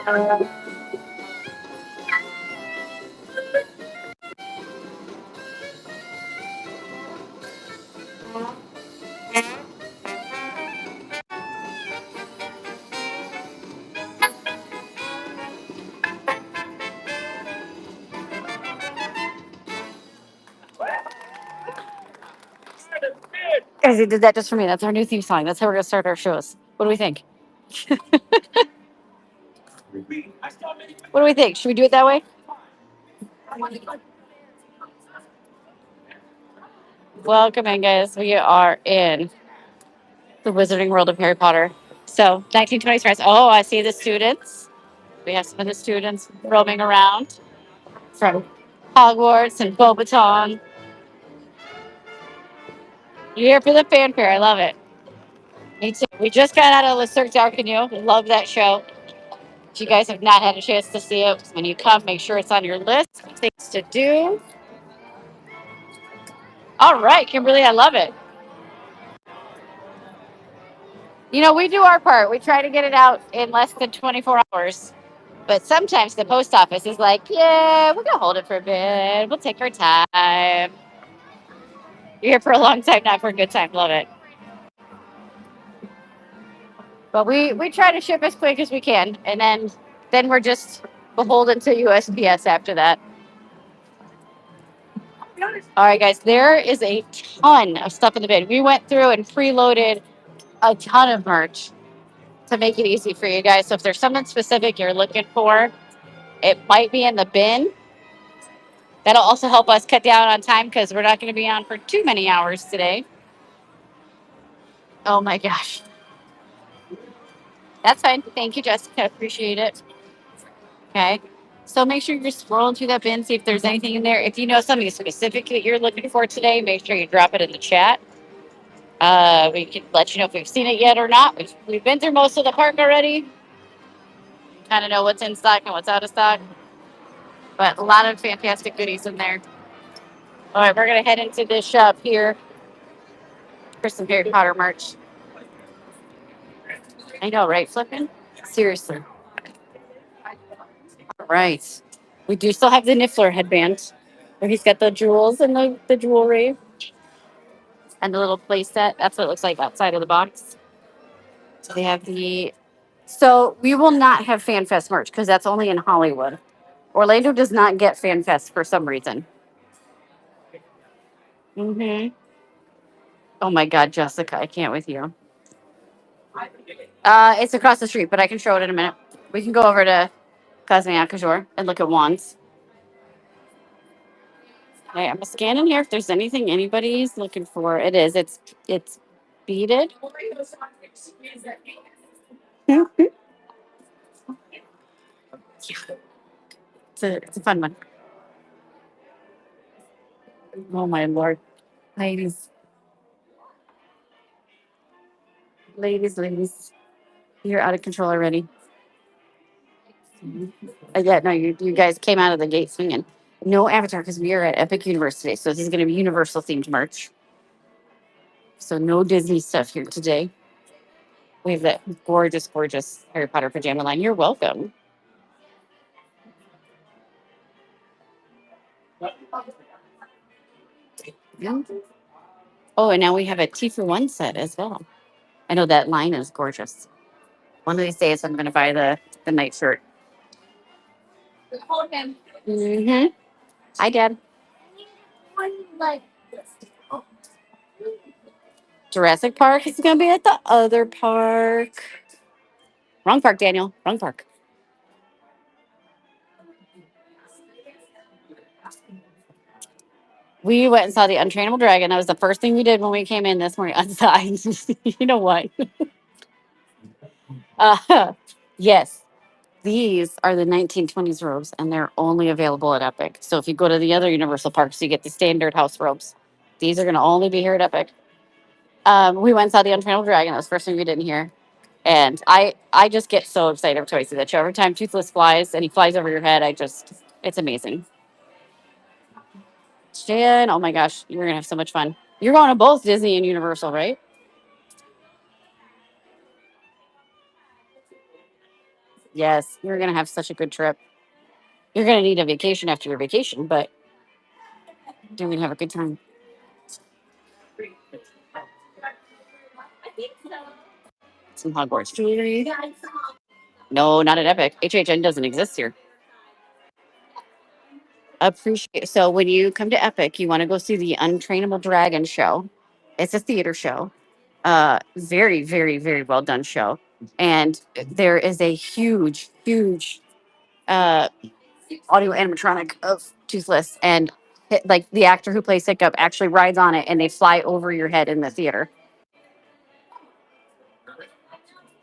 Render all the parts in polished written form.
Guys, he did that just for me. That's our new theme song. That's how we're gonna start our shows. What do we think? What do we think? Should we do it that way? Welcome in, guys. We are in the Wizarding World of Harry Potter. So, 1920s rise. Oh, I see the students. We have some of the students roaming around from Hogwarts and Beauxbaton. You're here for the fanfare. I love it. Me too. We just got out of Le Cirque d'Arcagnou. Love that show. If you guys have not had a chance to see it, when you come, make sure it's on your list. Things to do. All right, Kimberly, I love it. We do our part. We try to get it out in less than 24 hours. But sometimes the post office is like, yeah, we're going to hold it for a bit. We'll take our time. You're here for a long time, not for a good time. Love it. But we try to ship as quick as we can. And then we're just beholden to USPS after that. All right, guys, there is a ton of stuff in the bin. We went through and preloaded a ton of merch to make it easy for you guys. So if there's something specific you're looking for, it might be in the bin. That'll also help us cut down on time because we're not going to be on for too many hours today. Oh my gosh. That's fine. Thank you, Jessica. Appreciate it. Okay. So make sure you're scrolling through that bin, see if there's anything in there. If you know something specific that you're looking for today, make sure you drop it in the chat. We can let you know if we've seen it yet or not. We've been through most of the park already. Kind of know what's in stock and what's out of stock. But a lot of fantastic goodies in there. All right, we're going to head into this shop here for some Harry Potter merch. I know, right, Flippin'? Seriously. All right. We do still have the Niffler headband where he's got the jewels and the jewelry and the little play set. That's what it looks like outside of the box. So they have the. So we will not have FanFest merch because that's only in Hollywood. Orlando does not get FanFest for some reason. Oh my God, Jessica, I can't with you. It's across the street, but I can show it in a minute. We can go over to Cosmic Couture and look at wands. Okay, I'm scanning here if there's anything anybody's looking for. It is. It's beaded. It's a fun one. Oh my lord, ladies, ladies, you're out of control already. Yeah, no, you guys came out of the gate swinging. No Avatar because we are at Epic University, so this is going to be Universal themed merch. So no Disney stuff here today. We have that gorgeous, gorgeous Harry Potter pajama line. You're welcome. Yeah. Oh, and now we have a Tea for One set as well. I know that line is gorgeous. One of these days, I'm going to buy the night shirt. Mm-hmm. Hi, Dad. Jurassic Park is going to be at the other park. Wrong park, Daniel. Wrong park. We went and saw the Untrainable Dragon. That was the first thing we did when we came in this morning. You know what? Yes, these are the 1920s robes, and they're only available at Epic. So if you go to the other Universal parks, you get the standard house robes. These are going to only be here at Epic. We went and saw the Untrainable Dragon. That was the first thing we did in here. And I just get so excited every time I see that show. Every time Toothless flies and he flies over your head, it's amazing. Jen, oh my gosh, you're going to have so much fun. You're going to both Disney and Universal, right? Yes, you're gonna have such a good trip. You're gonna need a vacation after your vacation, but you're gonna have a good time. Some Hogwarts jewelry. No, not at Epic. HHN doesn't exist here. Appreciate. So when you come to Epic, you want to go see the Untrainable Dragon show. It's a theater show. Very, very, very well done show. And there is a huge, huge uh, audio animatronic of Toothless, and like the actor who plays Hiccup actually rides on it, and they fly over your head in the theater,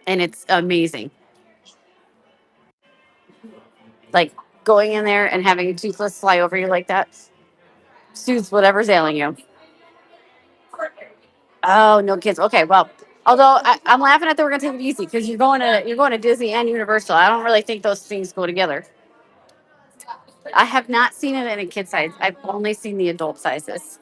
and it's amazing. Like going in there and having Toothless fly over you like that soothes whatever's ailing you. Oh, no kids. Okay, well, although I'm laughing at that we're gonna take it easy because you're going to Disney and Universal. I don't really think those things go together. I have not seen it in a kid size. I've only seen the adult sizes.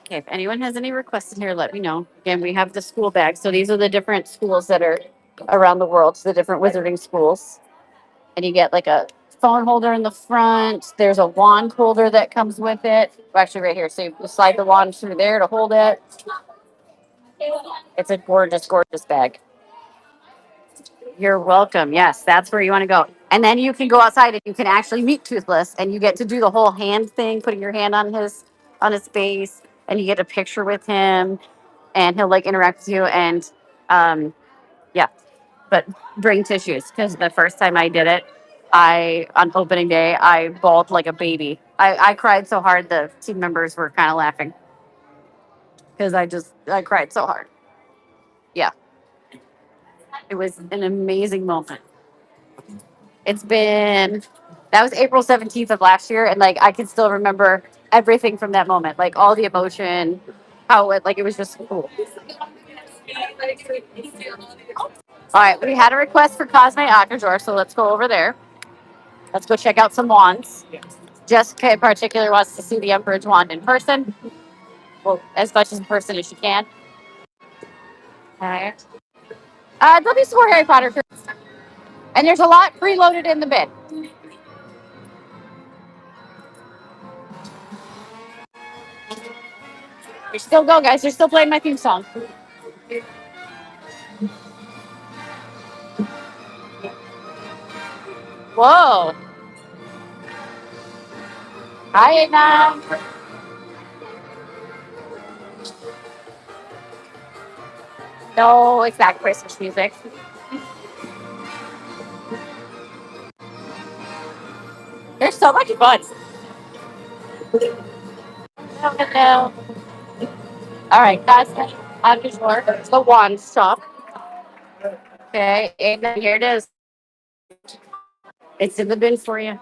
Okay, if anyone has any requests in here, let me know. Again, we have the school bags. So these are the different schools that are around the world, so the different wizarding schools. And you get like a phone holder in the front. There's a wand holder that comes with it. Well, actually, right here. So you slide the wand through there to hold it. It's a gorgeous, gorgeous bag. You're welcome. Yes, that's where you want to go. And then you can go outside and you can actually meet Toothless, and you get to do the whole hand thing, putting your hand on his face, and you get a picture with him, and he'll like interact with you. And yeah, but bring tissues because the first time I did it, I on opening day I bawled like a baby. I cried so hard the team members were kind of laughing because I cried so hard. Yeah, it was an amazing moment. It's been that was April 17th of last year, and like I can still remember everything from that moment, like all the emotion, how it like it was just cool. All right, we had a request for Cosme Aquadraur, so let's go over there. Let's go check out some wands. Jessica in particular wants to see the Emperor's wand in person. Well, as much as in person as she can. Okay. There'll be some more Harry Potter shirts. And there's a lot preloaded in the bin. You still go, guys. They're still playing my theme song. Whoa. Hi, Anna. No, it's not Christmas music. They're so much fun. Hello. All right, guys. On your floor. It's the wand shop. Okay, and then here it is. It's in the bin for you.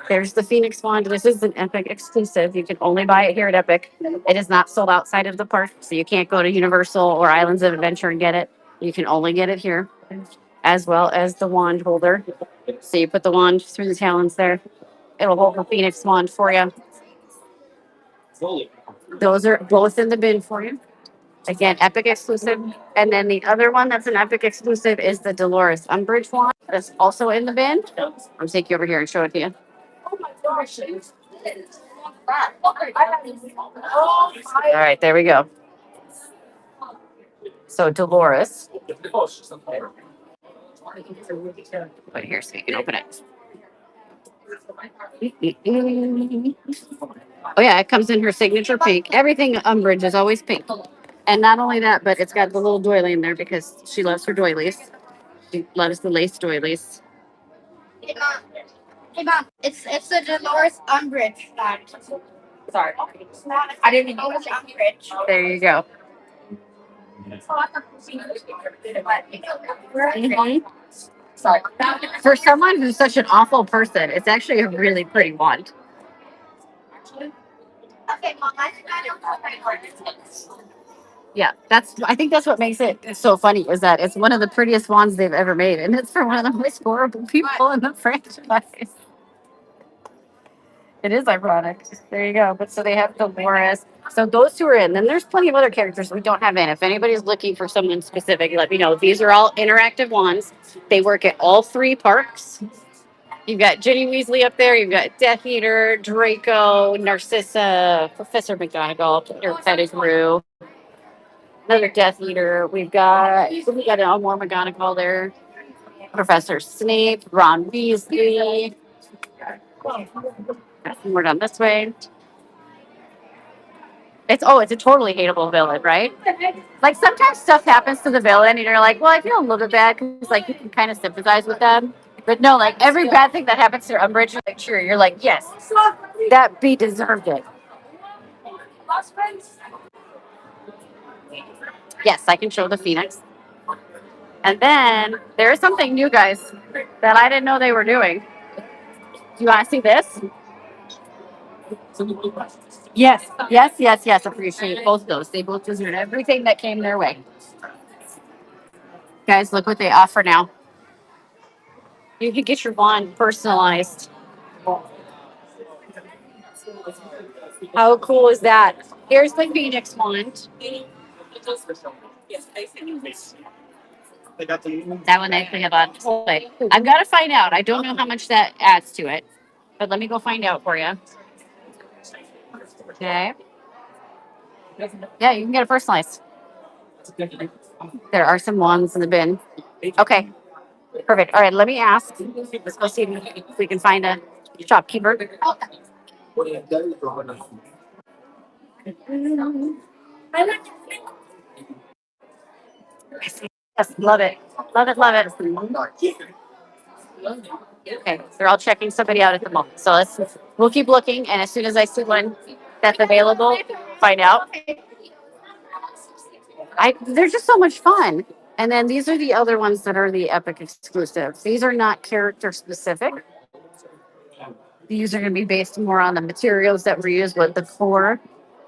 There's the Phoenix wand. This is an Epic exclusive. You can only buy it here at Epic. It is not sold outside of the park, so you can't go to Universal or Islands of Adventure and get it. You can only get it here, as well as the wand holder. So you put the wand through the talons there. It'll hold the Phoenix wand for you. Those are both in the bin for you. Again, Epic exclusive. And then the other one that's an Epic exclusive is the Dolores Umbridge wand. That's also in the bin. I'll take you over here and show it to you. All right, there we go. So Dolores. Put it here so you can open it. Oh yeah, it comes in her signature pink. Everything Umbridge is always pink. And not only that, but it's got the little doily in there because she loves her doilies. She loves the lace doilies. Hey mom, hey mom, it's the Dolores Umbridge fact. Sorry. I didn't know it was Umbridge. There you go. Mhm. For someone who's such an awful person, it's actually a really pretty wand. Okay, mom, I Yeah, I think that's what makes it so funny is that it's one of the prettiest wands they've ever made, and it's for one of the most horrible people in the franchise. It is ironic. There you go. But so they have Dolores. So those two are in. Then there's plenty of other characters we don't have in. If anybody's looking for someone specific, let me know. These are all interactive ones. They work at all three parks. You've got Ginny Weasley up there. You've got Death Eater, Draco, Narcissa, Professor McGonagall, Peter Pettigrew, another Death Eater. We got Elmore McGonagall there. Professor Snape, Ron Weasley. We're done this way. It's a totally hateable villain, right? Like sometimes stuff happens to the villain, and you're like, well, I feel a little bit bad because like you can kind of sympathize with them. But no, like every bad thing that happens to Umbridge, you're like, sure, you're like, yes, that bee deserved it. Yes, I can show the Phoenix. And then there is something new, guys, that I didn't know they were doing. Do you want to see this? Yes, yes, yes, yes. Appreciate both of those. They both deserve everything that came their way. Guys, look what they offer now. You can get your wand personalized. How cool is that? Here's the Phoenix wand. That one actually have on display. I've got to find out. I don't know how much that adds to it, but let me go find out for you. Okay. Yeah, you can get it personalized. There are some wands in the bin. Okay. Perfect. All right. Let me ask. Let's go see if we can find a shopkeeper. Yes, love it. Love it. Love it. Okay, they're all checking somebody out at the moment. So we'll keep looking, and as soon as I see one that's available, find out. They're just so much fun. And then these are the other ones that are the Epic exclusives. These are not character specific. These are going to be based more on the materials that were used with the core.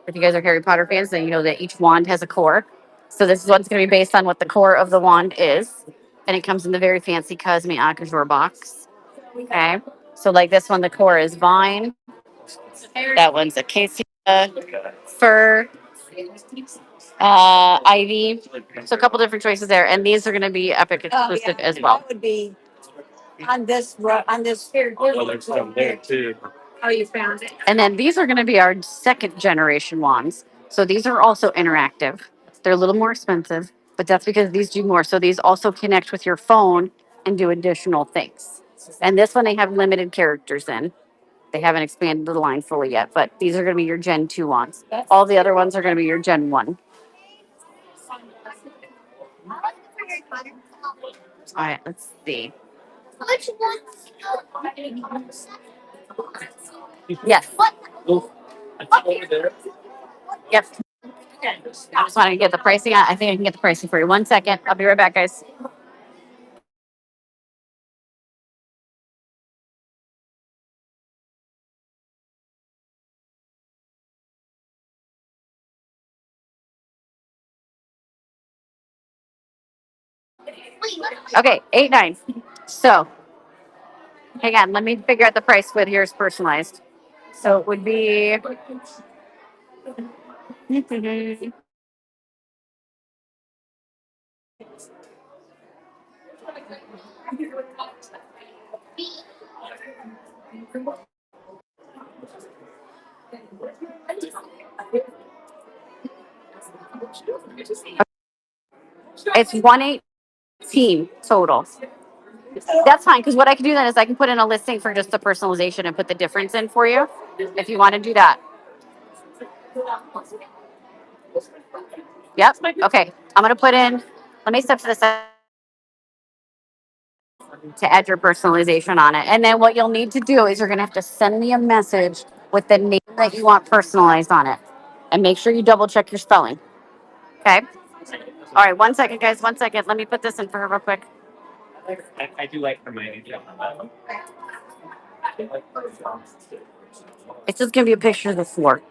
If you guys are Harry Potter fans, then you know that each wand has a core. So this is what's going to be based on what the core of the wand is. And it comes in the very fancy Cosme Akajor box. Okay. So like this one, the core is vine. That one's acacia, fir, ivy. So a couple different choices there. And these are going to be Epic exclusive as well. That would be on this here. Oh, there's some there too. Oh, you found it. And then these are going to be our second generation wands. So these are also interactive. They're a little more expensive, but that's because these do more. So these also connect with your phone and do additional things. And this one they have limited characters in. They haven't expanded the line fully yet, but these are going to be your Gen 2 wands. All the other ones are going to be your Gen 1. All right, let's see. Which one? Yes. Oh, I think over there. Yep. I just want to get the pricing out. I think I can get the pricing for you. 1 second. I'll be right back, guys. Okay, 8-9. So hang on, let me figure out the price with yours personalized. So it would be it's 118 total. That's fine, because what I can do then is I can put in a listing for just the personalization and put the difference in for you if you want to do that. Yep. Okay. I'm gonna put in. Let me step to the side to add your personalization on it, and then what you'll need to do is you're gonna have to send me a message with the name that you want personalized on it, and make sure you double check your spelling. Okay. All right. 1 second, guys. 1 second. Let me put this in for her real quick. I do like Hermione. It's just gonna be a picture of the floor.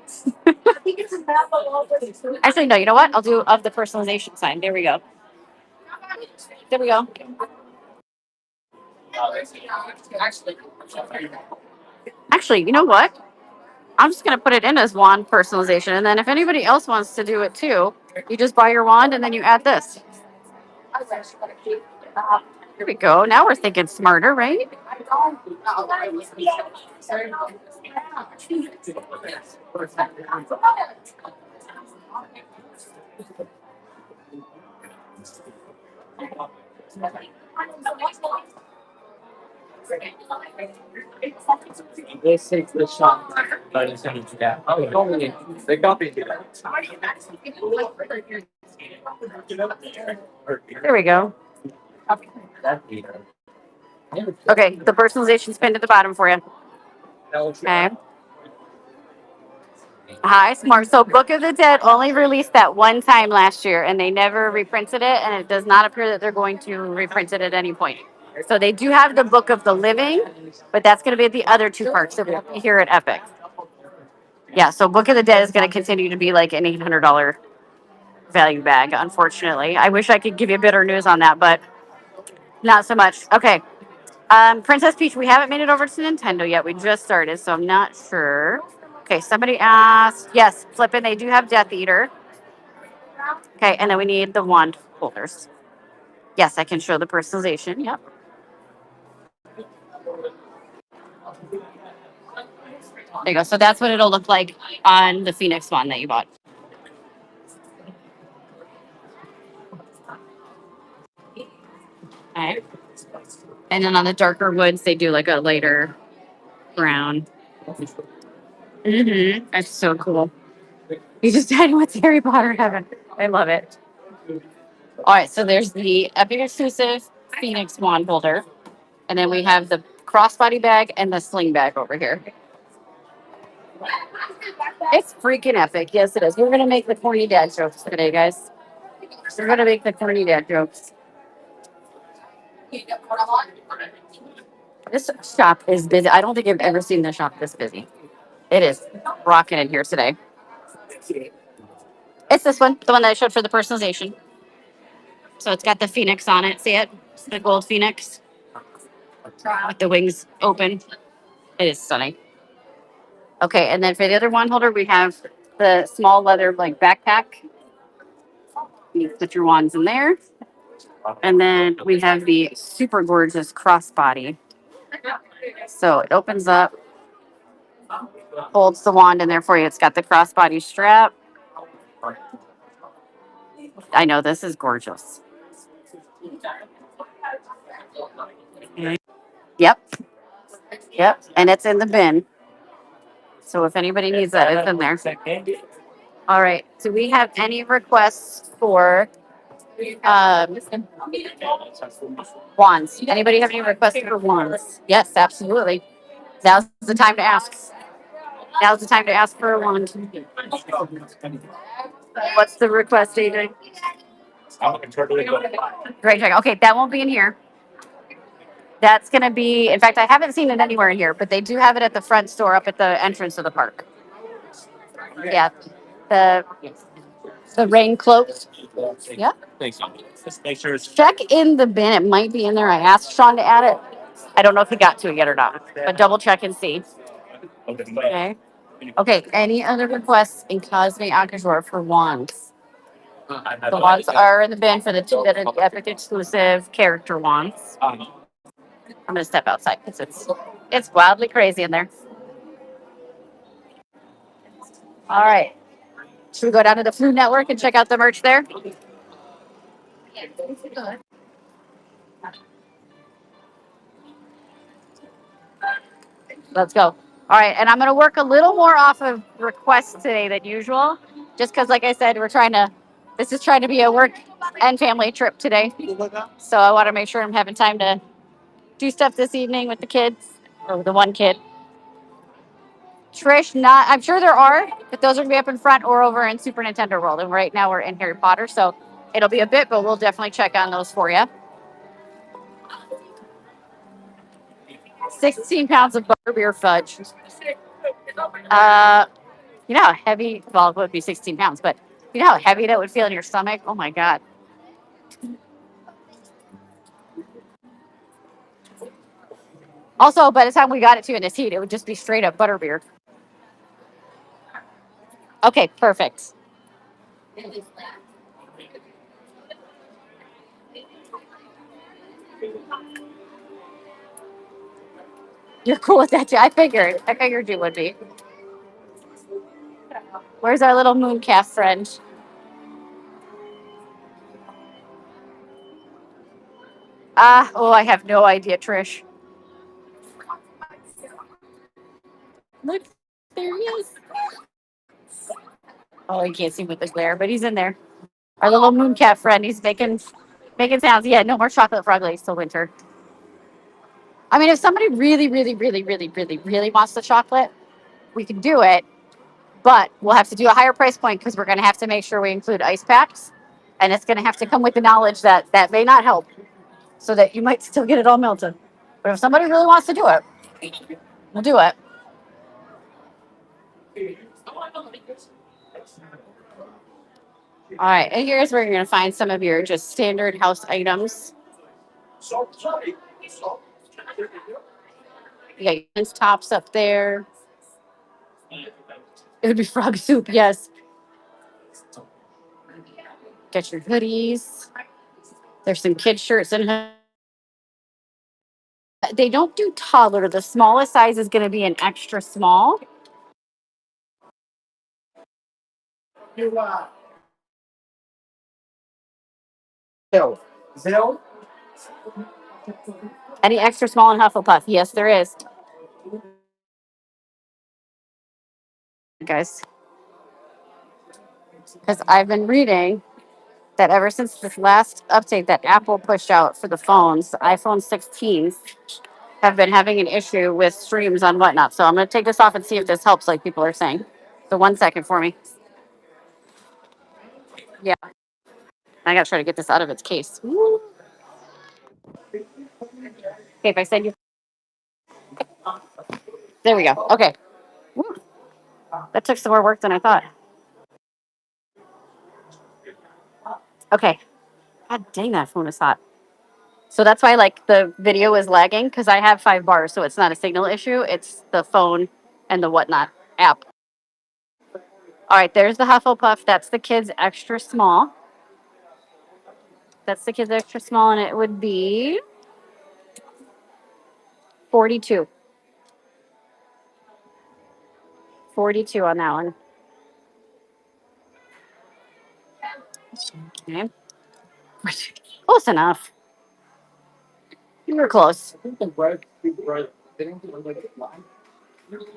Actually, no. You know what? I'll do of the personalization sign. There we go. There we go. Actually, you know what? I'm just gonna put it in as wand personalization, and then if anybody else wants to do it too, you just buy your wand and then you add this. Here we go. Now we're thinking smarter, right? This is the shop. But it's gonna do that. Oh, only they copied it. There we go. Okay, the personalization's pinned at the bottom for you. Okay. Hi, Smart. So Book of the Dead only released that one time last year, and they never reprinted it, and it does not appear that they're going to reprint it at any point. So they do have the Book of the Living, but that's going to be at the other two parks. It won't be here at Epic. Yeah, so Book of the Dead is going to continue to be like an $800 value bag, unfortunately. I wish I could give you better news on that, but not so much. Okay. Princess Peach, we haven't made it over to Nintendo yet. We just started, so I'm not sure. Okay, somebody asked. Yes, Flippin', they do have Death Eater. Okay, and then we need the wand holders. Yes, I can show the personalization. Yep. There you go. So that's what it'll look like on the Phoenix wand that you bought. Okay. And then on the darker woods, they do like a lighter brown. Mm-hmm. That's so cool. You just died in what's Harry Potter heaven. I love it. All right, so there's the Epic exclusive Phoenix wand holder. And then we have the crossbody bag and the sling bag over here. It's freaking epic. Yes, it is. We're going to make the corny dad jokes today, guys. We're going to make the corny dad jokes. This shop is busy. I don't think I've ever seen this shop this busy. It is rocking in here today. It's this one, the one that I showed for the personalization. So it's got the phoenix on it. See it? The gold phoenix with the wings open. It is stunning. Okay, and then for the other wand holder, we have the small leather like backpack. You put your wands in there. And then we have the super gorgeous crossbody. So it opens up, holds the wand in there for you. It's got the crossbody strap. I know this is gorgeous. Yep. Yep. And it's in the bin. So if anybody needs that, it's in there. All right. Do we have any requests for wands? Anybody have any requests for wands? Yes, absolutely. Now's the time to ask. Now's the time to ask for a wand. What's the request, AJ? Great check. Okay, that won't be in here. That's going to be, in fact, I haven't seen it anywhere in here, but they do have it at the front store up at the entrance of the park. Yeah. The rain cloaks. Yeah. Thanks, just make sure it's Check in the bin. It might be in there. I asked Sean to add it. I don't know if he got to it yet or not, but double check and see. Okay. Okay. Any other requests in Cosme Akajor for wands? The wands are in the bin for the two that are the Epic exclusive character wands. I'm gonna step outside because it's wildly crazy in there. All right. Should we go down to the Food Network and check out the merch there? Let's go. All right, and I'm going to work a little more off of requests today than usual, just because, like I said, this is trying to be a work and family trip today. So I want to make sure I'm having time to do stuff this evening with the kids, or the one kid. Trish, I'm sure there are, but those are going to be up in front or over in Super Nintendo World. And right now we're in Harry Potter, so it'll be a bit, but we'll definitely check on those for you. 16 pounds of butterbeer fudge. You know how heavy, well, it would be 16 pounds, but you know how heavy that would feel in your stomach? Oh my God. Also, by the time we got it to in this heat, it would just be straight up butterbeer. Okay, perfect. You're cool with that too. I figured. I figured you would be. Where's our little mooncalf friend? Oh, I have no idea, Trish. Look, there he is. Oh, you can't see him with the glare, but he's in there. Our little mooncalf friend. He's making sounds. Yeah, no more chocolate frog legs till winter. I mean, if somebody really, really, really, really, really, really wants the chocolate, we can do it. But we'll have to do a higher price point because we're going to have to make sure we include ice packs, and it's going to have to come with the knowledge that that may not help, so that you might still get it all melted. But if somebody really wants to do it, we'll do it. All right, and here's where you're going to find some of your just standard house items. You got your tops up there. It would be frog soup, yes. Get your hoodies. There's some kid shirts and they don't do toddler. The smallest size is going to be an extra small. Any extra small in Hufflepuff? Yes, there is, guys. Because I've been reading that ever since this last update that Apple pushed out for the phones, the iPhone 16s have been having an issue with streams on whatnot. So I'm going to take this off and see if this helps, like people are saying. So 1 second for me. Yeah, I got to try to get this out of its case. Okay, if I send you, there we go. Okay, woo, that took some more work than I thought. Okay, God dang, that phone is hot. So that's why like the video is lagging because I have 5 bars, so it's not a signal issue. It's the phone and the whatnot app. All right, there's the Hufflepuff. That's the kids extra small. That's the kids extra small, and it would be 42. 42 on that one. Okay. Close enough. You were close.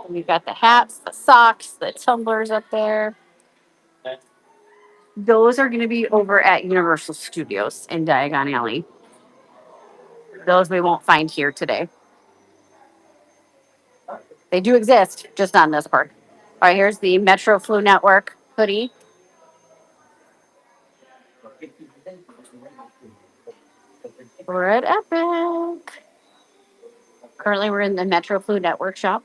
We've got the hats, the socks, the tumblers up there. Those are going to be over at Universal Studios in Diagon Alley. Those we won't find here today. They do exist, just not in this park. All right, here's the Metro Flu Network hoodie. We're at Epic. Currently, we're in the Metro Flu Network shop.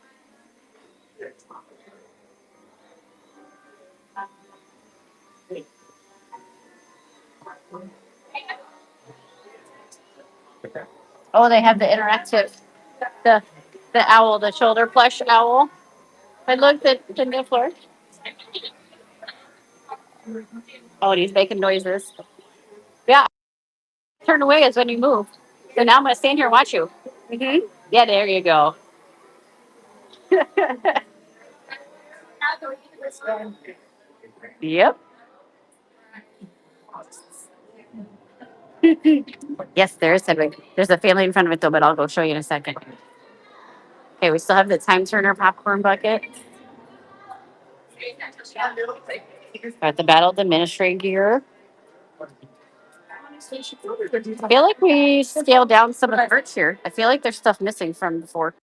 Oh, they have the interactive, the the owl, the shoulder plush owl. I looked at the Niffler. Oh, and he's making noises. Yeah, turn away is when you move. So now I'm gonna stand here and watch you. Yeah, there you go. Yep. Yes, there is Sedgwick. There's a family in front of it though, but I'll go show you in a second. Okay, we still have the time turner popcorn bucket. Got the battle administrator gear. I feel like we scaled down some of the merch here. I feel like there's stuff missing from before.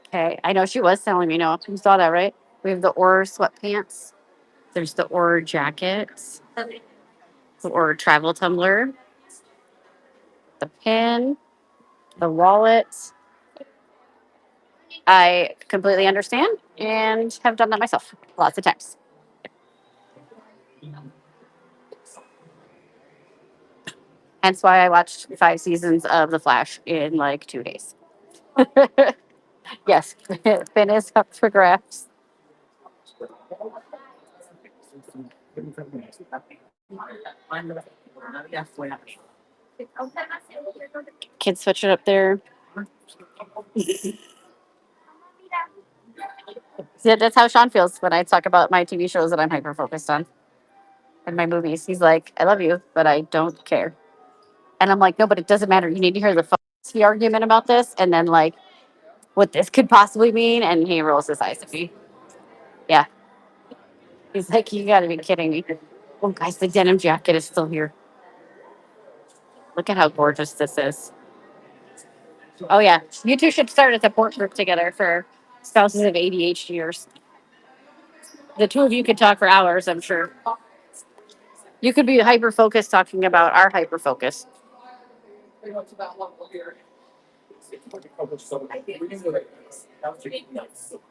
Okay, I know she was telling me no. You saw that, right? We have the Aura sweatpants. There's the Aura jackets, the Aura travel tumbler, the pin, the wallet. I completely understand and have done that myself lots of times. Hence why I watched 5 seasons of The Flash in like 2 days. Yes, Finn is up for grabs. Kids switch it up there. Yeah, that's how Sean feels when I talk about my TV shows that I'm hyper focused on and my movies. He's like, I love you, but I don't care. And I'm like, no, but it doesn't matter. You need to hear the philosophy argument about this and then like what this could possibly mean. And he rolls his eyes at me. Yeah. He's like, you gotta be kidding me. Oh, guys, the denim jacket is still here. Look at how gorgeous this is. Oh, yeah. You two should start a support group together for spouses of ADHDers. The two of you could talk for hours, I'm sure. You could be hyper focused talking about our hyper focus.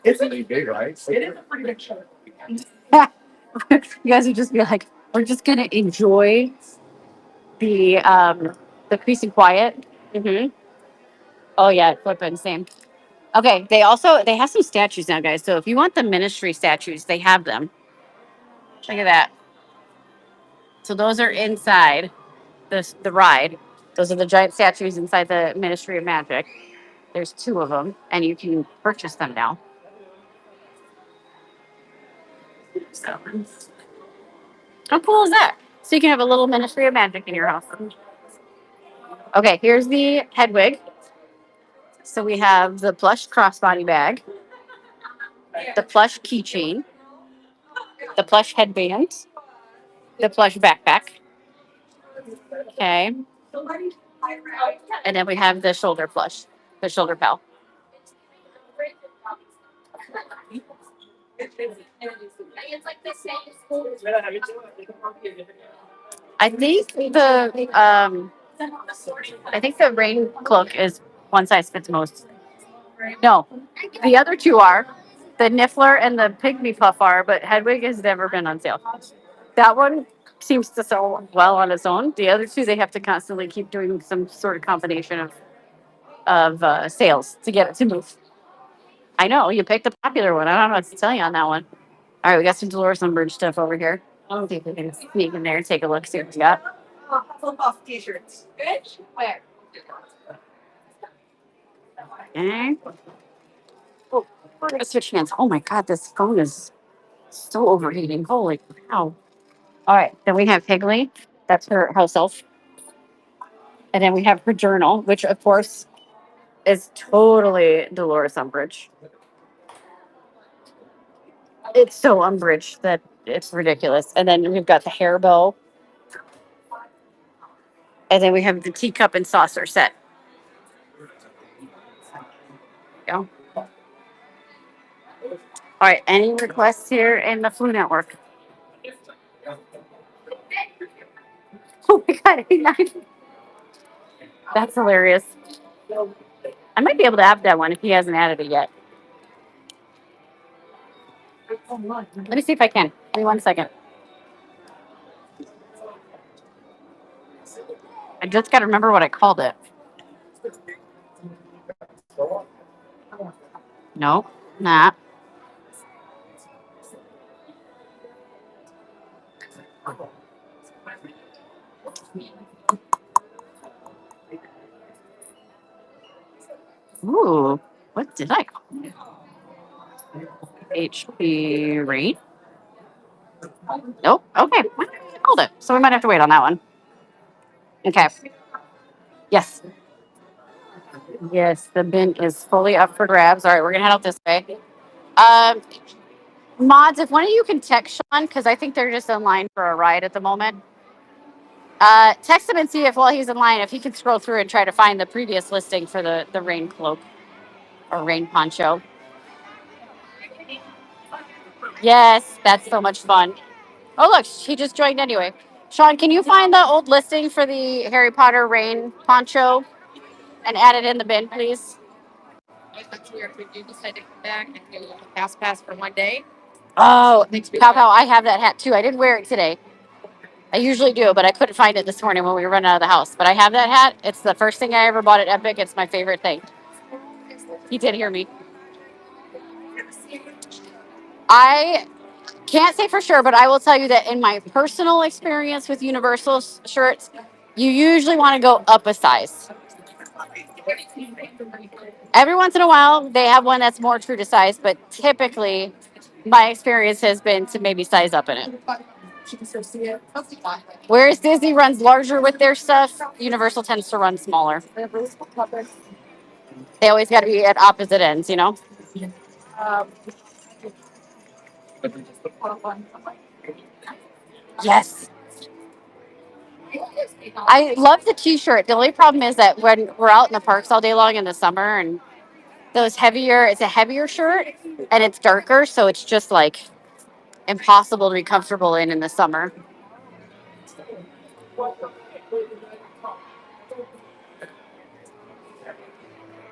It's really big, right? You guys would just be like, we're just gonna enjoy the peace and quiet. Oh yeah, flipping same. Okay, they have some statues now, guys. So if you want the ministry statues, they have them. Look at that. So those are inside the ride. Those are the giant statues inside the Ministry of Magic. There's two of them, and you can purchase them now. So how cool is that? So you can have a little Ministry of Magic in your house. Okay, here's the Hedwig. So we have the plush crossbody bag, the plush keychain, the plush headband, the plush backpack. Okay. And then we have the shoulder plush, the shoulder pal. I think I think the rain cloak is one size fits most. No, the other two are the Niffler and the Pygmy Puff are, but Hedwig has never been on sale. That one seems to sell well on its own. The other two, they have to constantly keep doing some sort of combination of sales to get it to move. I know you picked the popular one. I don't know what to tell you on that one. All right, we got some Dolores Umbridge stuff over here. I'll see if we can sneak in there and take a look, see what we got. Flip off t-shirts. Where? Okay. Oh, we're gonna switch hands. Oh my god, this phone is so overheating. Holy cow. All right, then we have Higley. That's her house elf. And then we have her journal, which of course is totally Dolores Umbridge. It's so Umbridge that it's ridiculous. And then we've got the hair bow. And then we have the teacup and saucer set. Go. All right, any requests here in the Flu Network? Oh my god, 89. That's hilarious. I might be able to have that one if he hasn't added it yet. Let me see if I can. Give me 1 second. I just got to remember what I called it. No, not. Ooh, what did I call it? HP rate? Nope. Okay, I called it. So we might have to wait on that one. Okay. Yes. Yes, the bin is fully up for grabs. All right, we're gonna head out this way. Um, Mods, if one of you can text Sean, because I think they're just in line for a ride at the moment. Text him and see if while he's in line, if he can scroll through and try to find the previous listing for the rain cloak or rain poncho. Yes, that's so much fun. Oh look, he just joined anyway. Sean, can you find the old listing for the Harry Potter rain poncho and add it in the bin, please? That's weird. We do decide to come back and do a fast pass for one day. Oh, pow pow! I have that hat too. I didn't wear it today. I usually do, but I couldn't find it this morning when we were running out of the house. But I have that hat. It's the first thing I ever bought at Epic. It's my favorite thing. He did hear me. I can't say for sure, but I will tell you that in my personal experience with Universal shirts, you usually want to go up a size. Every once in a while, they have one that's more true to size, but typically, my experience has been to maybe size up in it. Whereas Disney runs larger with their stuff, Universal tends to run smaller. They always got to be at opposite ends, you know? Yes. I love the t-shirt. The only problem is that when we're out in the parks all day long in the summer and it's a heavier shirt and it's darker, so it's just like impossible to be comfortable in the summer.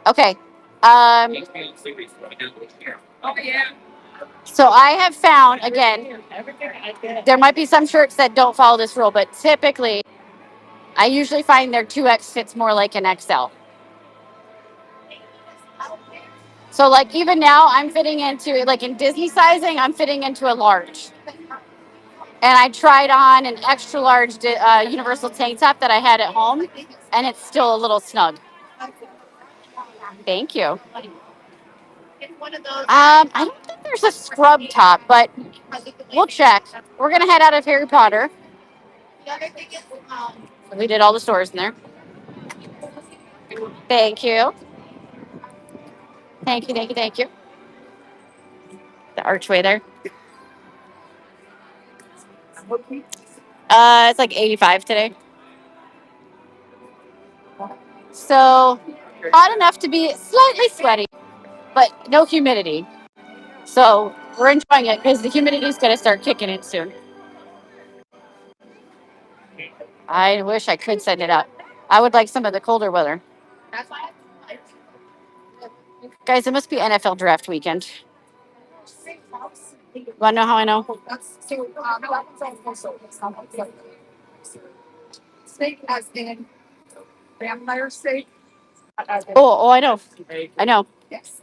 Okay. Um, so I have found, again, there might be some shirts that don't follow this rule, but typically I usually find their 2X fits more like an XL. So like even now I'm fitting into, like in Disney sizing, I'm fitting into a large. And I tried on an extra large Universal tank top that I had at home, and it's still a little snug. Thank you. I don't think there's a scrub top, but we'll check. We're gonna head out of Harry Potter. We did all the stores in there. Thank you. Thank you. Thank you. Thank you. The archway there. It's like 85 today. So hot enough to be slightly sweaty, but no humidity. So we're enjoying it because the humidity is going to start kicking in soon. I wish I could send it out. I would like some of the colder weather. Guys, it must be NFL draft weekend. Want to know how I know? Steak as in vampire steak. Oh, I know. I know. Yes.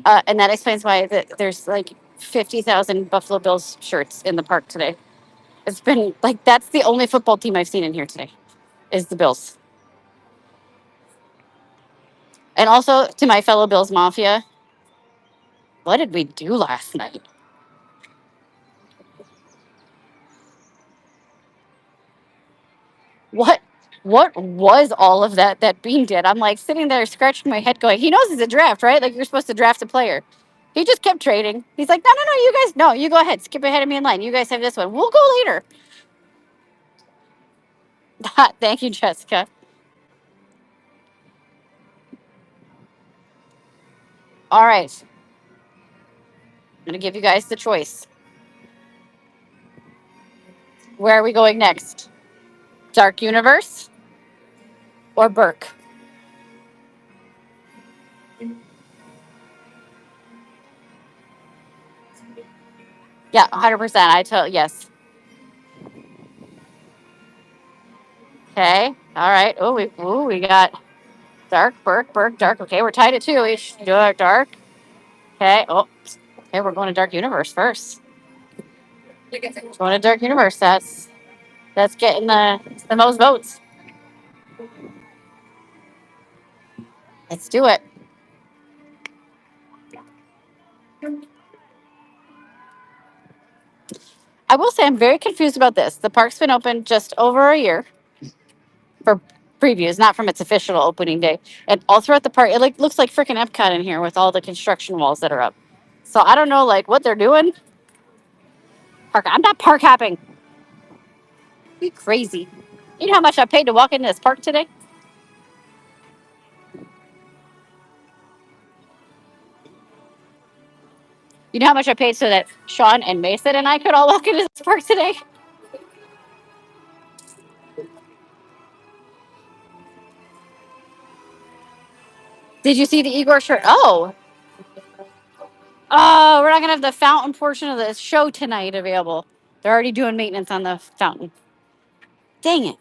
And that explains why there's like 50,000 Buffalo Bills shirts in the park today. It's been like, that's the only football team I've seen in here today is the Bills. And also to my fellow Bills Mafia, what did we do last night? What what was all of that Bean did? I'm like sitting there scratching my head going, he knows it's a draft, right? Like you're supposed to draft a player. He just kept trading. He's like, no, you guys, no, you go ahead. Skip ahead of me in line. You guys have this one. We'll go later. Thank you, Jessica. All right. I'm going to give you guys the choice. Where are we going next? Dark Universe or Burke? Yeah, 100%. I tell yes. Okay. All right. We got Dark, Burke, Dark. Okay, we're tied at 2 each. Dark. Okay. Oh, okay. We're going to Dark Universe first. Going to Dark Universe. That's getting the most votes. Let's do it. I will say I'm very confused about this. The park's been open just over a year for previews, not from its official opening day. And all throughout the park, it like looks like freaking Epcot in here with all the construction walls that are up. So I don't know like what they're doing. I'm not park hopping. Be crazy. You know how much I paid to walk into this park today? You know how much I paid so that Sean and Mason and I could all walk into this park today? Did you see the Igor shirt? Oh, we're not gonna have the fountain portion of the show tonight available. They're already doing maintenance on the fountain. Dang it.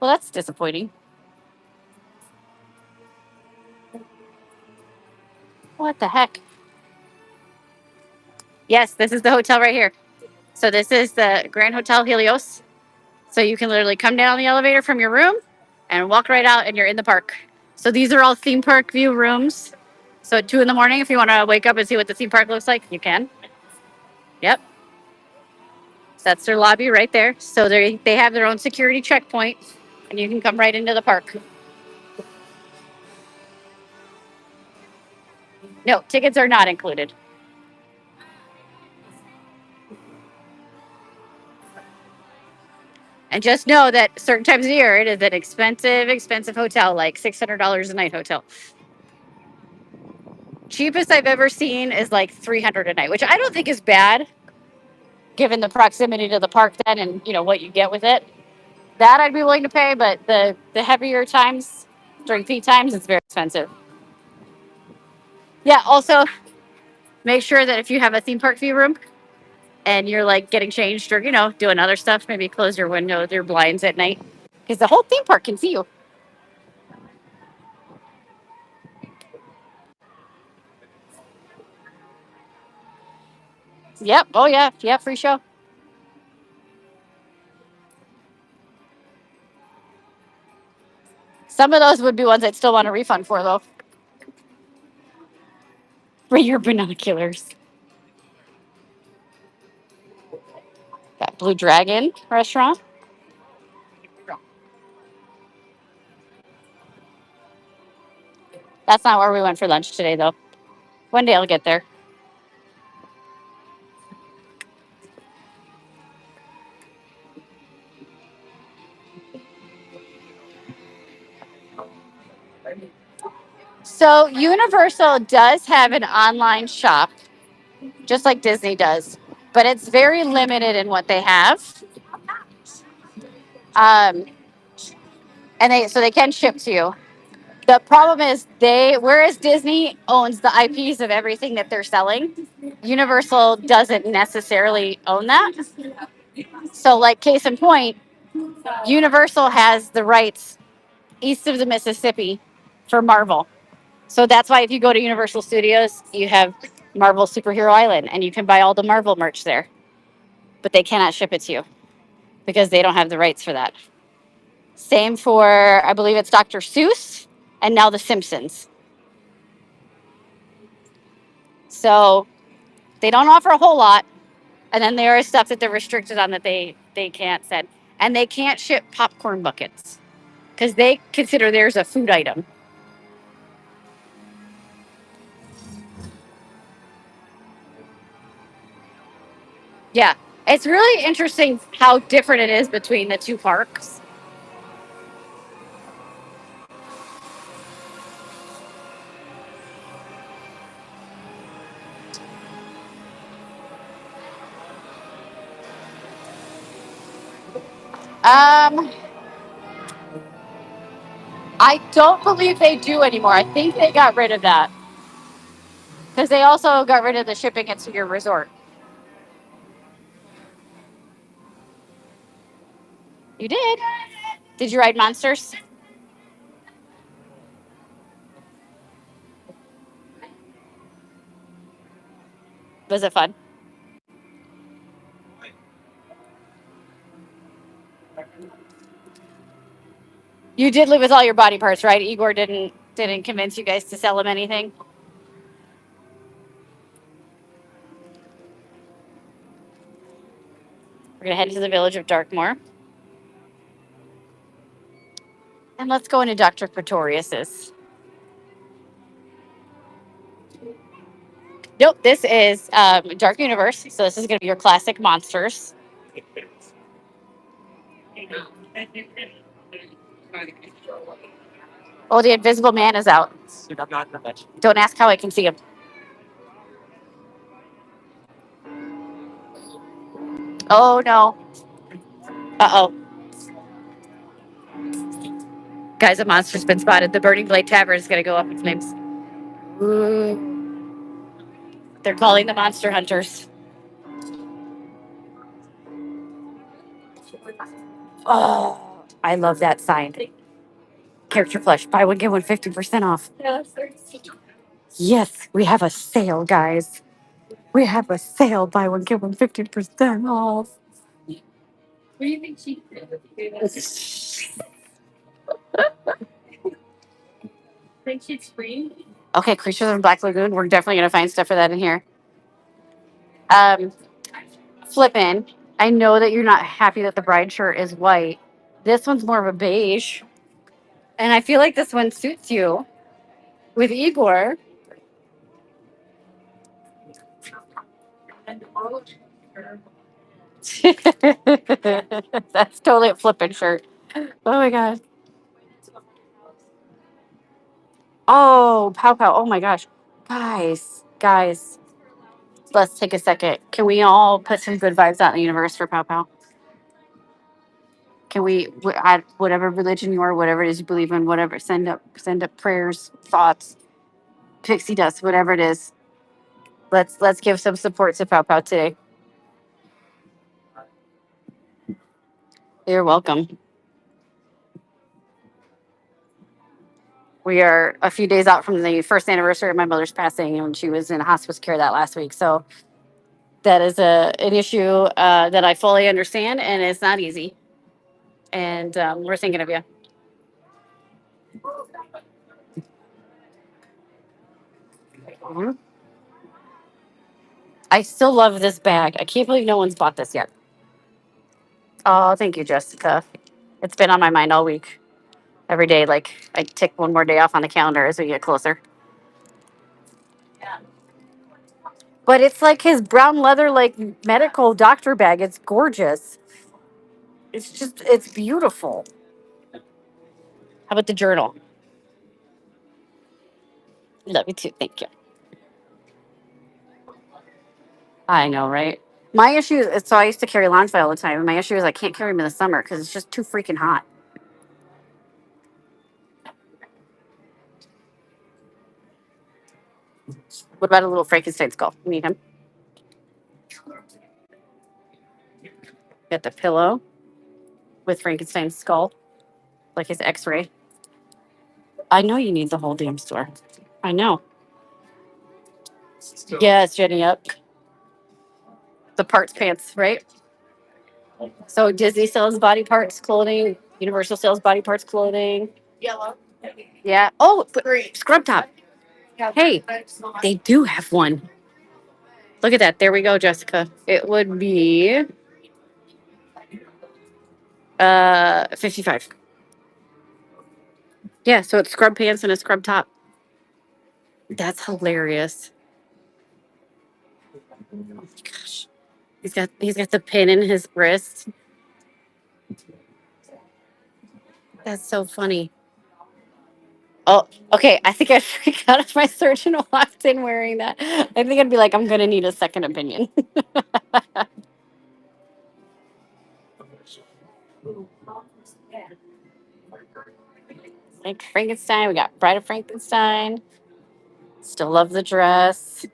Well, that's disappointing. What the heck? Yes, this is the hotel right here. So this is the Grand Hotel Helios. So you can literally come down the elevator from your room and walk right out and you're in the park. So these are all theme park view rooms. So at 2 in the morning, if you want to wake up and see what the theme park looks like, you can. Yep. So that's their lobby right there. So they have their own security checkpoint and you can come right into the park. No, tickets are not included. And just know that certain times of year, it is an expensive hotel, like $600 a night hotel. Cheapest I've ever seen is like 300 a night, which I don't think is bad given the proximity to the park then and what you get with it. That I'd be willing to pay, but the heavier times during peak times, it's very expensive. Yeah, also make sure that if you have a theme park view room and you're like getting changed or doing other stuff, maybe close your windows, your blinds at night because the whole theme park can see you. Yep. Oh yeah. Yeah. Free show. Some of those would be ones I'd still want a refund for though. For your binoculars. Got Blue Dragon restaurant. That's not where we went for lunch today though. One day I'll get there. So Universal does have an online shop, just like Disney does, but it's very limited in what they have. Um, and they can ship to you. The problem is whereas Disney owns the IPs of everything that they're selling, Universal doesn't necessarily own that. So like case in point, Universal has the rights east of the Mississippi for Marvel. So that's why if you go to Universal Studios, you have Marvel Superhero Island and you can buy all the Marvel merch there. But they cannot ship it to you because they don't have the rights for that. Same for, I believe it's Dr. Seuss and now The Simpsons. So they don't offer a whole lot. And then there is stuff that they're restricted on that they can't send. And they can't ship popcorn buckets because they consider theirs a food item. Yeah. It's really interesting how different it is between the two parks. Um, I don't believe they do anymore. I think they got rid of that because they also got rid of the shipping it to your resort. You did? Did you ride Monsters? Was it fun? You did leave with all your body parts, right? Igor didn't convince you guys to sell him anything. We're gonna head to the village of Darkmoor. And let's go into Dr. Pretorius's. Nope, this is Dark Universe. So this is gonna be your classic monsters. Oh, the Invisible Man is out. Don't ask how I can see him. Oh no. Uh-oh. Guys, a monster's been spotted. The Burning Blade Tavern is gonna go up in flames. Ooh. They're calling the monster hunters. Oh, I love that sign. Character plush. Buy one, get one 50% off. Yes, we have a sale, guys. We have a sale. Buy one, get one 50% off. What do you think she think she'd scream? Okay, Creatures of the Black Lagoon. We're definitely gonna find stuff for that in here. Flippin'. I know that you're not happy that the bride shirt is white. This one's more of a beige, and I feel like this one suits you with Igor. That's totally a flippin' shirt. Oh my god. Oh, pow pow. Oh my gosh. Guys, let's take a second. Can we all put some good vibes out in the universe for pow pow? Can we, at whatever religion you are, whatever it is you believe in, whatever, send up prayers, thoughts, pixie dust, whatever it is. Let's give some support to Pow Pow today. You're welcome. We are a few days out from the first anniversary of my mother's passing, and she was in hospice care that last week. So that is an issue that I fully understand, and it's not easy. And we're thinking of you. Mhm. I still love this bag. I can't believe no one's bought this yet. Oh, thank you, Jessica. It's been on my mind all week. Every day, like I tick one more day off on the calendar as we get closer. But it's like his brown leather, like medical doctor bag. It's gorgeous. It's beautiful. How about the journal? Love you too. Thank you. I know, right? My issue is, so I used to carry Lonsby all the time. And my issue is I can't carry them in the summer because it's just too freaking hot. What about a little Frankenstein skull? You need him. Get the pillow with Frankenstein's skull, like his X-ray. I know you need the whole damn store. I know. Yes, Jenny. Yep. The parts pants, right? So Disney sells body parts clothing. Universal sells body parts clothing. Yellow. Yeah. Oh, but Green. scrub top. Hey, they do have one. Look at that. There we go, Jessica. It would be 55. Yeah, so it's scrub pants and a scrub top. That's hilarious. Oh my gosh. He's got the pin in his wrist. That's so funny. Oh, okay. I think I freaked out if my surgeon walked in wearing that. I think I'd be like, I'm gonna need a second opinion. Like Frankenstein, we got Bride of Frankenstein. Still love the dress.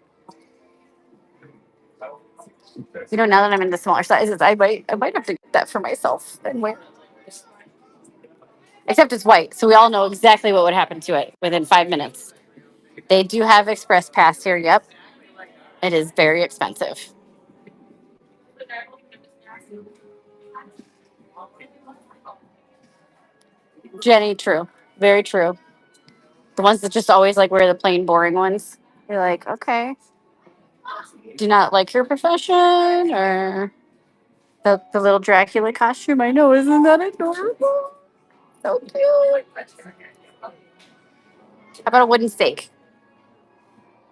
You know, now that I'm in the smaller sizes, I might have to get that for myself and wear. Except it's white, so we all know exactly what would happen to it within 5 minutes. They do have Express Pass here. Yep, it is very expensive. Jenny, true, very true. The ones that just always like wear the plain, boring ones. You're like, okay, do not like your profession or the little Dracula costume. I know, isn't that adorable? So cute. How about a wooden stake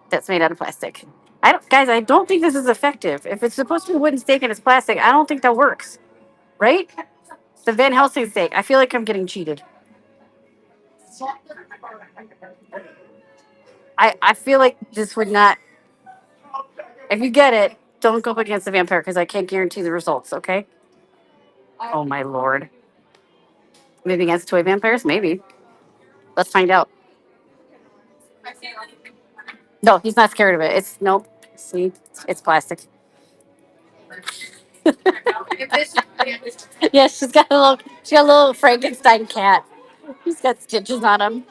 that's made out of plastic? I don't think this is effective. If it's supposed to be a wooden stake and it's plastic, I don't think that works. Right? The Van Helsing stake. I feel like I'm getting cheated. I feel like this would not. If you get it, don't go up against the vampire because I can't guarantee the results. Okay. Oh my lord. Maybe against toy vampires? Maybe. Let's find out. No, he's not scared of it. It's nope. See, it's plastic. Yeah, she got a little Frankenstein cat. He's got stitches on him.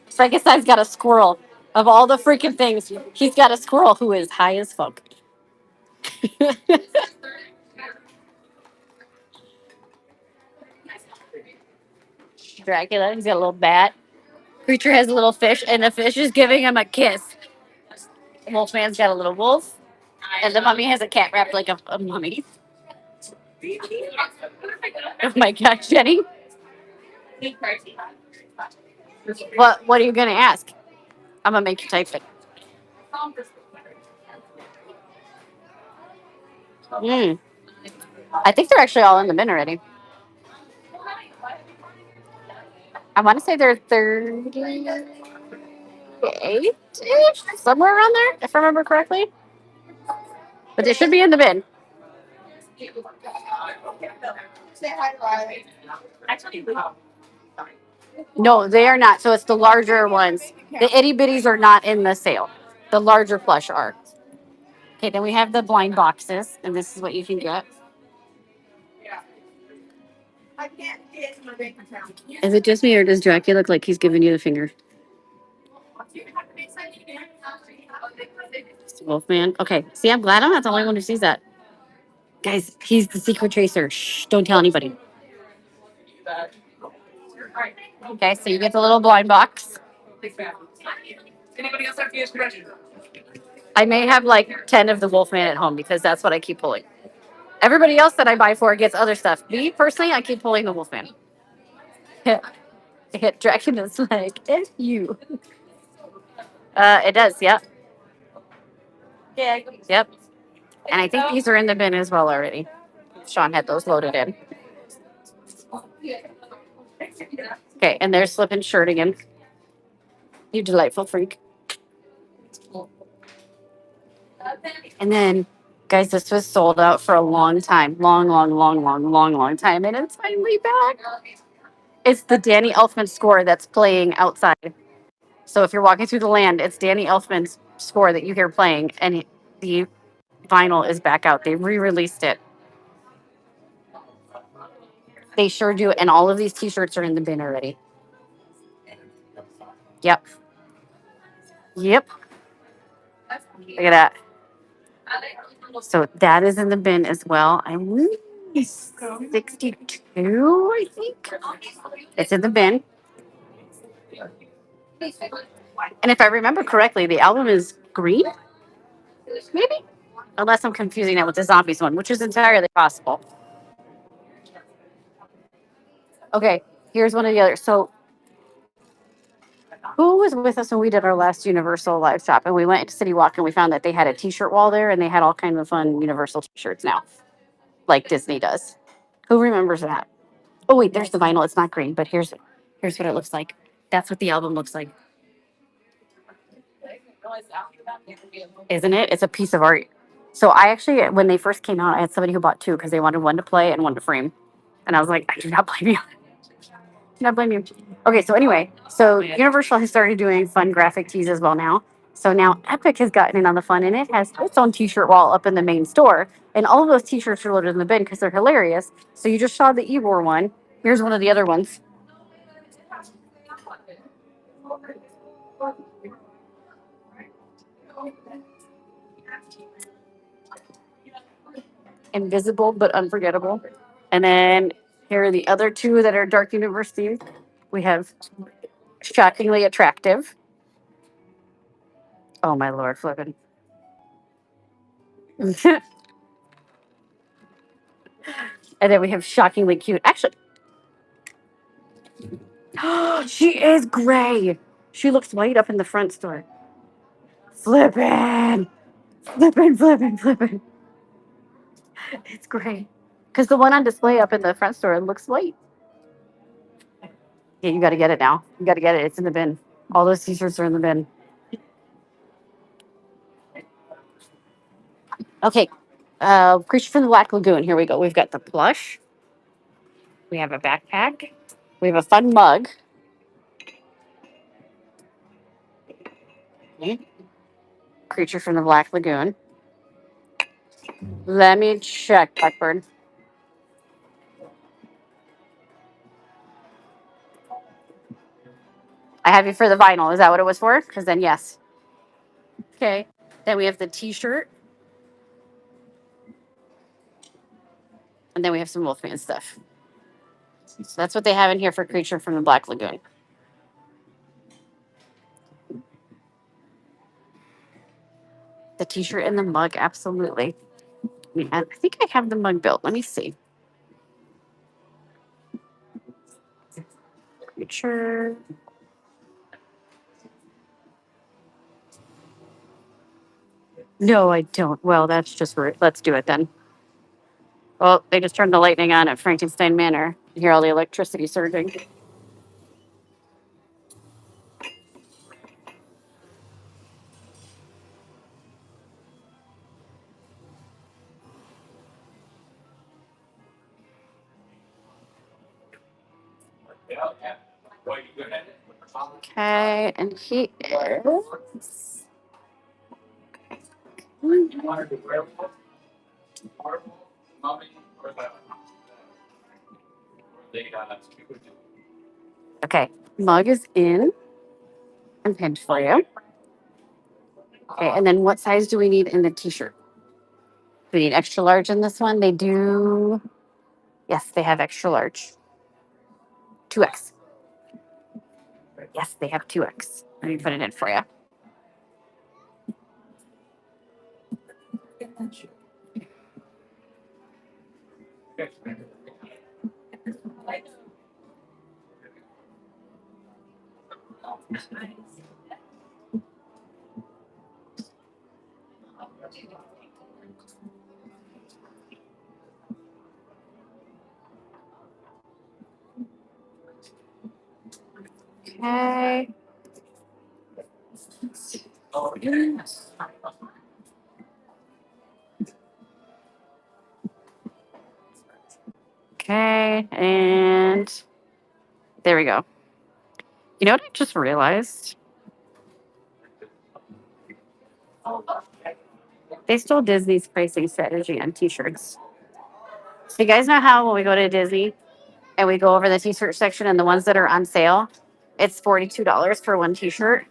Frankenstein's got a squirrel. Of all the freaking things, he's got a squirrel who is high as fuck. Dracula, he's got a little bat. Creature has a little fish, and the fish is giving him a kiss. Wolfman's got a little wolf, and the mummy has a cat wrapped like a mummy. Oh my god, Jenny. What are you gonna ask? I'm gonna make you type it. Mm. I think they're actually all in the bin already. I want to say they're 38-ish, somewhere around there, if I remember correctly. But they should be in the bin. Say hi to Riley. No, they are not. So it's the larger ones. The itty bitties are not in the sale. The larger plush are. Okay, then we have the blind boxes, and this is what you can get. I can't get in my bank account. Is it just me, or does Dracula look like he's giving you the finger? It's Wolfman. Okay. See, I'm glad I'm not the only one who sees that. Guys, he's the secret tracer. Shh, don't tell anybody. Okay, so you get the little blind box. Anybody else have PS question? I may have like 10 of the Wolfman at home because that's what I keep pulling. Everybody else that I buy for gets other stuff. Me, personally, I keep pulling the Wolfman. Hit Dracula's like, F you. It does, yep. Yeah. Yep. And I think these are in the bin as well already. Sean had those loaded in. Okay, and there's Slip and Shirt again. You delightful freak. And then, guys, this was sold out for a long time. Long time. And it's finally back. It's the Danny Elfman score that's playing outside. So if you're walking through the land, it's Danny Elfman's score that you hear playing. And the vinyl is back out. They re-released it. They sure do. And all of these t-shirts are in the bin already. Yep. Yep. Look at that. So that is in the bin as well. I'm 62, I think. It's in the bin. And if I remember correctly, the album is green, maybe? Unless I'm confusing it with the Zombies one, which is entirely possible. Okay, here's one of the others. So who was with us when we did our last Universal live shop? And we went into City Walk and we found that they had a t-shirt wall there and they had all kinds of fun Universal t-shirts now, like Disney does. Who remembers that? Oh wait, there's the vinyl. It's not green, but here's what it looks like. That's what the album looks like. Isn't it? It's a piece of art. So I actually, when they first came out, I had somebody who bought two because they wanted one to play and one to frame. And I was like, I do not blame you. Do not blame you. Okay, so anyway, so Universal has started doing fun graphic tees as well now. So now Epic has gotten in on the fun and it has its own t-shirt wall up in the main store. And all of those t-shirts are loaded in the bin because they're hilarious. So you just saw the Ivor one. Here's one of the other ones. Invisible but unforgettable. And then here are the other two that are Dark Universe themed. We have Shockingly Attractive. Oh my lord, flipping. And then we have Shockingly Cute. Actually, she is gray. She looks white up in the front store. Flipping. Flipping. It's gray. Because the one on display up in the front store looks white. Yeah, you got to get it now. You got to get it. It's in the bin. All those t-shirts are in the bin. Okay. Creature from the Black Lagoon. Here we go. We've got the plush. We have a backpack. We have a fun mug. Okay. Creature from the Black Lagoon. Let me check, Blackbird. I have you for the vinyl. Is that what it was for? Because then, yes. Okay. Then we have the t-shirt. And then we have some Wolfman stuff. So that's what they have in here for Creature from the Black Lagoon. The t-shirt and the mug, absolutely. I think I have the mug built. Let me see. Creature. No, I don't. Well, that's just rude. Let's do it then. Well, they just turned the lightning on at Frankenstein Manor. You hear all the electricity surging. Okay, and he is. Okay, mug is in and pinned for you. Okay, and then what size do we need in the t-shirt? Do we need extra large in this one? They do. Yes, they have extra large. 2X. Yes, they have 2X. Let me put it in for you. Okay. Okay, and there we go. You know what I just realized? They stole Disney's pricing strategy on t-shirts. So you guys know how when we go to Disney and we go over the t-shirt section and the ones that are on sale, it's $42 for one t-shirt.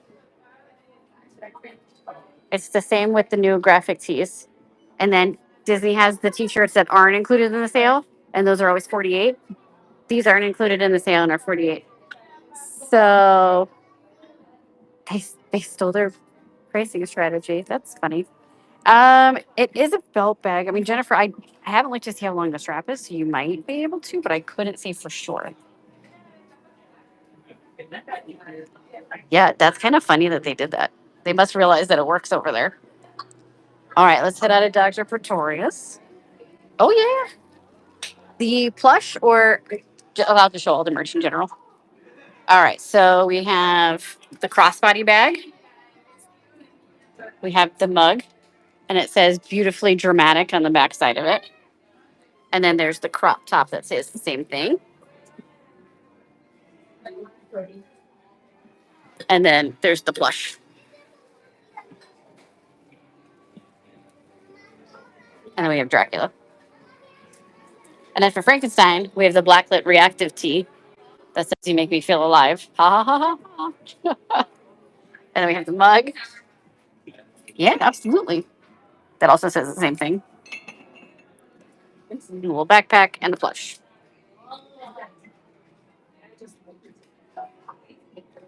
It's the same with the new graphic tees. And then Disney has the t-shirts that aren't included in the sale, and those are always 48. These aren't included in the sale and are 48. So they stole their pricing strategy. That's funny. It is a belt bag. I mean, Jennifer, I haven't looked to see how long the strap is, so you might be able to, but I couldn't see for sure. Yeah, that's kind of funny that they did that. They must realize that it works over there. All right, let's head out of Dr. Pretorius. Oh yeah, the plush or allowed to show all the merch in general. All right, so we have the crossbody bag. We have the mug, and it says beautifully dramatic on the back side of it. And then there's the crop top that says the same thing. And then there's the plush. And then we have Dracula. And then for Frankenstein, we have the blacklit reactive tea that says you make me feel alive. Ha ha ha ha. Ha. And then we have the mug. Yeah, absolutely. That also says the same thing. A little backpack and the plush.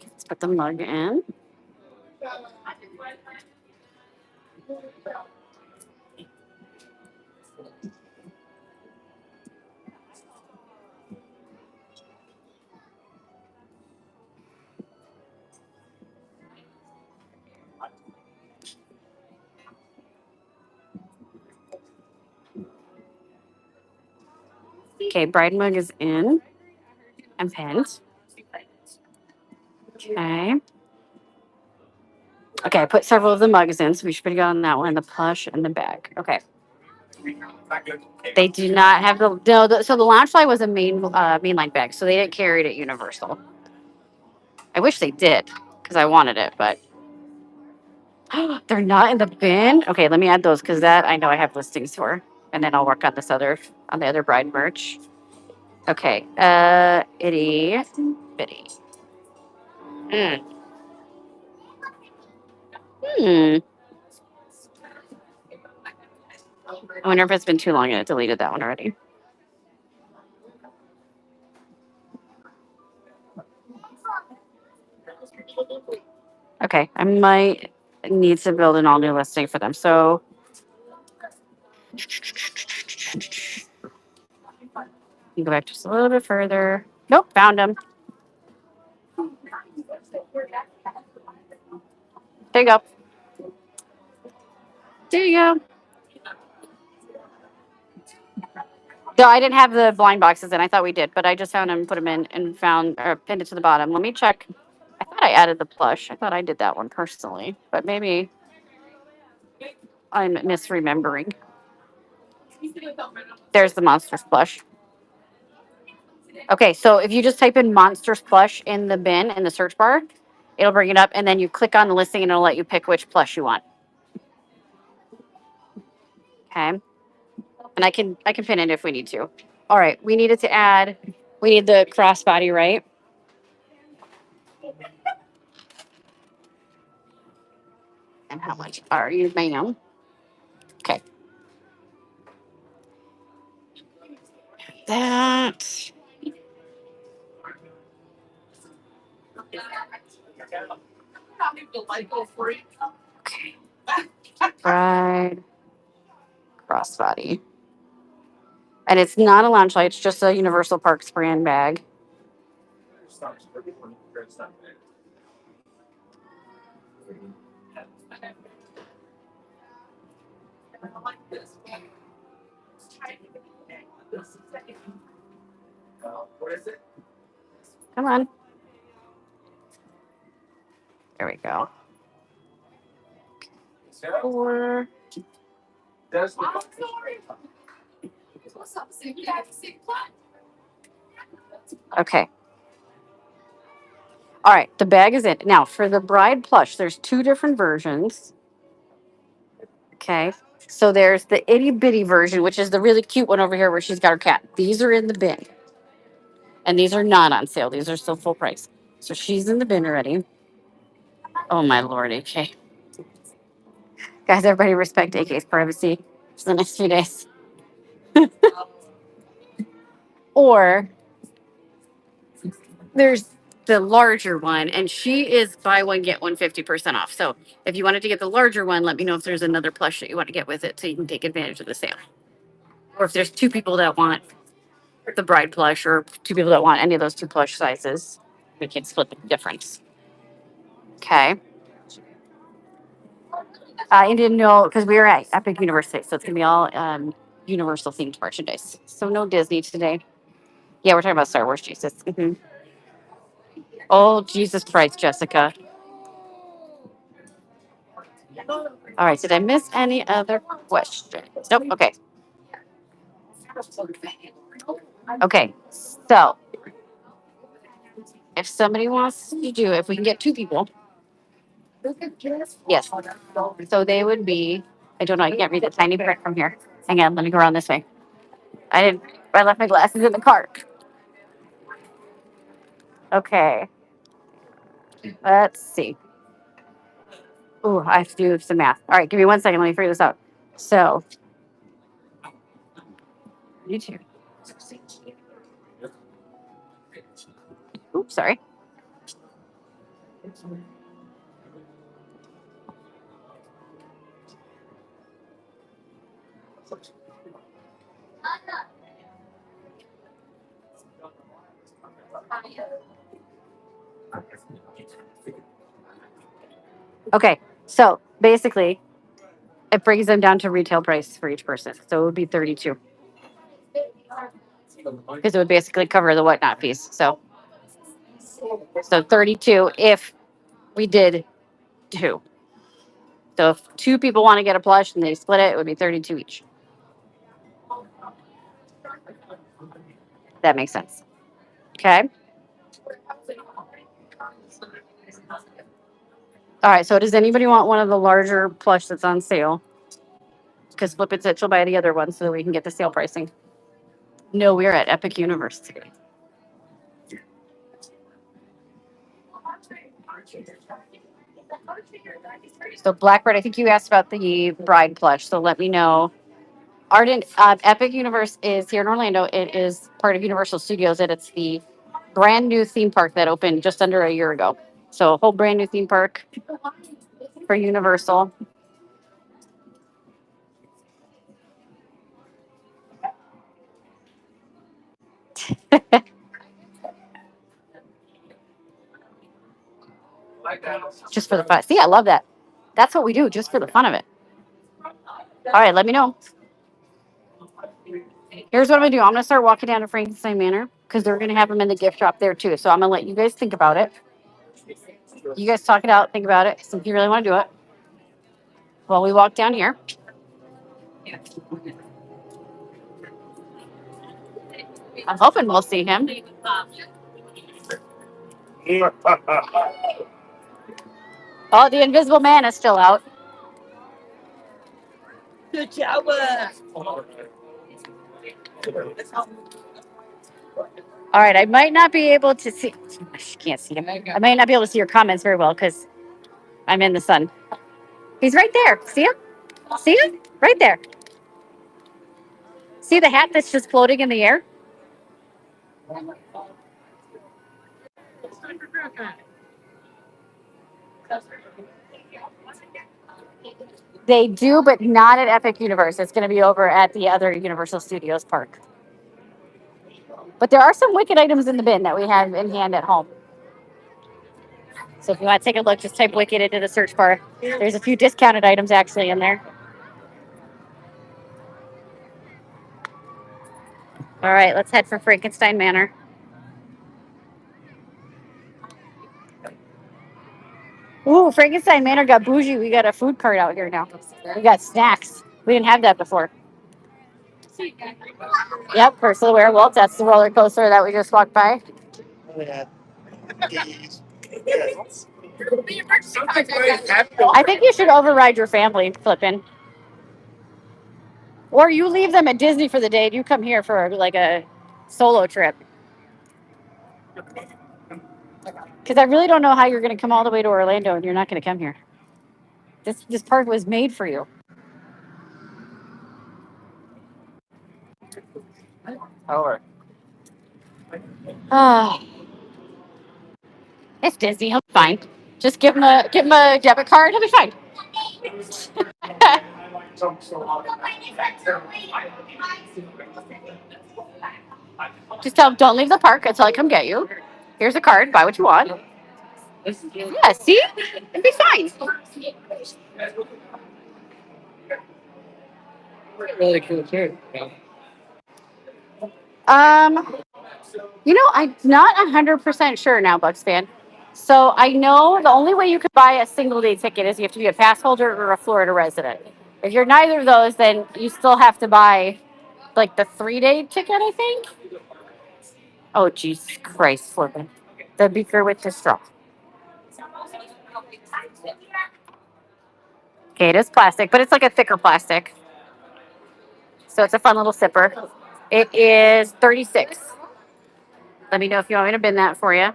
Let's put the mug in. Okay, bride mug is in and pinned. Okay. Okay, I put several of the mugs in, so we should be good on that one. The plush and the bag. Okay. They do not have the no. So the Loungefly was a mainline bag, so they didn't carry it at Universal. I wish they did because I wanted it, but they're not in the bin. Okay, let me add those because that I know I have listings for, and then I'll work on the other bride merch. Okay, itty bitty. Hmm. Hmm. I wonder if it's been too long and it deleted that one already. Okay, I might need to build an all new listing for them. So you go back just a little bit further. Nope, found them. There you go. There you go. No, I didn't have the blind boxes in. I thought we did, but I just found them, put them in, and found or pinned it to the bottom. Let me check. I thought I added the plush. I thought I did that one personally, but maybe I'm misremembering. There's the Monsters plush. Okay, so if you just type in Monsters plush in the bin in the search bar, it'll bring it up, and then you click on the listing, and it'll let you pick which plush you want. Okay, and I can pin it if we need to. All right, we needed to add. We need the crossbody, right? And how much are you, ma'am? Okay, that. Okay, bride crossbody, and it's not a lounge light. It's just a Universal Parks brand bag. Come on. There we go. Four. Okay. All right. The bag is in. Now, for the bride plush, there's two different versions. Okay. So there's the itty bitty version, which is the really cute one over here where she's got her cat. These are in the bin. And these are not on sale. These are still full price. So she's in the bin already. Oh, my Lord. Okay. Guys, everybody respect AK's privacy for the next few days. Or there's the larger one, and she is buy one, get one 50% off. So if you wanted to get the larger one, let me know if there's another plush that you want to get with it so you can take advantage of the sale. Or if there's two people that want the bride plush or two people that want any of those two plush sizes, we can split the difference. Okay. I didn't know because we were at Epic University, so it's gonna be all Universal themed merchandise. So no Disney today. Yeah, we're talking about Star Wars Jesus. Oh Jesus Christ, Jessica. All right, did I miss any other questions? Nope. Okay. Okay. So if somebody wants to do, if we can get two people, yes. So they would be. I don't know. I can't read the tiny print from here. Hang on. Let me go around this way. I didn't. I left my glasses in the cart. Okay. Let's see. Oh, I have to do some math. All right, give me 1 second. Let me figure this out. So, you too. Oops, sorry. Okay, so basically, it brings them down to retail price for each person. So it would be 32 because it would basically cover the whatnot fees. So 32 if we did two. So if two people want to get a plush and they split it, it would be 32 each. That makes sense. Okay. All right. So does anybody want one of the larger plush that's on sale? Because Flip It said she'll buy the other one so that we can get the sale pricing. No, we're at Epic University. So Blackbird, I think you asked about the bride plush. So let me know. Ardent Epic Universe is here in Orlando. It is part of Universal Studios, and it's the brand new theme park that opened just under a year ago. So a whole brand new theme park for Universal. Just for the fun. See, I love that. That's what we do, just for the fun of it. All right, let me know. Here's what I'm gonna do. I'm gonna start walking down to Frankenstein Manor because they're gonna have them in the gift shop there too. So I'm gonna let you guys think about it. You guys talk it out, think about it. So if you really want to do it, while we walk down here. I'm hoping we'll see him. Oh, the Invisible Man is still out. Good job. All right, I might not be able to see. I can't see him. I might not be able to see your comments very well because I'm in the sun. He's right there. See him? See him? Right there. See the hat that's just floating in the air? They do, but not at Epic Universe. It's going to be over at the other Universal Studios park. But there are some Wicked items in the bin that we have in hand at home. So if you want to take a look, just type Wicked into the search bar. There's a few discounted items actually in there. All right, let's head for Frankenstein Manor. Ooh, Frankenstein Manor got bougie. We got a food cart out here now. We got snacks. We didn't have that before. Yep, Ursula Werewolf. That's the roller coaster that we just walked by. I think you should override your family, Flippin'. Or you leave them at Disney for the day and you come here for like a solo trip. Because I really don't know how you're going to come all the way to Orlando and you're not going to come here. This park was made for you. Over. Ah, it's Disney. He'll be fine. Just give him a debit card. He'll be fine. Just tell him don't leave the park until I come get you. Here's a card. Buy what you want. Yeah, see? It'll be fine. Really cool too. I'm not 100% sure now, Bucks fan. So I know the only way you could buy a single day ticket is you have to be a pass holder or a Florida resident. If you're neither of those, then you still have to buy like the 3-day ticket, I think. Oh, Jesus Christ, flipping. The beaker with the straw. Okay, it is plastic, but it's like a thicker plastic. So it's a fun little sipper. It is 36. Let me know if you want me to bin that for you.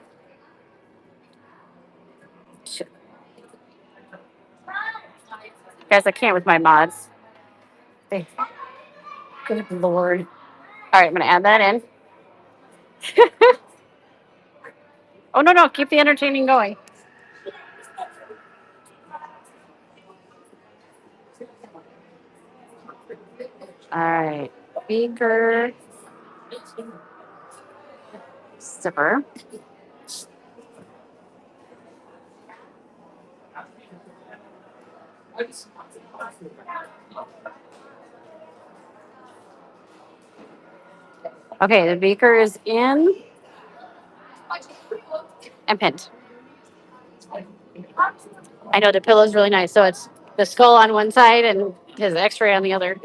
Guys, I can't with my mods. Good Lord. All right, I'm going to add that in. Oh, no. Keep the entertaining going. All right. Beaker. Sipper. Okay, the beaker is in and pinned. I know the pillow's really nice. So it's the skull on one side and his x-ray on the other.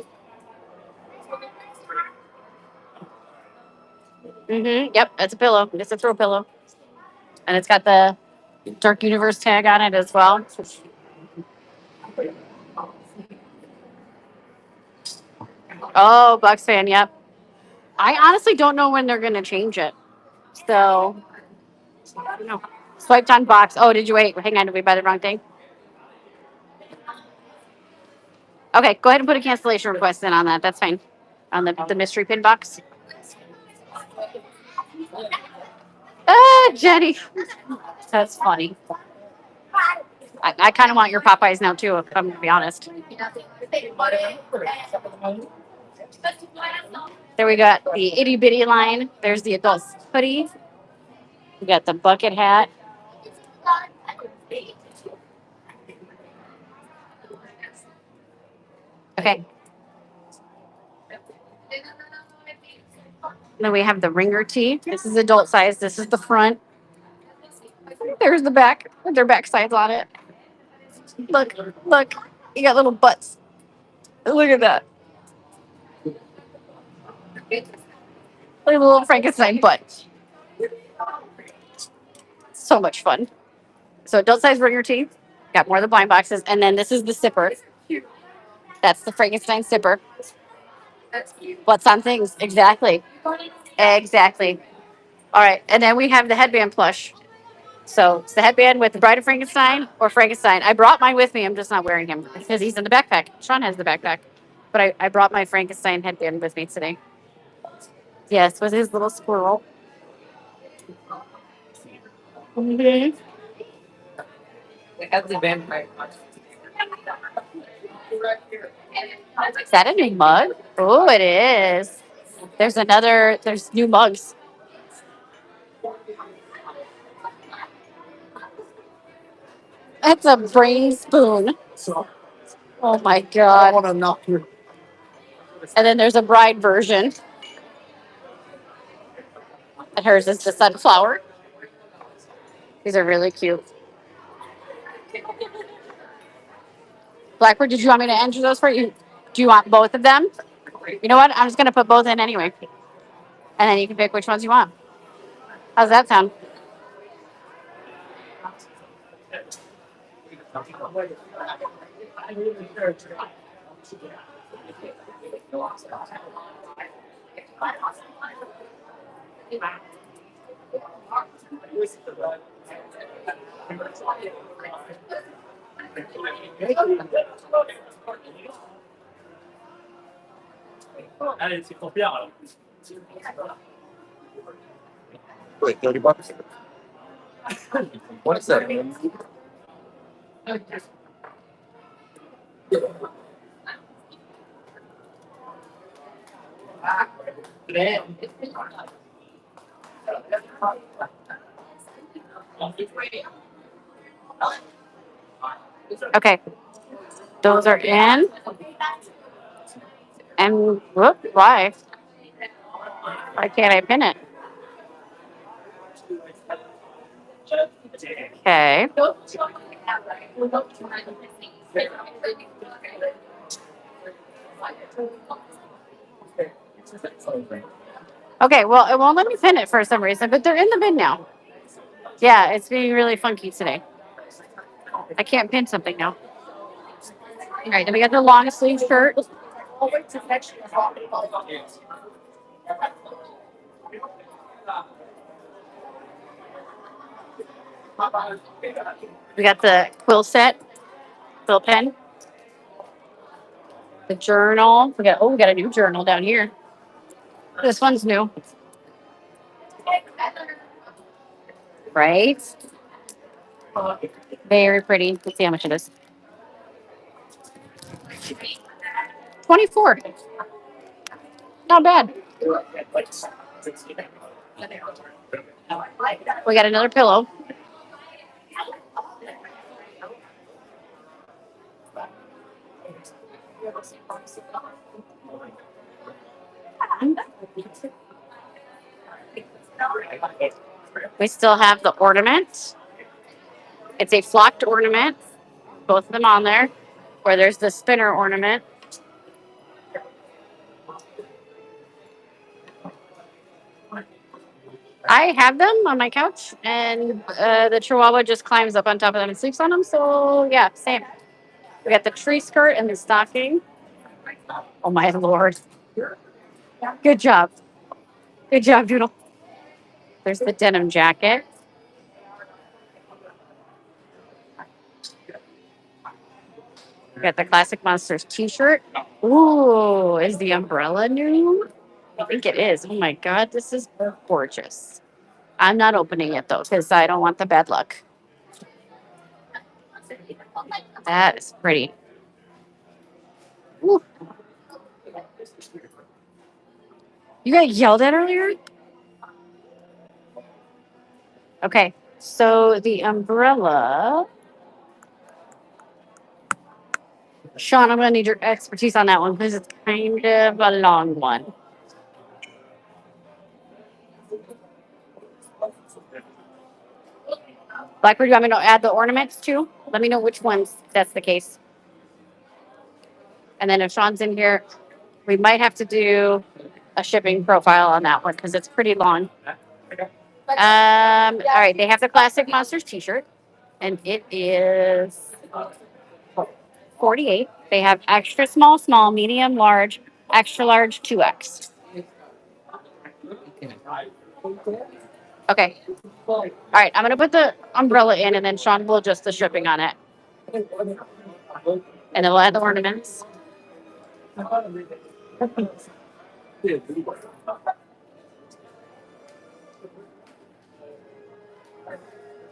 Yep, that's a pillow. It's a throw pillow. And it's got the Dark Universe tag on it as well. Oh, Bucks fan, yep. I honestly don't know when they're going to change it. So, I don't know. Swiped on box. Oh, did you wait? Hang on, did we buy the wrong thing? Okay, go ahead and put a cancellation request in on that. That's fine. On the mystery pin box. Ah, Jenny. That's funny. I kind of want your Popeyes now too, if I'm gonna be honest. There we got the itty bitty line. There's the adult hoodie. We got the bucket hat. Okay. Then we have the ringer tee. This is adult size. This is the front. There's the back with their back sides on it. Look, look. You got little butts. Look at that. Look at the little Frankenstein butt. So much fun. So adult size ringer tee. Got more of the blind boxes. And then this is the zipper. That's the Frankenstein zipper. What's on things? Exactly. Exactly. All right. And then we have the headband plush. So it's the headband with the Bride of Frankenstein or Frankenstein. I brought mine with me. I'm just not wearing him because he's in the backpack. Sean has the backpack. But I brought my Frankenstein headband with me today. Yes, with his little squirrel. Mhm. They have the vampire. Is that a new mug? Oh, it is. There's new mugs. That's a brain spoon. Oh my I God. want to knock your. And then there's a bride version. And hers is the sunflower. These are really cute. Blackbird, did you want me to enter those for you? Do you want both of them? You know what? I'm just going to put both in anyway. And then you can pick which ones you want. How's that sound? Wait, $30. What is that? Okay. Those are in. And whoop, why? Why can't I pin it? Okay. Okay, well, it won't let me pin it for some reason, but they're in the bin now. Yeah, it's being really funky today. I can't pin something now. All right, then we got the long sleeve shirt. We got the quill set, quill pen, the journal. We got a new journal down here. This one's new, right? Very pretty. Let's see how much it is. 24. Not bad. We got another pillow. We still have the ornament. It's a flocked ornament. Both of them on there. Where there's the spinner ornament. I have them on my couch, and the Chihuahua just climbs up on top of them and sleeps on them. So yeah, same. We got the tree skirt and the stocking. Oh my lord! Good job, good job, Doodle. There's the denim jacket. Got the Classic Monsters t-shirt. Ooh, is the umbrella new? I think it is. Oh my God, this is gorgeous. I'm not opening it though, because I don't want the bad luck. That is pretty. Ooh. You got yelled at earlier? Okay, so the umbrella. Sean, I'm gonna need your expertise on that one because it's kind of a long one. Blackbird, you want me to add the ornaments too? Let me know which ones if that's the case. And then if Sean's in here, we might have to do a shipping profile on that one because it's pretty long. All right, they have the Classic Monsters t-shirt, and it is 48. They have extra small, small, medium, large, extra large, 2X. Okay. All right, I'm gonna put the umbrella in, and then Sean will adjust the shipping on it, and then we'll add the ornaments.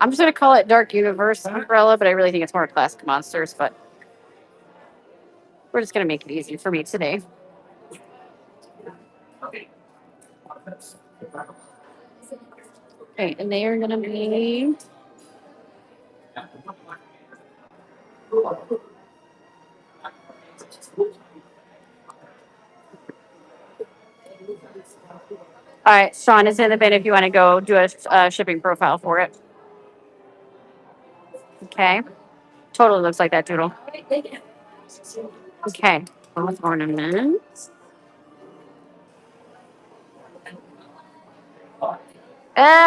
I'm just gonna call it Dark Universe umbrella, but I really think it's more Classic Monsters. But we're just gonna make it easy for me today. Okay, and they are gonna be. All right, Sean is in the bin if you want to go do a shipping profile for it. Okay. Totally looks like that doodle. Okay. Both ornaments.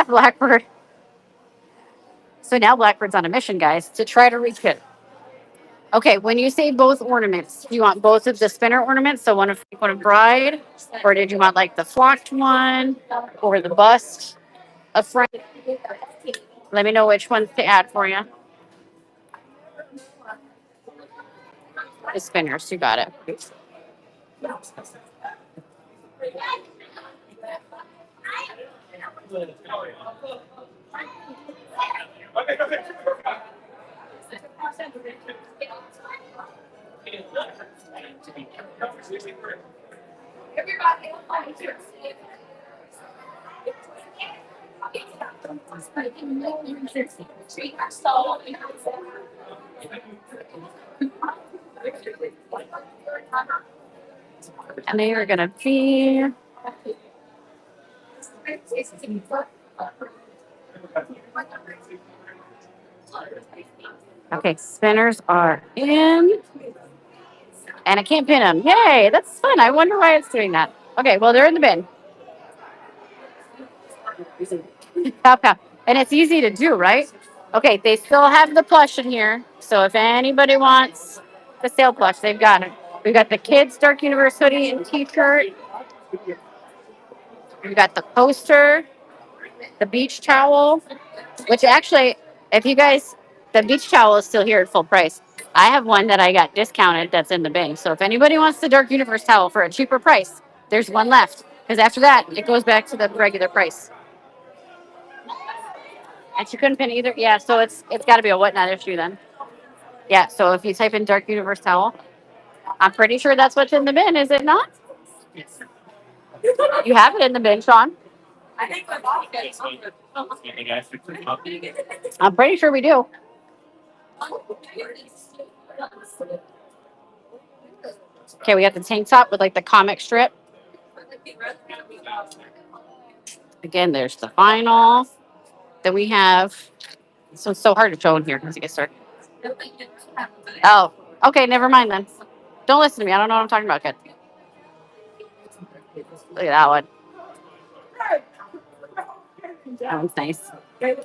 Blackbird. So now Blackbird's on a mission, guys, to try to reach it. Okay, when you say both ornaments, do you want both of the spinner ornaments, so one of bride, or did you want like the flocked one or the bust of friend? Let me know which ones to add for you. The spinners, you got it. And they are gonna be okay. Spinners are in, and I can't pin them. Yay, that's fun. I wonder why it's doing that. Okay, well they're in the bin. Pow, pow. And it's easy to do, right? Okay, they still have the plush in here. So if anybody wants the sale plush, they've got it. We've got the kids' Dark Universe hoodie and t-shirt. We've got the poster, the beach towel, which actually, if you guys, the beach towel is still here at full price. I have one that I got discounted that's in the bin. So if anybody wants the Dark Universe towel for a cheaper price, there's one left. Because after that, it goes back to the regular price. And she couldn't pin either. Yeah, so it's got to be a whatnot issue then. Yeah, so if you type in Dark Universe towel, I'm pretty sure that's what's in the bin, is it not? You have it in the bin, Sean. I'm pretty sure we do. Okay, we got the tank top with like the comic strip. Again, there's the vinyl. Then we have, so it's so hard to show in here because you get started. Oh, okay, never mind then. Don't listen to me. I don't know what I'm talking about, kid. Look at that one. That one's nice. Okay,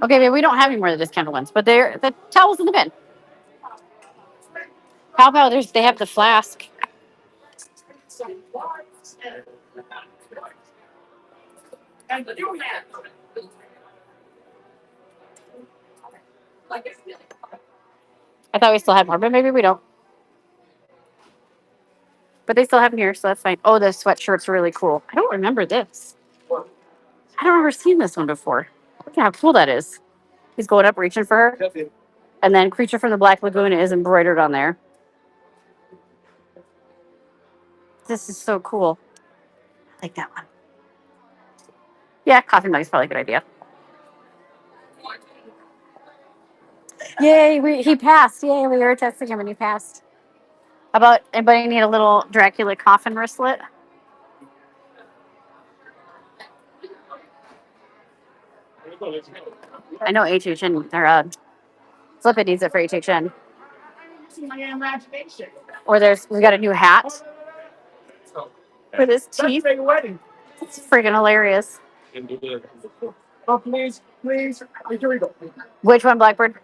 but we don't have any more of the discounted ones, but they're the towels in the bin. How about they have the flask. I thought we still had more, but maybe we don't. But they still have them here, so that's fine. Oh, the sweatshirt's really cool. I don't remember this. I don't remember seeing this one before. Look at how cool that is. He's going up, reaching for her. And then Creature from the Black Lagoon is embroidered on there. This is so cool. I like that one. Yeah, coffee mug is probably a good idea. Yay, he passed. Yay, we were testing him and he passed. How about anybody need a little Dracula coffin wristlet? I know HHN, or Flip It needs it for HHN. Or we got a new hat with his teeth. It's friggin' hilarious. Oh, please. Here we go. Which one, Blackbird?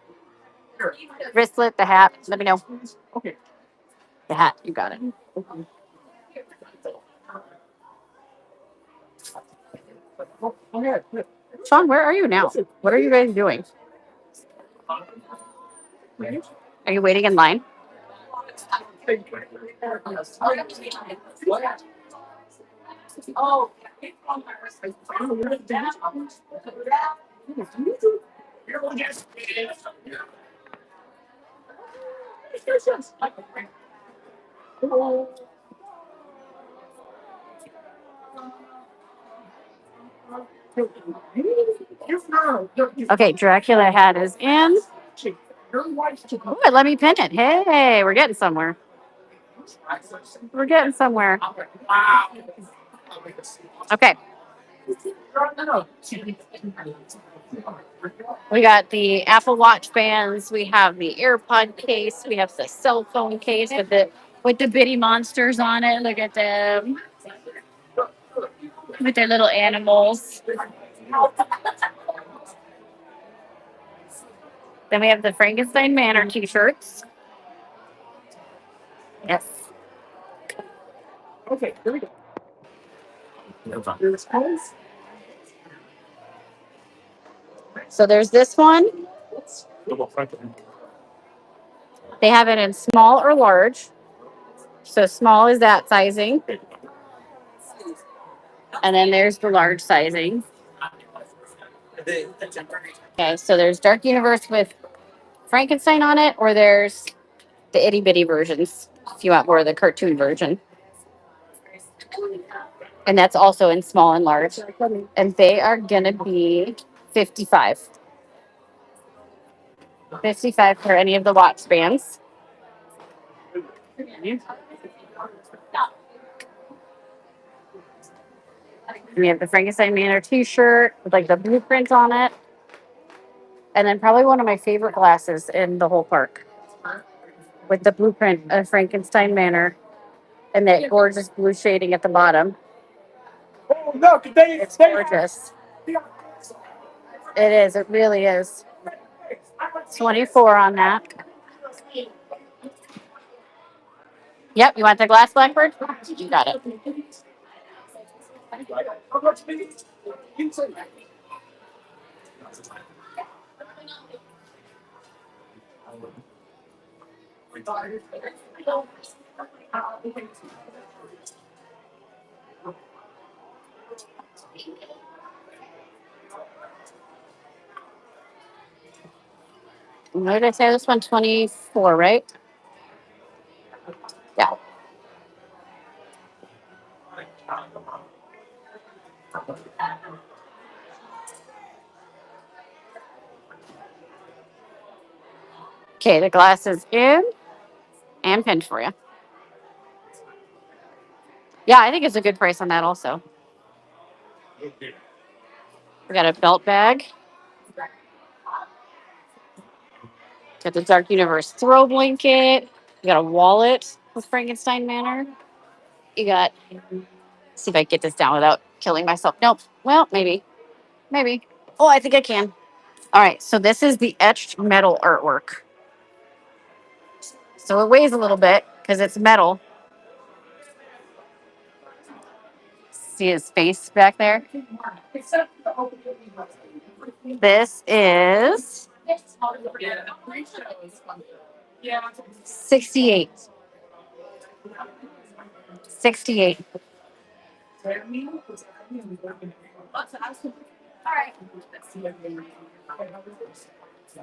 Wristlet, the hat. Let me know. Okay. The hat, you got it. Okay. Sean, where are you now? What are you guys doing? Are you waiting in line? Okay, Dracula hat is in. Oh, let me pin it. Hey, we're getting somewhere. We're getting somewhere. Okay. We got the Apple Watch bands. We have the AirPod case. We have the cell phone case with the bitty monsters on it. Look at them with their little animals. Then we have the Frankenstein Manor T-shirts. Yes. Okay, here we go. So there's this one. They have it in small or large. So small is that sizing. And then there's the large sizing. Okay, so there's Dark Universe with Frankenstein on it, or there's the itty bitty versions if you want more of the cartoon version. And that's also in small and large. And they are going to be 55. 55 for any of the watch bands. We have the Frankenstein Manor t-shirt with like the blueprint on it. And then probably one of my favorite glasses in the whole park with the blueprint of Frankenstein Manor and that gorgeous blue shading at the bottom. Oh, look, It's gorgeous. It is. It really is. 24 on that. Yep. You want the glass, Blackbird? You got it. What did I say? This one 24, right? Yeah. Okay, the glass is in and pinned for you. Yeah, I think it's a good price on that also. We got a belt bag. Got the Dark Universe throw blanket. You got a wallet with Frankenstein Manor. You got, see if I can get this down without killing myself. Nope. Well, maybe. Maybe. Oh, I think I can. All right. So this is the etched metal artwork. So it weighs a little bit because it's metal. See his face back there? This is 68. $68.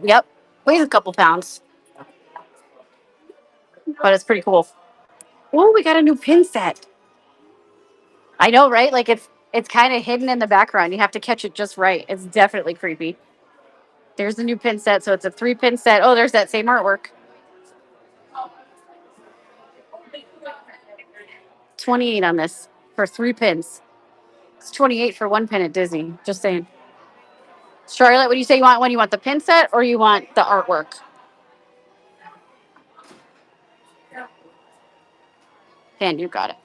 Yep. Weighs a couple pounds, but it's pretty cool. Oh, we got a new pin set. I know, right? Like it's kind of hidden in the background. You have to catch it just right. It's definitely creepy. There's the new pin set. So it's a 3-pin set. Oh, there's that same artwork. 28 on this for 3 pins. It's 28 for 1 pin at Disney. Just saying. Charlotte, what do you say you want? When you want the pin set or you want the artwork? Pin, you got it.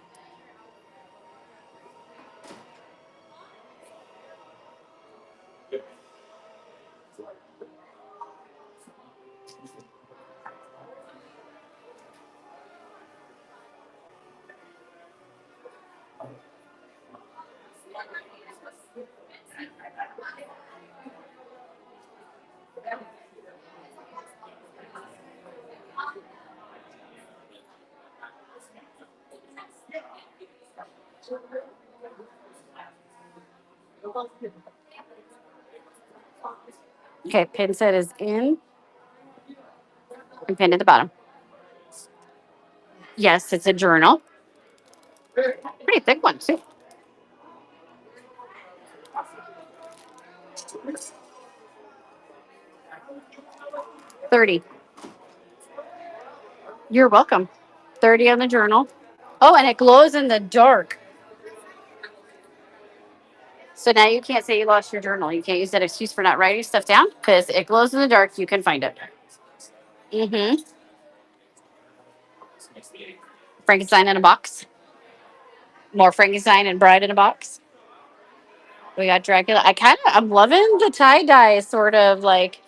Okay, pin set is in and pinned at the bottom. Yes, it's a journal. Pretty thick one, too. 30. You're welcome. 30 on the journal. Oh, and it glows in the dark. So now you can't say you lost your journal. You can't use that excuse for not writing stuff down because it glows in the dark. You can find it. Mm-hmm. Frankenstein in a box. More Frankenstein and Bride in a box. We got Dracula. I'm loving the tie dye sort of like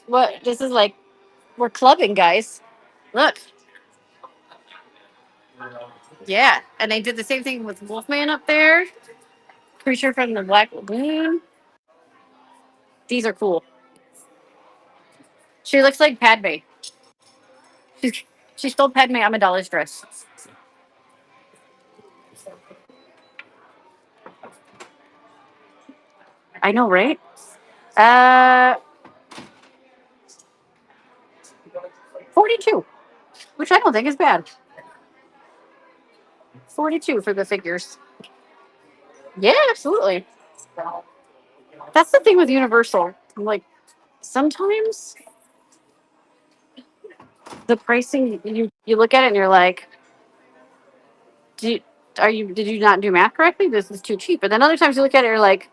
what this is like. We're clubbing, guys. Look, yeah, and they did the same thing with Wolfman up there. Creature from the Black Lagoon. These are cool. She looks like Padme. She's she stole Padme Amidala's dress. I know, right? Uh, 42, which I don't think is bad. 42 for the figures. Yeah, absolutely. That's the thing with Universal. Like sometimes the pricing you look at it and you're like, do you, did you not do math correctly? This is too cheap. But then other times you look at it, you're like,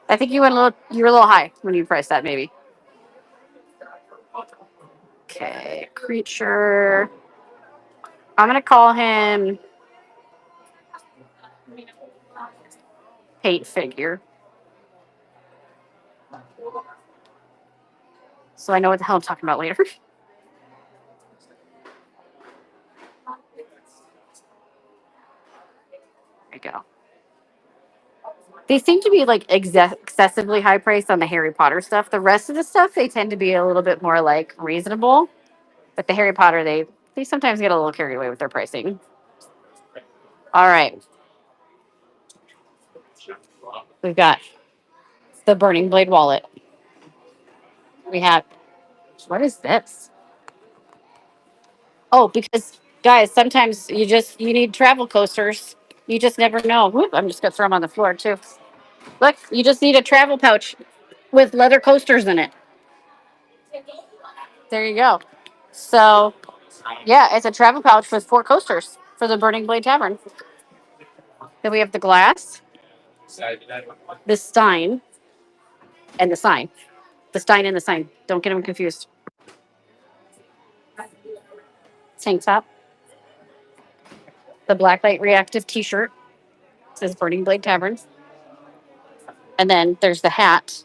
I think you were a little high when you priced that maybe. Okay, creature. I'm gonna call him paint figure, so I know what the hell I'm talking about later. There you go. They seem to be like excessively high priced on the Harry Potter stuff. The rest of the stuff they tend to be a little bit more like reasonable. But the Harry Potter they sometimes get a little carried away with their pricing. All right, we've got the Burning Blade wallet. We have what is this? Oh, because guys, sometimes you need travel coasters. You just never know. Whoop, I'm just gonna throw them on the floor too. Look, you just need a travel pouch with leather coasters in it. There you go. So yeah, it's a travel pouch with 4 coasters for the Burning Blade Tavern. Then we have the glass, the Stein, and the sign. The Stein and the sign. Don't get them confused. Tank top, the Blacklight Reactive T-shirt. It says Burning Blade Tavern. And then there's the hat.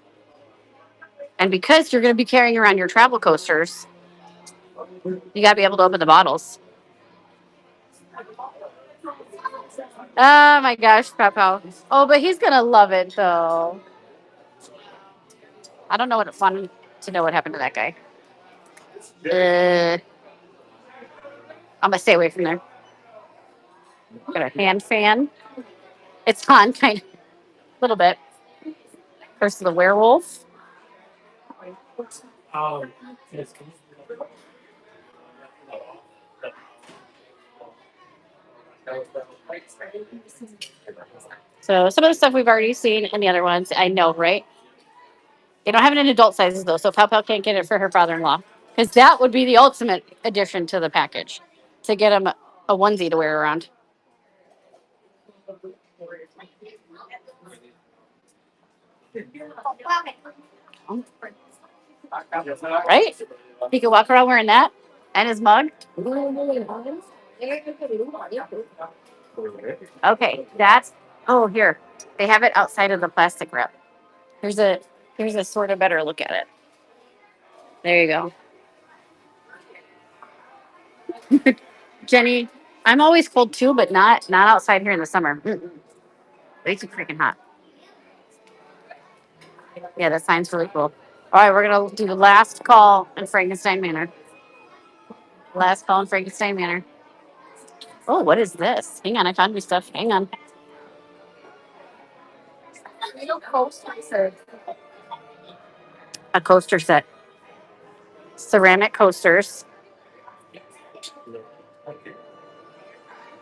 And because you're going to be carrying around your travel coasters, you got to be able to open the bottles. Oh my gosh, Papo. Oh, but he's going to love it though. I don't know what fun to know what happened to that guy. I'm going to stay away from there. Got a hand fan. It's on kind of a little bit. Versus the werewolf. Oh, yes. So some of the stuff we've already seen and the other ones, I know, right? They don't have it in adult sizes though, so Pal Pal can't get it for her father-in-law. Because that would be the ultimate addition to the package. To get him a onesie to wear around. Right? He could walk around wearing that and his mug. Okay, that's here. They have it outside of the plastic wrap. Here's a sort of better look at it. There you go. Jenny, I'm always cold too, but not outside here in the summer. Mm-mm. Way too freaking hot. Yeah, that sign's really cool. All right, we're gonna do the last call in Frankenstein Manor. Last call in Frankenstein Manor. Oh, what is this? Hang on, I found new stuff. Hang on. A coaster set. Ceramic coasters.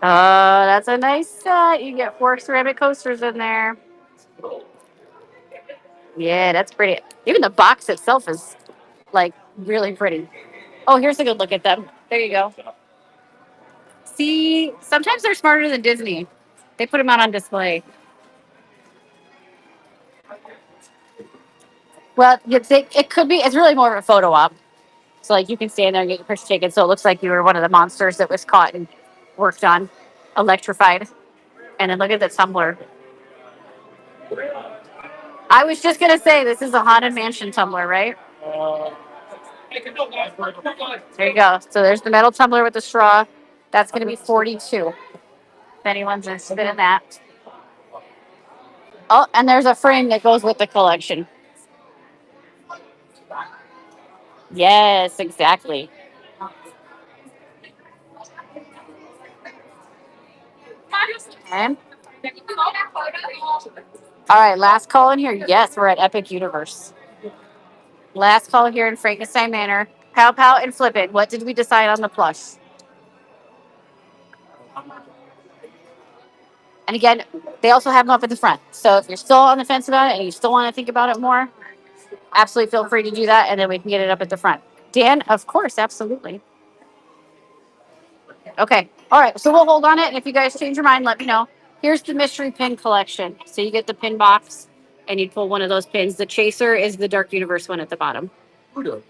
Oh, that's a nice set. You get 4 ceramic coasters in there. Yeah, that's pretty. Even the box itself is like really pretty. Oh, here's a good look at them. There you go. See, sometimes they're smarter than Disney. They put them out on display. Well, it could be. It's really more of a photo op. So like you can stand there and get your picture taken. So it looks like you were one of the monsters that was caught and worked on, electrified. And then look at the tumbler. I was just gonna say this is a haunted mansion tumbler, right? There you go. So there's the metal tumbler with the straw. That's gonna be 42. If anyone's interested in that. Oh, and there's a frame that goes with the collection. Yes, exactly. Okay. All right, last call in here. Yes, we're at Epic Universe. Last call here in Frankenstein Manor. Pow Pow and Flip It. What did we decide on the plush? And again, they also have them up at the front. So if you're still on the fence about it and you still want to think about it more, absolutely feel free to do that, and then we can get it up at the front. Dan, of course, absolutely. Okay. All right. So we'll hold on it. And if you guys change your mind, let me know. Here's the mystery pin collection. So you get the pin box and you pull one of those pins. The chaser is the Dark Universe one at the bottom. Oh.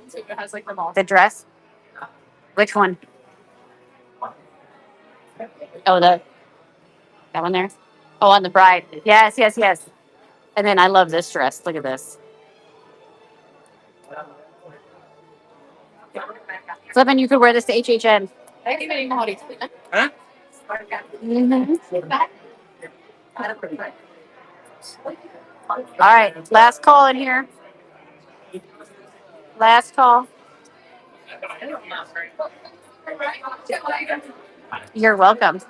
So it has like the mall. The dress? Which one? Oh, that one there? Oh, on the bride. Yes, yes, yes. And then I love this dress. Look at this. Flippin', you could wear this to HHN. I don't even know how to explain it. Huh? Mm-hmm. All right. Last call in here. Last call. You're welcome.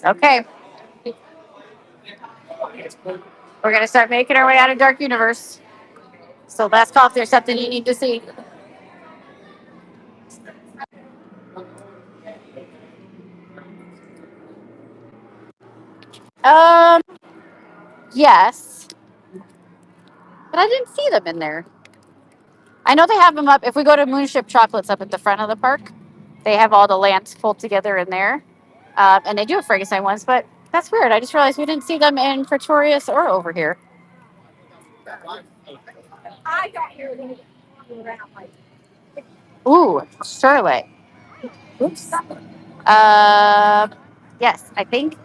Okay. We're going to start making our way out of Dark Universe. So last call if there's something you need to see. Um, yes. But I didn't see them in there. I know they have them up. If we go to Moonship Chocolates up at the front of the park, they have all the lamps pulled together in there. And they do have Frankenstein ones, but that's weird. I just realized we didn't see them in Pretorius or over here. Ooh, Charlotte. Oops. Yes, I think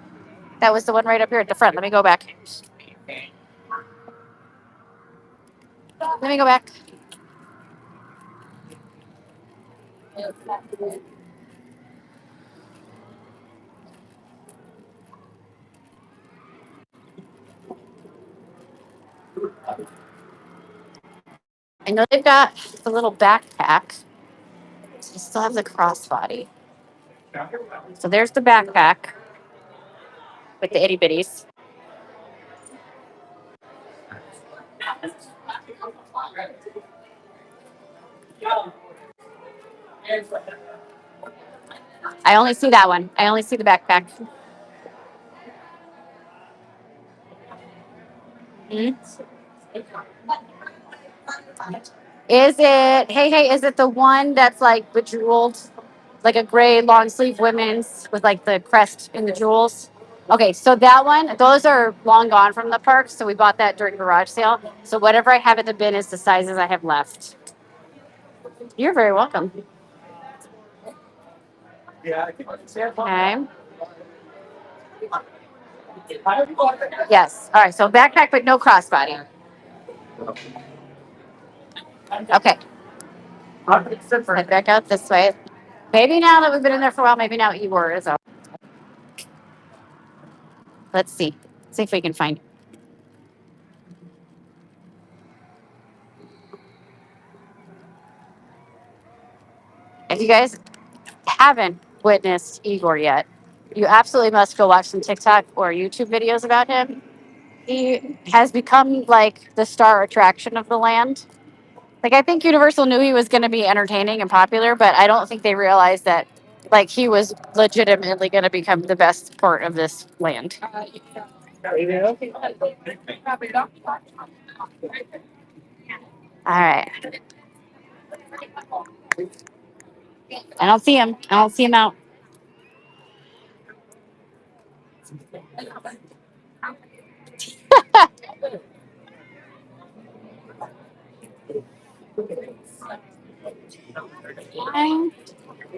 that was the one right up here at the front. Let me go back. Let me go back. know they've got the little backpack. They still have the crossbody. So there's the backpack with the itty bitties. I only see that one. I only see the backpack. Hmm? Is it, hey, is it the one that's like bejeweled, like a gray long sleeve women's with like the crest in the jewels? Okay, so that one, those are long gone from the park. So we bought that during garage sale. So whatever I have at the bin is the sizes I have left. You're very welcome. Okay. Yes. All right. So backpack, but no crossbody. Okay. Head back out this way. Maybe now that we've been in there for a while, maybe now Eeyore is up. Let's see. See if we can find. If you guys haven't witnessed Igor yet, you absolutely must go watch some TikTok or YouTube videos about him. He has become like the star attraction of the land. Like I think Universal knew he was going to be entertaining and popular, but I don't think they realized that like he was legitimately going to become the best part of this land. All right. I don't see him. I don't see him out.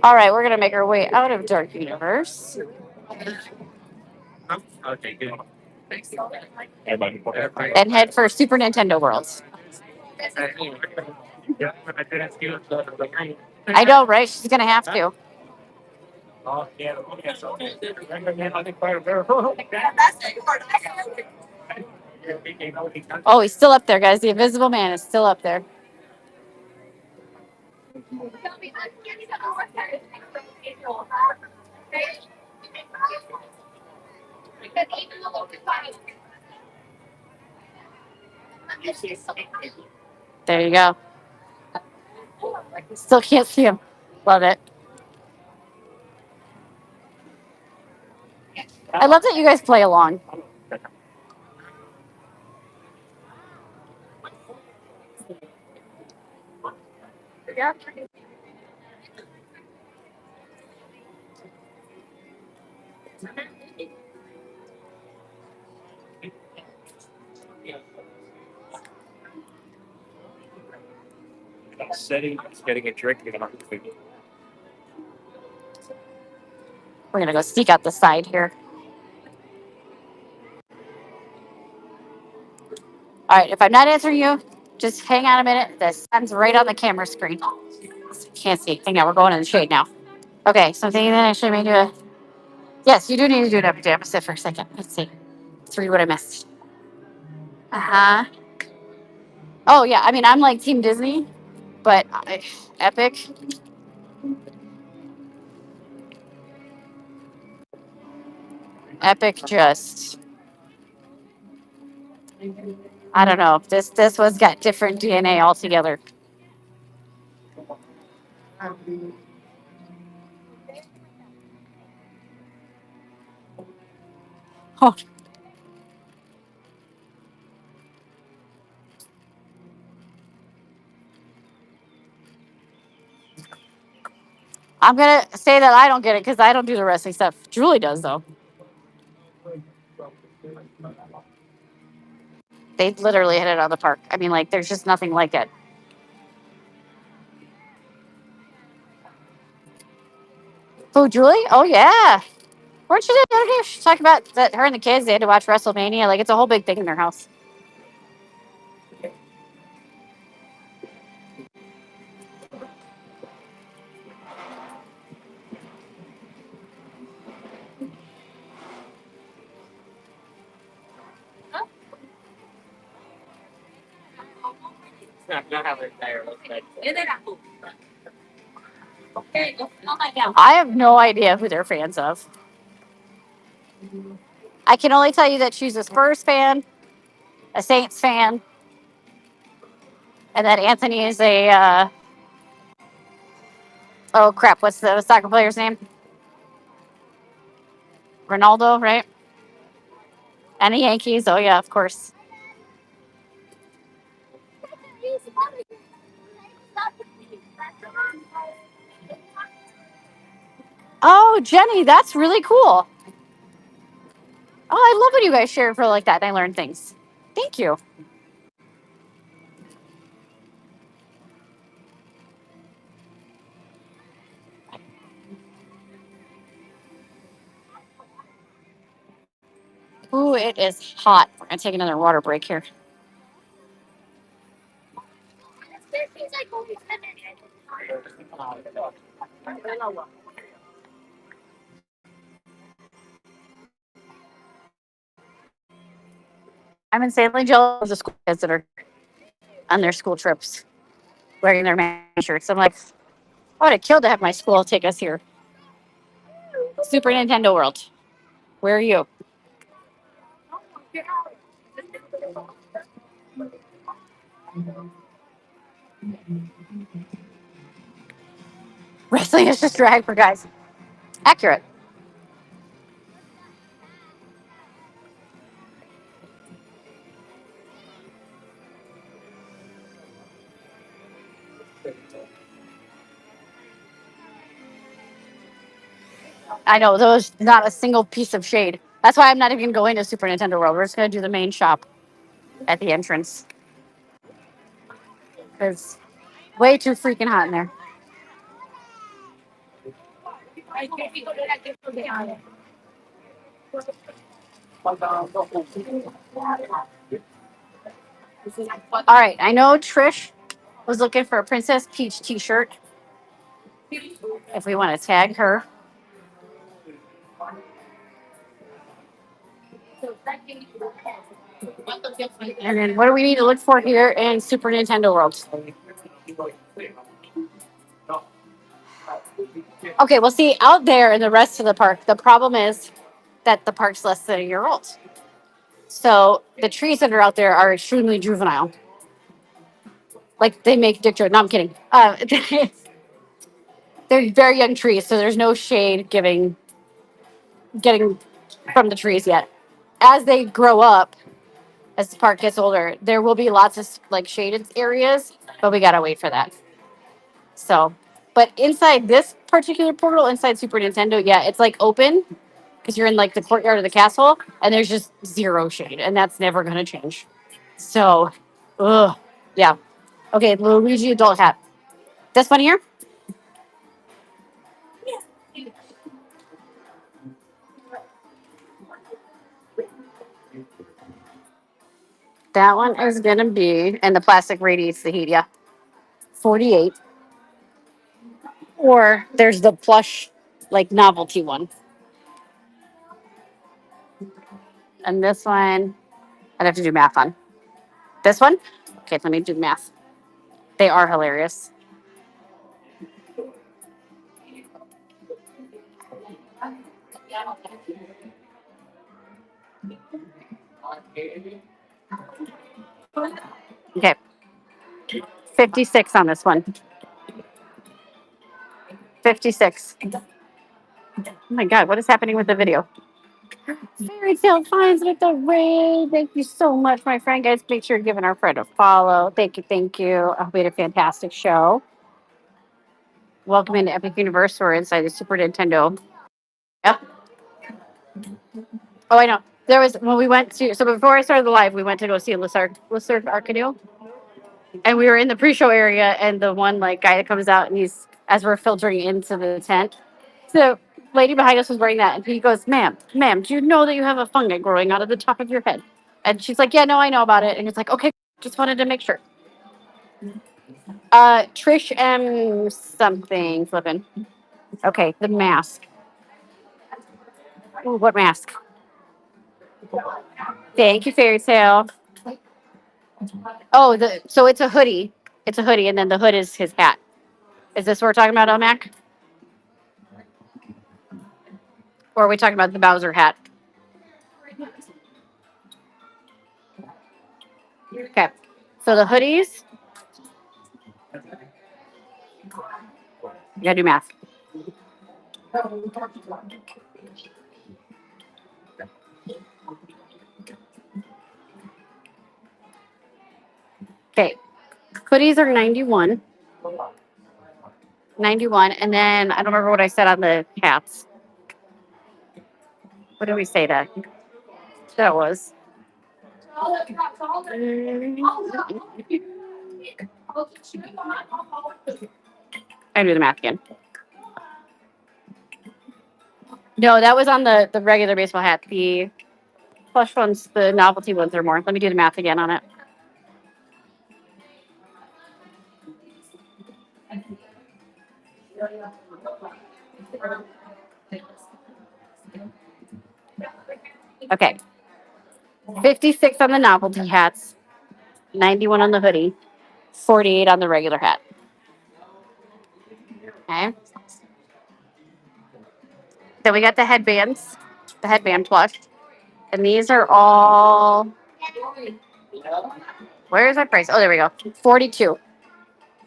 All right, we're gonna make our way out of Dark Universe and head for Super Nintendo Worlds. I know, right? She's gonna have to. Oh, he's still up there, guys. The Invisible Man is still up there. There you go. Still can't see him. Love it. I love that you guys play along. We're gonna go sneak out the side here. All right, if I'm not answering you, just hang on a minute. The sun's right on the camera screen. Can't see. Hang on, we're going in the shade now. Okay, so I'm thinking that I should maybe do a. Yes, you do need to do an epidemic for a second. Let's see. Let's read what I missed. Uh huh. Oh yeah, I mean I'm like Team Disney, but Epic. Epic just. I don't know. This one's got different DNA altogether. Oh, I'm gonna say that I don't get it because I don't do the wrestling stuff. Julie does though. They literally hit it out of the park. I mean, like there's just nothing like it. Who, Julie? Oh yeah. Weren't you the other day? She talked about that her and the kids they had to watch WrestleMania. Like it's a whole big thing in their house. not have it there. Like, I have no idea who they're fans of. I can only tell you that she's a Spurs fan, a Saints fan, and that Anthony is a oh crap, what's the soccer player's name? Ronaldo, right? And the Yankees. Oh yeah, of course. Oh, Jenny, that's really cool. Oh, I love when you guys share for like that and I learn things. Thank you. Ooh, it is hot. We're gonna take another water break here. I'm insanely jealous of the school kids that are on their school trips wearing their man shirts. I'm like, I would have killed to have my school take us here. Super Nintendo World. Where are you? Wrestling is just drag for guys. Accurate. I know there was not a single piece of shade. That's why I'm not even going to Super Nintendo World. We're just gonna do the main shop at the entrance. It's way too freaking hot in there. All right, I know Trish was looking for a Princess Peach T-shirt. If we want to tag her, and then what do we need to look for here in Super Nintendo World? Okay, well, see out there in the rest of the park, the problem is that the park's less than a year old. So the trees that are out there are extremely juvenile. Like they make Dick joke. No, I'm kidding. They're very young trees, so there's no shade getting from the trees yet. As they grow up, as the park gets older, there will be lots of like shaded areas, but we gotta wait for that. So, but inside this particular portal, inside Super Nintendo, yeah, it's like open because you're in like the courtyard of the castle, and there's just zero shade, and that's never gonna change. So, ugh, yeah. Okay, Luigi adult hat. This one here. That one is gonna be, and the plastic radiates the heat. Yeah, 48. Or there's the plush, like novelty one, and this one I'd have to do math on. This one, okay, let me do the math. They are hilarious. Okay, 56 on this one. 56. Oh my God, what is happening with the video? Fairy Tale Finds with the raid. Thank you so much, my friend. Guys, make sure you're giving our friend a follow. Thank you, thank you. I hope we had a fantastic show. Welcome into Epic Universe. We're inside the Super Nintendo. Yep. Oh, I know. There was when we went to so before I started the live, we went to go see Lissard Arcadil, and we were in the pre-show area, and the one like guy that comes out, and he's as we're filtering into the tent, the lady behind us was wearing that, and he goes, ma'am, do you know that you have a fungi growing out of the top of your head?" And she's like, "Yeah, no, I know about it." And it's like, "Okay, just wanted to make sure." Trish M something flipping. Okay, the mask. Ooh, what mask? Thank you, Fairy Tale. Oh, the so it's a hoodie. It's a hoodie, and then the hood is his hat. Is this what we're talking about, Omac? Or are we talking about the Bowser hat? Okay. So the hoodies, you gotta do math. Okay. Hoodies are 91. 91. And then I don't remember what I said on the hats. What did we say that was? I do the math again. No, that was on the regular baseball hat. The plush ones, the novelty ones are more. Let me do the math again on it. Okay. 56 on the novelty hats, 91 on the hoodie, 48 on the regular hat. Okay. Then we got the headbands, the headband plush. And these are all, where is that price? Oh, there we go. 42.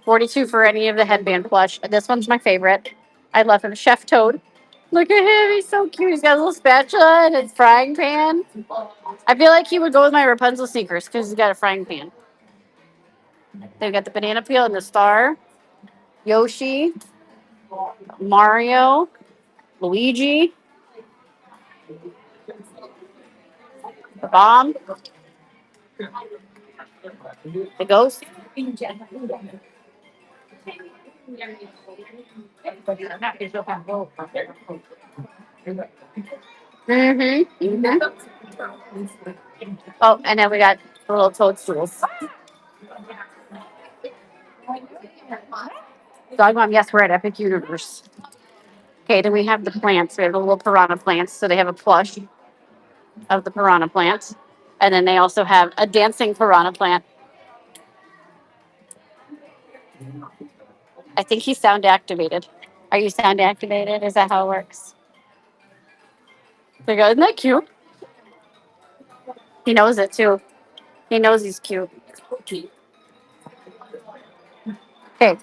42 for any of the headband plush. This one's my favorite. I love him. Chef Toad. Look at him. He's so cute. He's got a little spatula and his frying pan. I feel like he would go with my Rapunzel sneakers because he's got a frying pan. They've got the banana peel and the star. Yoshi. Mario. Luigi. The bomb. The ghost. Oh, and then we got the little toadstools. Dog Mom, yes, we're at Epic Universe. Okay, then we have the plants. We have the little piranha plants. So they have a plush of the piranha plant. And then they also have a dancing piranha plant. I think he's sound activated. Are you sound activated? Is that how it works? There you go. Isn't that cute? He knows it too. He knows he's cute. Okay.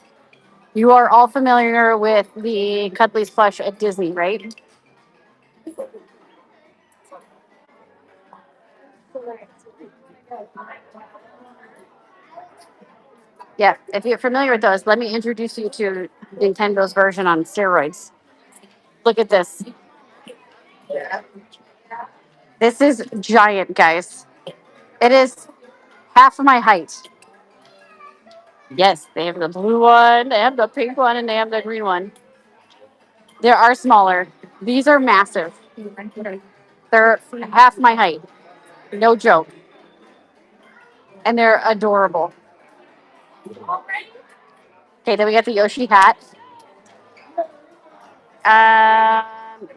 You are all familiar with the Cuddly's plush at Disney, right? Yeah. If you're familiar with those, let me introduce you to Nintendo's version on steroids. Look at this. This is giant, guys. It is half of my height. Yes, they have the blue one, they have the pink one, and they have the green one. There are smaller. These are massive. They're half my height. No joke. And they're adorable. Okay, then we got the Yoshi hat.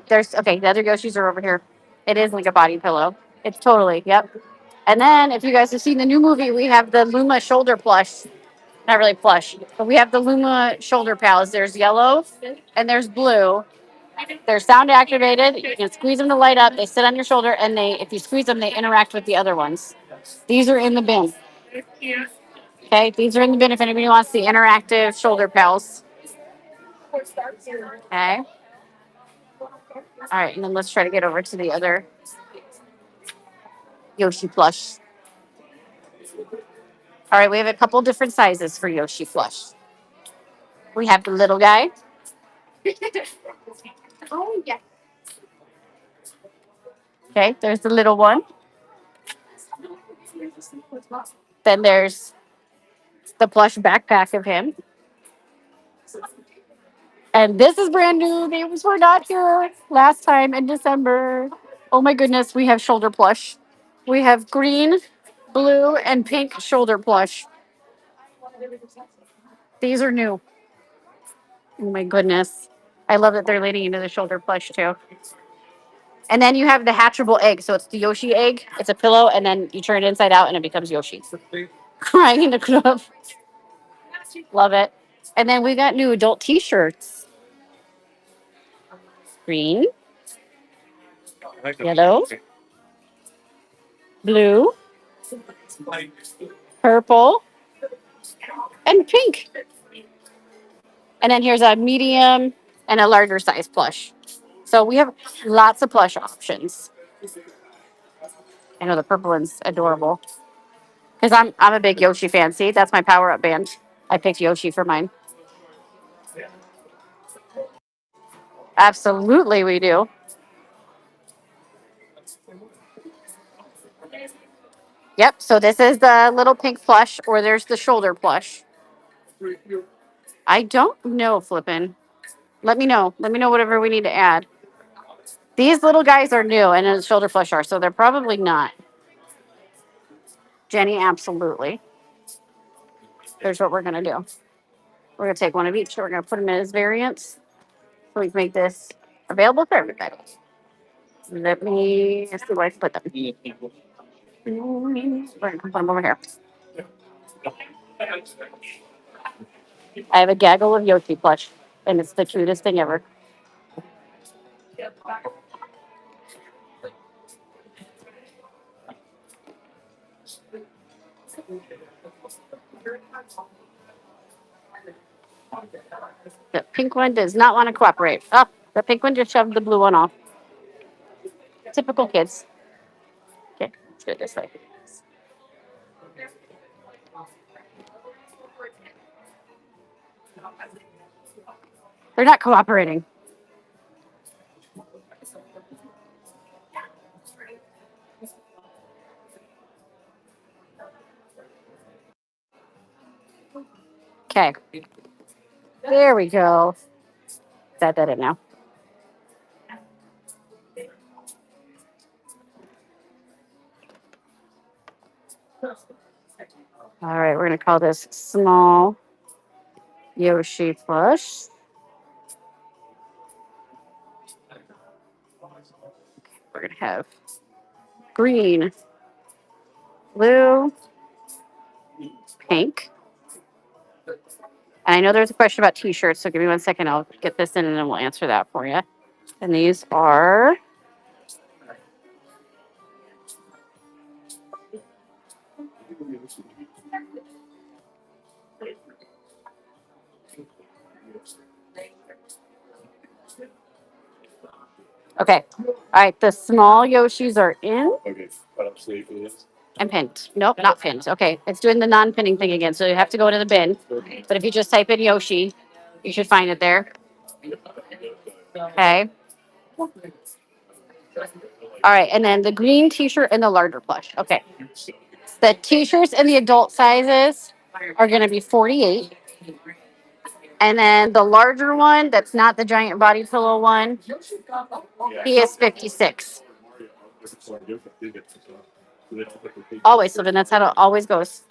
There's okay, the other Yoshis are over here. It is like a body pillow. It's totally, yep. And then if you guys have seen the new movie, we have the Luma shoulder plush. Not really plush, but we have the Luma shoulder pals. There's yellow and there's blue. They're sound activated. You can squeeze them to light up. They sit on your shoulder, and if you squeeze them, they interact with the other ones. These are in the bin. Okay, these are in the bin if anybody wants the interactive shoulder pals. Okay. All right, and then let's try to get over to the other Yoshi plush. All right, we have a couple different sizes for Yoshi plush. We have the little guy. Oh yeah. Okay, there's the little one. Then there's the plush backpack of him. And this is brand new. These were not here last time in December. Oh my goodness, we have shoulder plush. We have green, blue, and pink shoulder plush. These are new. Oh my goodness. I love that they're leading into the shoulder plush too. And then you have the hatchable egg. So it's the Yoshi egg. It's a pillow, and then you turn it inside out and it becomes Yoshi. Crying in the club. Love it. And then we got new adult t-shirts. Green, yellow, blue, purple, and pink. And then here's a medium and a larger size plush. So we have lots of plush options. I know the purple one's adorable. Because I'm a big Yoshi fan. See, that's my power up band. I picked Yoshi for mine. Absolutely, we do. Yep. So this is the little pink plush, or there's the shoulder plush. I don't know, Flippin'. Let me know. Let me know whatever we need to add. These little guys are new, and the shoulder plush are, so they're probably not. Jenny, absolutely. Here's what we're gonna do. We're gonna take one of each. We're gonna put them in as variants, so we can make this available for everybody. Let me see where I can put them. We're gonna put them over here. I have a gaggle of Yoshi plush, and it's the cutest thing ever. The pink one does not want to cooperate. Oh, the pink one just shoved the blue one off. Typical kids. Okay, let's do it this way. They're not cooperating. Okay, there we go. Set that in now. All right, we're gonna call this small Yoshi plush. We're gonna have green, blue, pink. And I know there's a question about t-shirts, so give me 1 second. I'll get this in and then we'll answer that for you. And these are okay. All right, the small Yoshis are in and pinned. Nope, not pinned. Okay, it's doing the non-pinning thing again, so you have to go to the bin. But if you just type in Yoshi, you should find it there. Okay. All right, and then the green t-shirt and the larger plush. Okay. The t-shirts in the adult sizes are going to be 48. And then the larger one, that's not the giant body pillow one, he is 56. Always, Sylvan. That's how it always goes.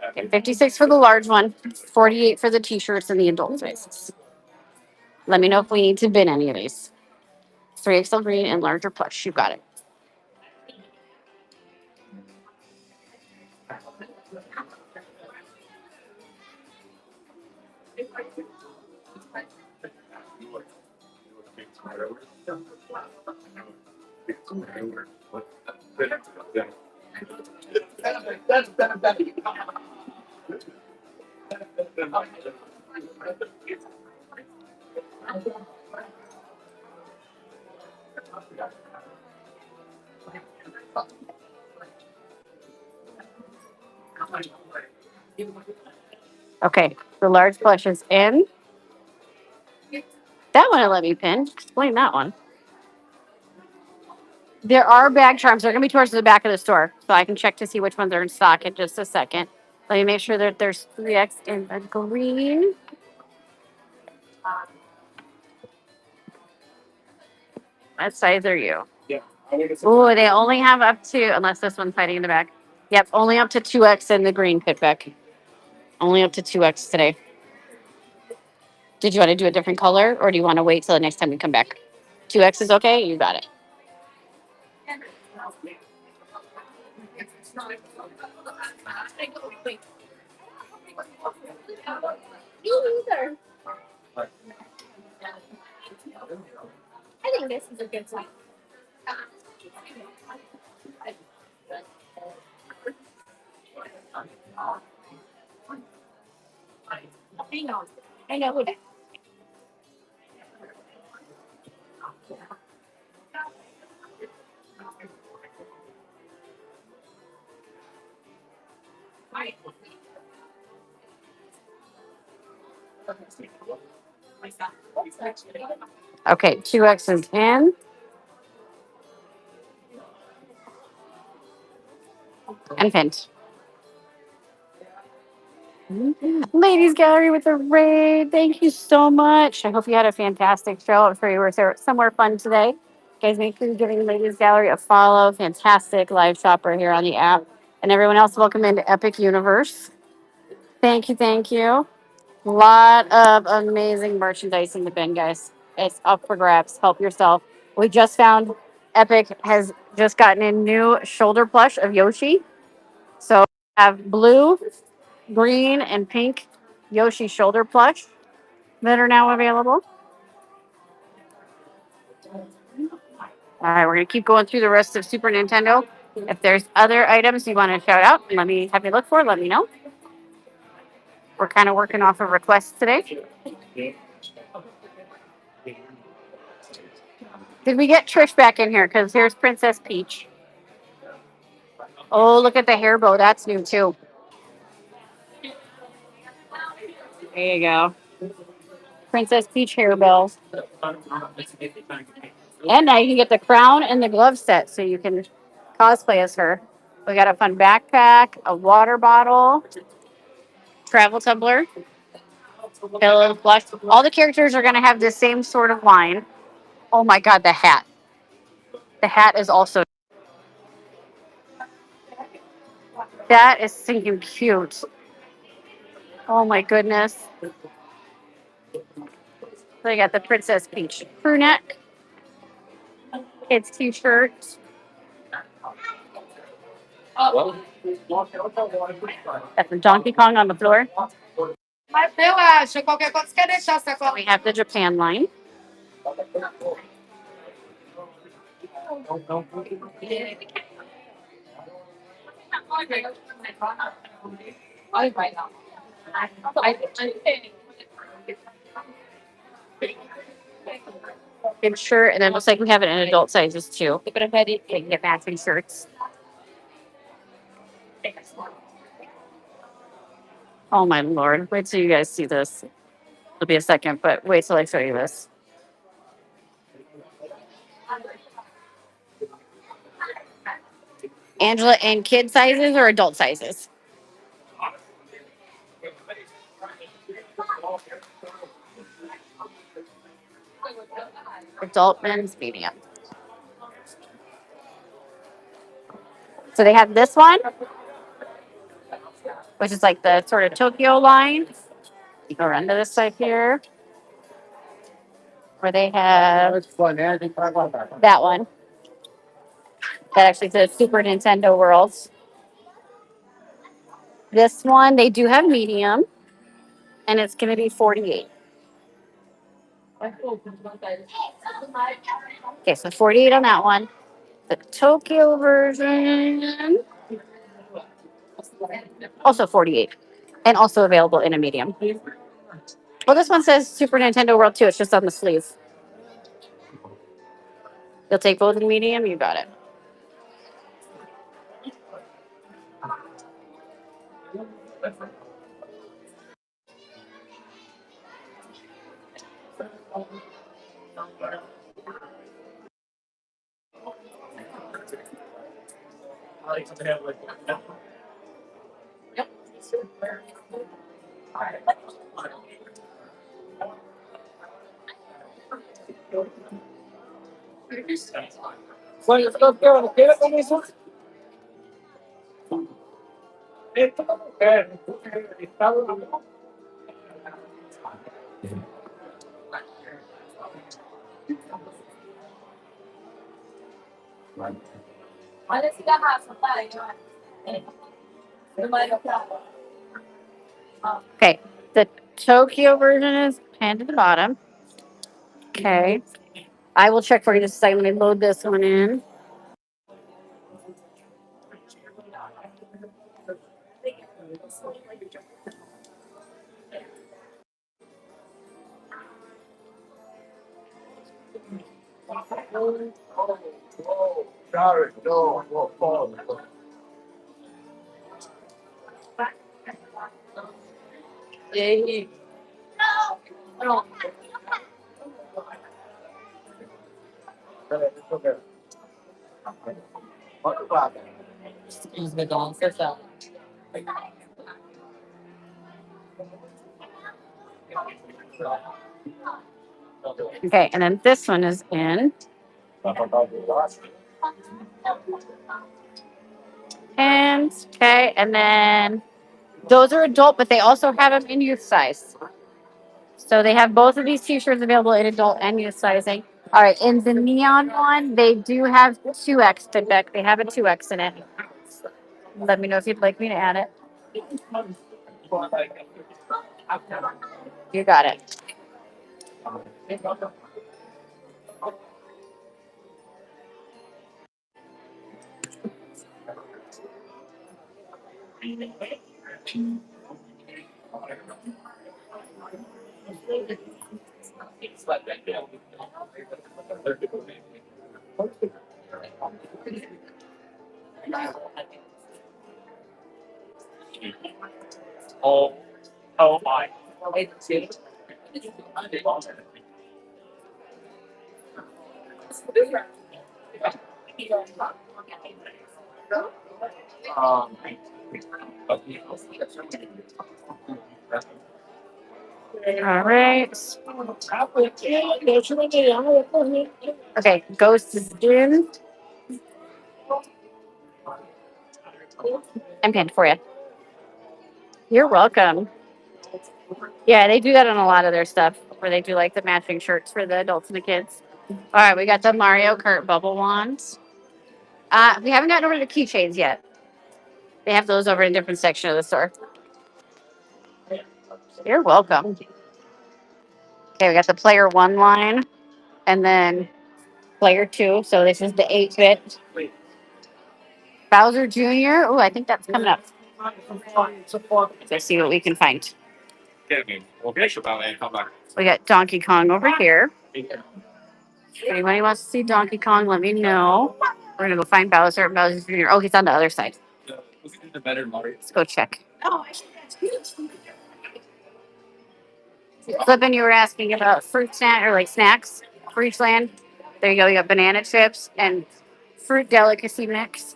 Okay, 56 for the large one, 48 for the t-shirts and the adult sizes. Let me know if we need to bin any of these. 3XL green and larger plush. You got it. Okay, the large plush is in. That one I let me pin. Explain that one. There are bag charms. They're going to be towards the back of the store, so I can check to see which ones are in stock in just a second. Let me make sure that there's 3X in the green. What size are you? Oh, they only have up to, unless this one's hiding in the back. Yep, only up to 2X in the green pitback. Only up to 2X today. Did you want to do a different color, or do you want to wait till the next time we come back? 2X is okay? You got it. Me neither. I think this is a good one. I know who that. Okay, 2X is in and pinned. Ladies Gallery with the raid. Thank you so much. I hope you had a fantastic show. I'm sure you were somewhere fun today. Guys, make sure you're giving Ladies Gallery a follow. Fantastic live shopper here on the app. And everyone else, welcome into Epic Universe. Thank you, thank you. Lot of amazing merchandise in the bin, guys. It's up for grabs. Help yourself. We just found Epic has just gotten a new shoulder plush of Yoshi. So I have blue, green, and pink Yoshi shoulder plush that are now available. All right, we're gonna keep going through the rest of Super Nintendo. If there's other items you want to shout out, let me look for. Let me know. We're kind of working off of requests today. Did we get Trish back in here? Because here's Princess Peach. Oh, look at the hair bow. That's new too. There you go. Princess Peach hair bow. And now you can get the crown and the glove set so you can cosplay as her. We got a fun backpack, a water bottle, travel tumbler, pillow, plush. All the characters are going to have the same sort of line. Oh my God, the hat. The hat is also, that is stinking cute. Oh my goodness. So you got the Princess Peach crew neck, kids t-shirt. Got the Donkey Kong on the floor. Mas eu acho, qualquer coisa, você quer deixar a sacola? We have the Japan line. Big shirt, and it looks like we have it in adult sizes too. You can get matching shirts. Oh my lord! Wait till you guys see this. It'll be a second, but wait till I show you this. Angela, in kid sizes or adult sizes? Adult, men's, medium. So they have this one, which is like the sort of Tokyo line. You go around to this side here, where they have that one. That actually says Super Nintendo Worlds. This one, they do have medium, and it's going to be 48. Okay, so 48 on that one. The Tokyo version, also 48, and also available in a medium. Well, this one says Super Nintendo World 2. It's just on the sleeve. You'll take both in medium? You got it. Okay, The Tokyo version is pinned at the bottom. Okay. I will check for you just a second. Let me load this one in. Sorry, no, no, no. Yay. Excuse me, don't sit down. Okay, and then this one is in. And okay, and then those are adult, but they also have them in youth size. So they have both of these t-shirts available in adult and youth sizing. All right, in the neon one, they do have 2X to back. They have a 2X in it. Let me know if you'd like me to add it. You got it. Oh, oh my. Um, All right. Okay, Ghost is in. I'm pinned for you. You're welcome. Yeah, they do that on a lot of their stuff where they do like the matching shirts for the adults and the kids. All right, we got the Mario Kart bubble wands. We haven't gotten over to the keychains yet. They have those over in a different section of the store. You're welcome. Okay, we got the player one line and then player two. So this is the 8-bit Bowser Jr. Oh, I think that's coming up. Let's see what we can find. We got Donkey Kong over here. If anybody wants to see Donkey Kong, let me know. We're gonna go find Bowser. Bowser Jr. Oh, he's on the other side. Let's go check. Flippin', you were asking about fruit snack or like snacks for each land. There you go. You got banana chips and fruit delicacy mix.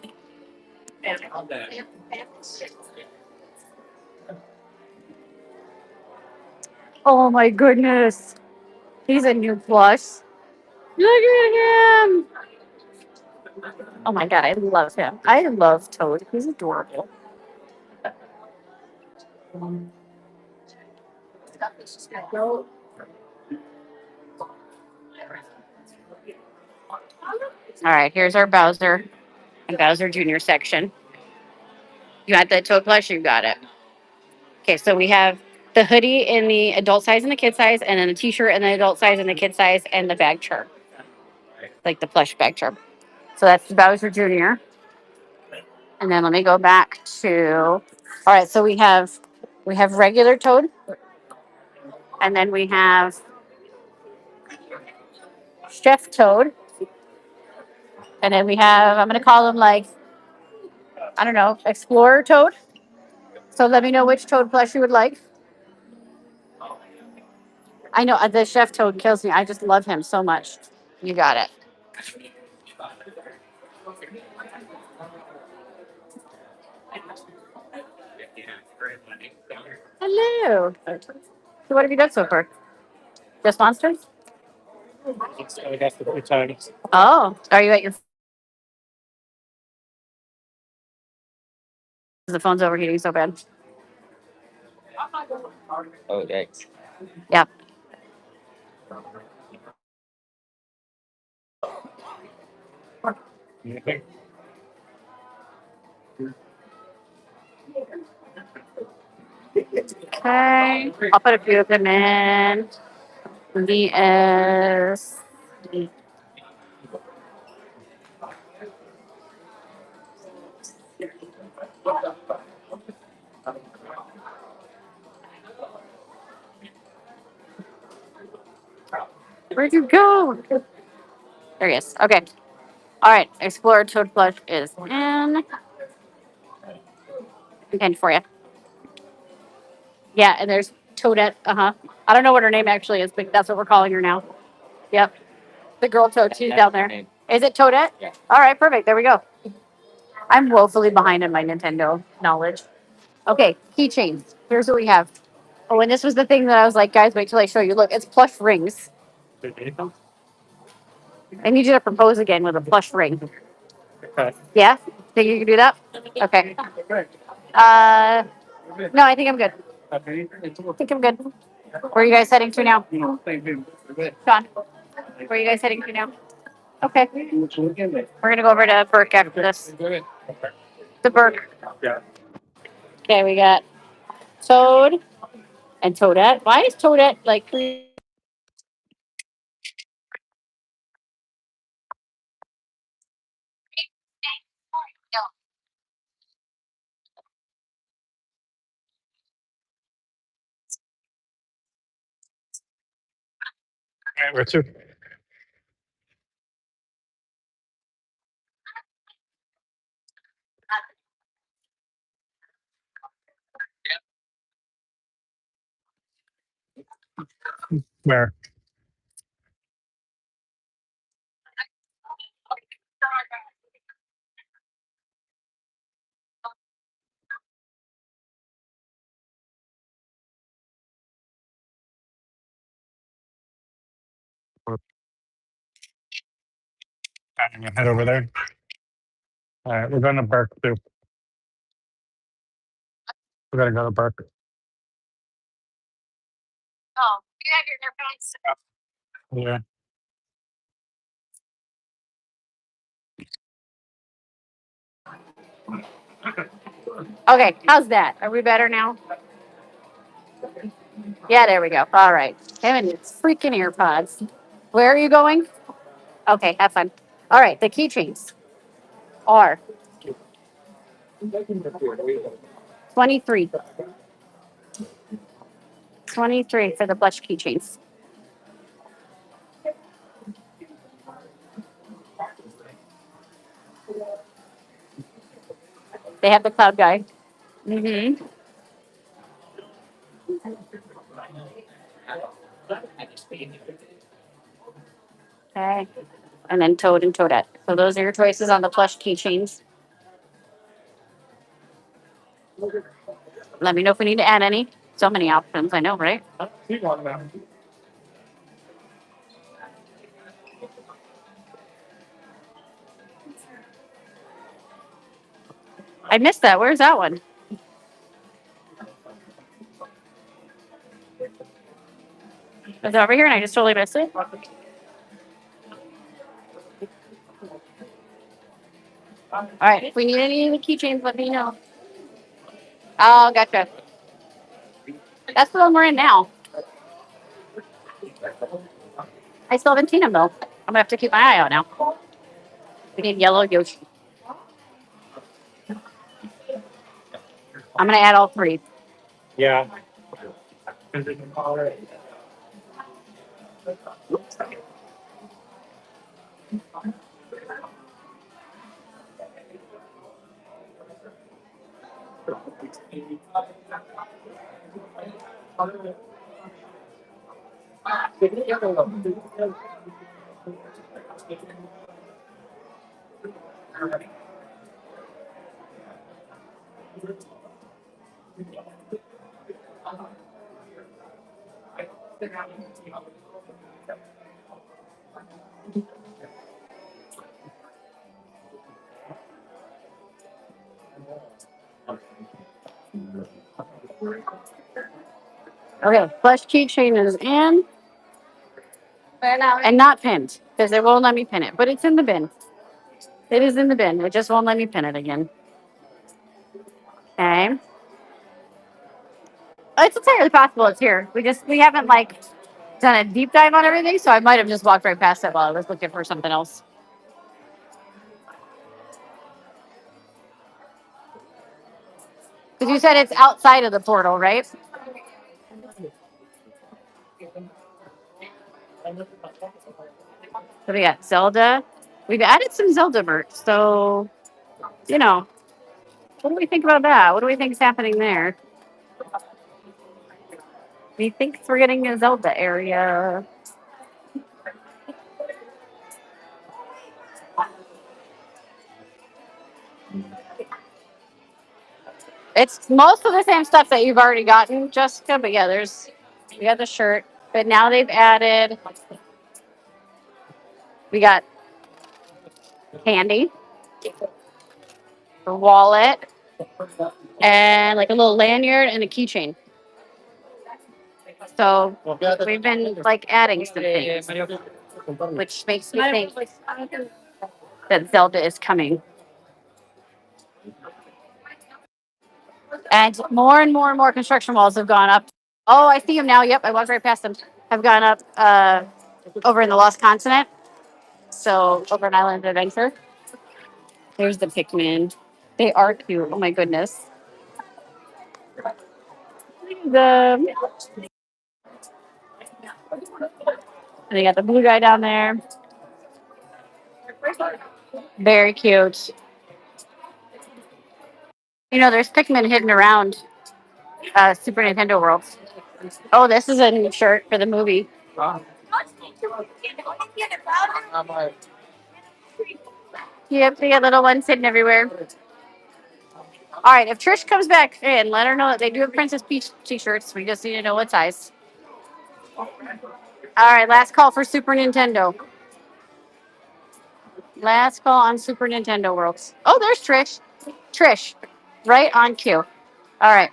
Oh my goodness. He's a new plush. Look at him. Oh my god, I love him. I love Toad. He's adorable. All right, here's our Bowser and Bowser Jr. section. You got the Toad plush? You got it. Okay, so we have the hoodie in the adult size and the kid size, and then the t-shirt in the adult size and the kid size, and the bag charm, like the plush bag charm. So that's Bowser Jr. And then let me go back to. All right, so we have regular Toad, and then we have Chef Toad, and then we have I'm gonna call him like I don't know Explorer Toad. So let me know which Toad plush you would like. I know the Chef Toad kills me. I just love him so much. You got it. Hello. So what have you done so far? Just monsters? Oh, are you at your? The phone's overheating so bad. Oh, thanks. Yeah. Okay. I'll put a few of them in. VS. Where'd you go? There he is. Okay. All right. Explorer Toad Flush is in. And for you. Yeah, and there's Toadette. Uh huh. I don't know what her name actually is, but that's what we're calling her now. Yep. The girl toad. She's down there. Is it Toadette? Yeah. All right. Perfect. There we go. I'm woefully behind in my Nintendo knowledge. Okay. Keychains. Here's what we have. Oh, and this was the thing that I was like, guys, wait till I show you. Look, it's plush rings. I need you to propose again with a plush ring. Okay. Yeah? Think you can do that? Okay. Uh, no, I think I'm good. I think I'm good. Where are you guys heading to now? Sean, where are you guys heading to now? Okay. We're going to go over to Burke after this. The Burke. Yeah. Okay, we got Toad and Toadette. Why is Toadette like All right, where to? Where? I'm gonna head over there. All right, we're going to Burke too. We're gonna go to Burke. Oh, you have your earphones. Yeah. Okay, how's that? Are we better now? Yeah, there we go. All right. Him and his freaking earpods. Where are you going? Okay, have fun. All right, the keychains are 23. 23 for the blush keychains. They have the cloud guy. Mm-hmm. Okay. And then Toad and Toadette. So those are your choices on the plush keychains. Let me know if we need to add any. So many options, I know, right? I missed that. Where's that one? Was it over here and I just totally missed it? All right. If we need any of the keychains, let me know. Oh, gotcha. That's the one we're in now. I still haven't seen him though. I'm gonna have to keep my eye out now. We need yellow Yoshi. I'm gonna add all three. Yeah. Okay, flesh keychain is in and not pinned because it won't let me pin it, but it's in the bin. It is in the bin. It just won't let me pin it again. Okay. It's entirely possible it's here. We haven't like done a deep dive on everything, so I might have just walked right past it while I was looking for something else. Because you said it's outside of the portal, right? So we got Zelda. We've added some Zelda merch. So, you know, what do we think about that? What do we think is happening there? We think we're getting a Zelda area. It's most of the same stuff that you've already gotten, Jessica. But yeah, we got the shirt. But now they've added, we got candy, a wallet, and like a little lanyard and a keychain. So we've been like adding some things, which makes me think that Zelda is coming. And more and more construction walls have gone up. Oh, I see them now. Yep, I walked right past them. Have gone up over in the Lost Continent. So over in Island Adventure. There's the Pikmin. They are cute. Oh my goodness. The and they got the blue guy down there. Very cute. You know, there's Pikmin hidden around Super Nintendo worlds. Oh, this is a new shirt for the movie. Yep, they got little ones hidden everywhere. All right, if Trish comes back in, let her know that they do have Princess Peach t-shirts. We just need to know what size. All right, last call for Super Nintendo. Last call on Super Nintendo Worlds. Oh, there's Trish. Trish, right on cue. All right,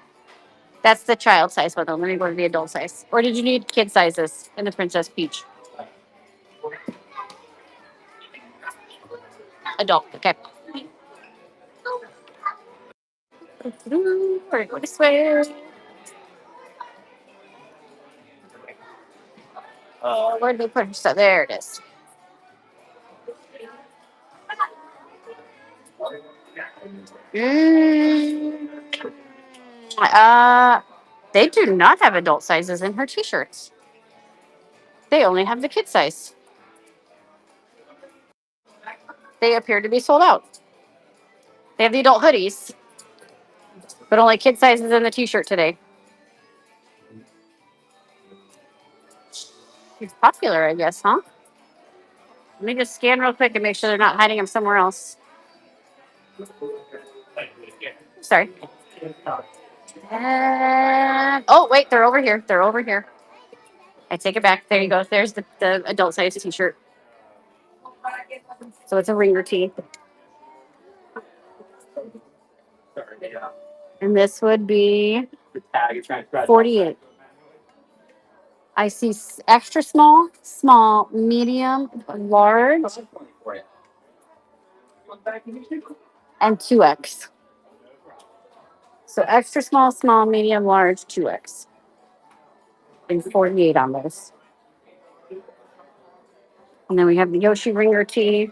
that's the child size one. Let me go to the adult size. Or did you need kid sizes in the Princess Peach? Adult. Okay. We're gonna go this way. Oh, where did we put her stuff? There it is. Mm, uh, they do not have adult sizes in her t-shirts. They only have the kid size. They appear to be sold out. They have the adult hoodies, but only kid sizes in the t-shirt today. It's popular, I guess, huh? Let me just scan real quick and make sure they're not hiding them somewhere else. Sorry. And, oh, wait, they're over here. They're over here. I take it back. There you go. There's the adult size t-shirt. So it's a ringer tee. And this would be 48. I see extra small, small, medium, large, and 2X. So extra small, small, medium, large, 2X. And 48 on this. And then we have the Yoshi Ringer tee.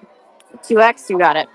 2X, you got it.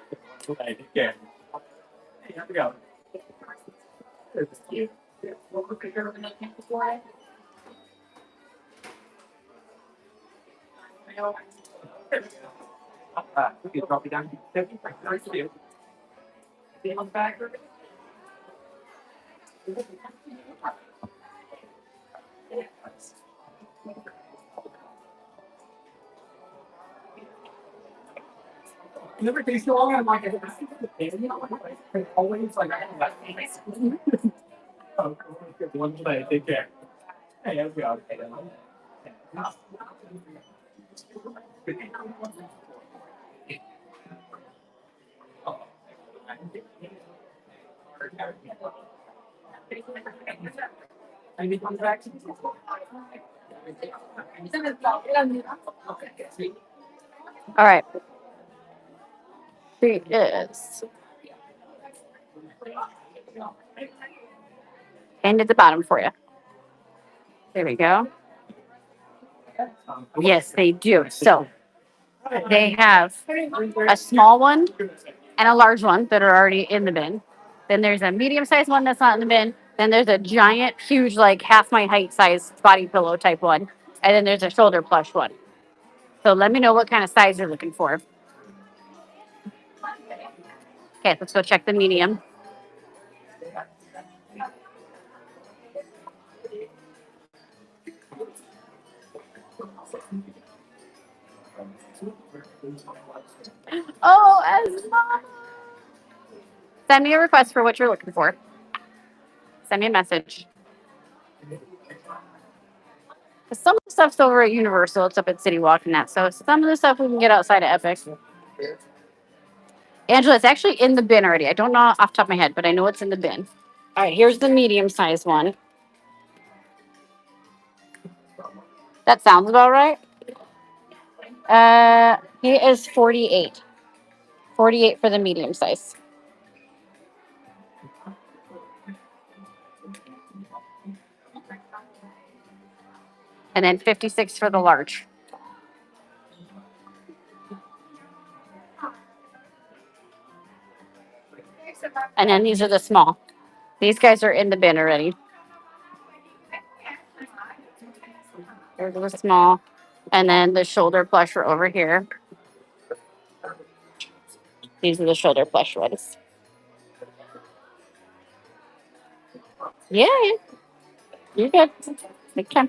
All right. Here is. And at the bottom for you. There we go. Yes, they do. So they have a small one and a large one that are already in the bin. Then there's a medium sized one that's not in the bin. Then there's a giant, huge, like half my height size body pillow type one. And then there's a shoulder plush one. So let me know what kind of size you're looking for. Okay, let's go check the medium. Oh, as mom. Send me a request for what you're looking for. Send me a message. 'Cause some of the stuff's over at Universal. It's up at City Walk and that. So some of the stuff we can get outside of Epic. Angela, it's actually in the bin already. I don't know off the top of my head, but I know it's in the bin. All right, here's the medium size one. That sounds about right. He is 48. 48 for the medium size. And then 56 for the large. And then these are the small. These guys are in the bin already. There's the small. And then the shoulder plush are over here. These are the shoulder plush ones. Yeah, you're good. Okay.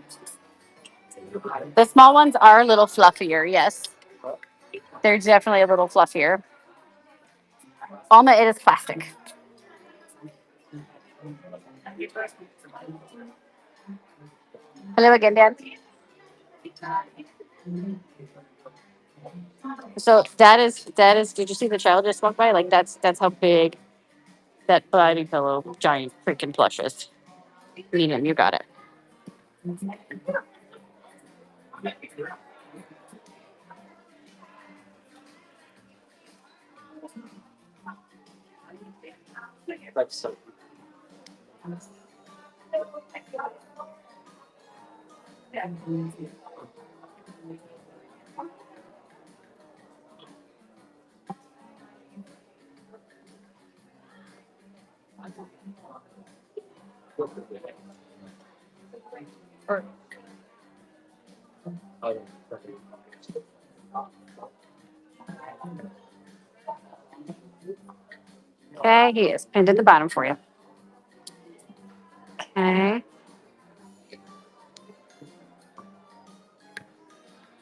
The small ones are a little fluffier, yes. They're definitely a little fluffier. Alma, it is plastic. Hello again, Dad. So that is. Did you see the child just walk by? Like that's how big that body pillow giant freaking plush is. Medium, you got it. Like so. Okay, he is pinned at the bottom for you. Okay.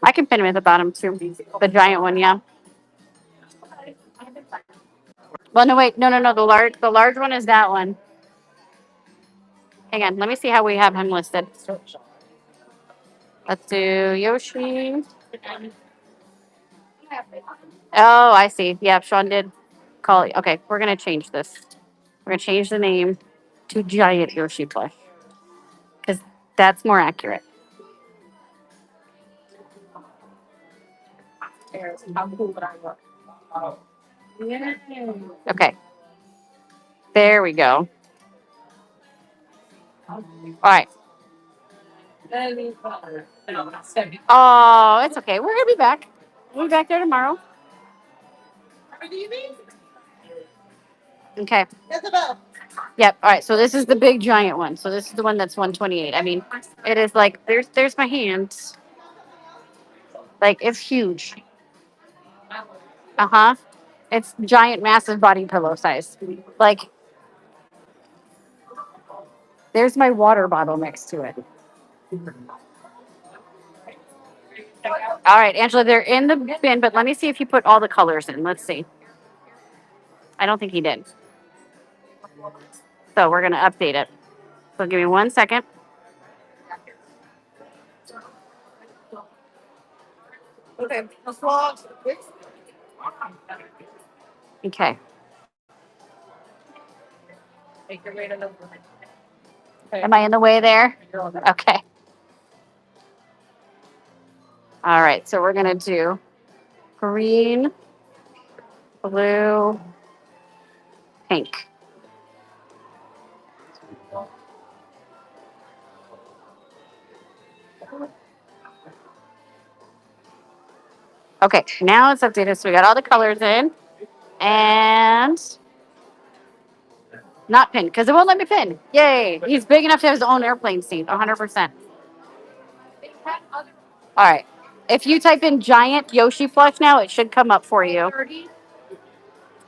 I can pin him at the bottom too. The giant one, yeah. Well, no, wait, no. The large one is that one. Hang on, let me see how we have him listed. Let's do Yoshi. Oh, I see. Yeah, Sean did call it. Okay, we're gonna change this. We're gonna change the name to Giant Yoshi Plush because that's more accurate. Okay, there we go. All right. Oh, it's okay. We're gonna be back. We'll be back there tomorrow. Okay. Yep. All right. So this is the big giant one. So this is the one that's 128. I mean, it is like there's my hands. Like it's huge. Uh-huh. It's giant, massive body pillow size. Like there's my water bottle next to it. All right, Angela, they're in the bin, but let me see if you put all the colors in. Let's see. I don't think he did. So we're gonna update it. So give me 1 second. Okay. Am I in the way there? Okay. All right. So we're gonna do green, blue, pink. Okay, now it's updated. So we got all the colors in and not pinned because it won't let me pin. Yay. He's big enough to have his own airplane seat, 100%. All right. If you type in giant Yoshi plush now, it should come up for you.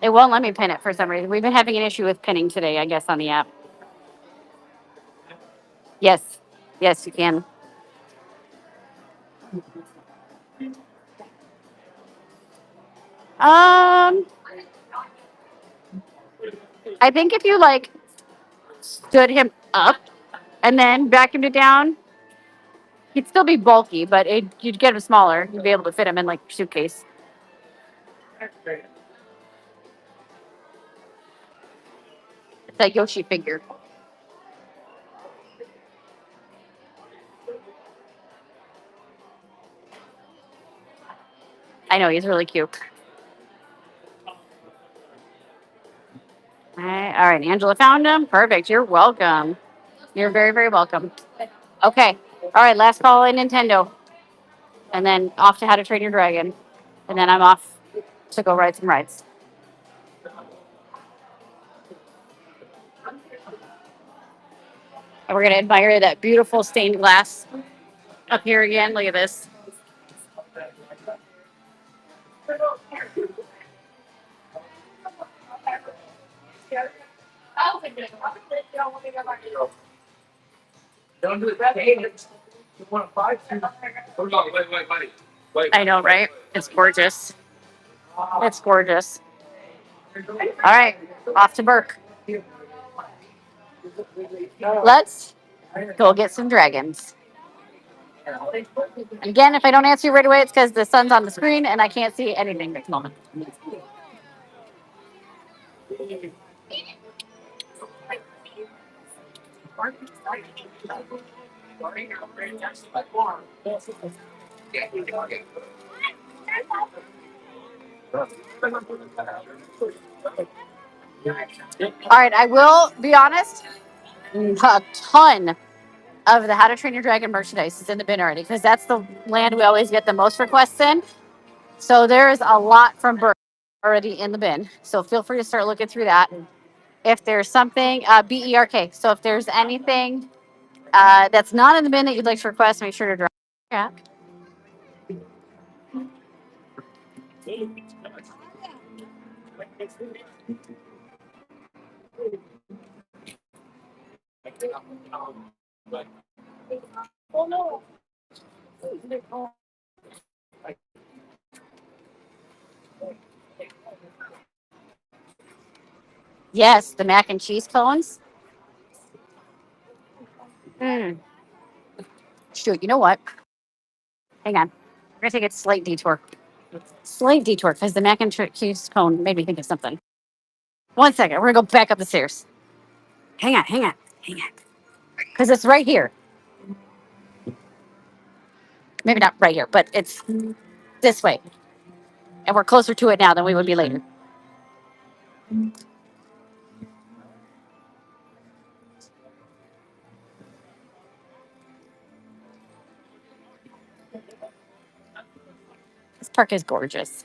It won't let me pin it for some reason. We've been having an issue with pinning today, I guess, on the app. Yes. Yes, you can. Um, I think if you like stood him up and then vacuumed it down, he'd still be bulky, but you'd get him smaller. You'd be able to fit him in like a suitcase. It's like Yoshi figure. I know he's really cute. All right, Angela found him. Perfect. You're welcome. You're very, very welcome. Okay. All right, last call in Nintendo. And then off to How to Train Your Dragon. And then I'm off to go ride some rides. And we're going to admire that beautiful stained glass up here again. Look at this. Don't do it. Hey, you want to fight? Hold on, wait, buddy. Wait. I know, right? It's gorgeous. It's gorgeous. All right, off to Burke. Let's go get some dragons. And again, if I don't answer you right away, it's because the sun's on the screen and I can't see anything at the moment. All right, I will be honest. A ton of the How to Train Your Dragon merchandise is in the bin already because that's the land we always get the most requests in. So there's a lot from Burke already in the bin. So feel free to start looking through that. If there's something, BERK. So if there's anything that's not in the bin that you'd like to request, make sure to drop. Yeah. Yes, the mac and cheese cones. Mm. Shoot, you know what? Hang on. We're going to take a slight detour. Slight detour because the mac and cheese cone made me think of something. 1 second. We're going to go back up the stairs. Hang on, hang on, hang on. Because it's right here. Maybe not right here, but it's this way. And we're closer to it now than we would be later. This park is gorgeous.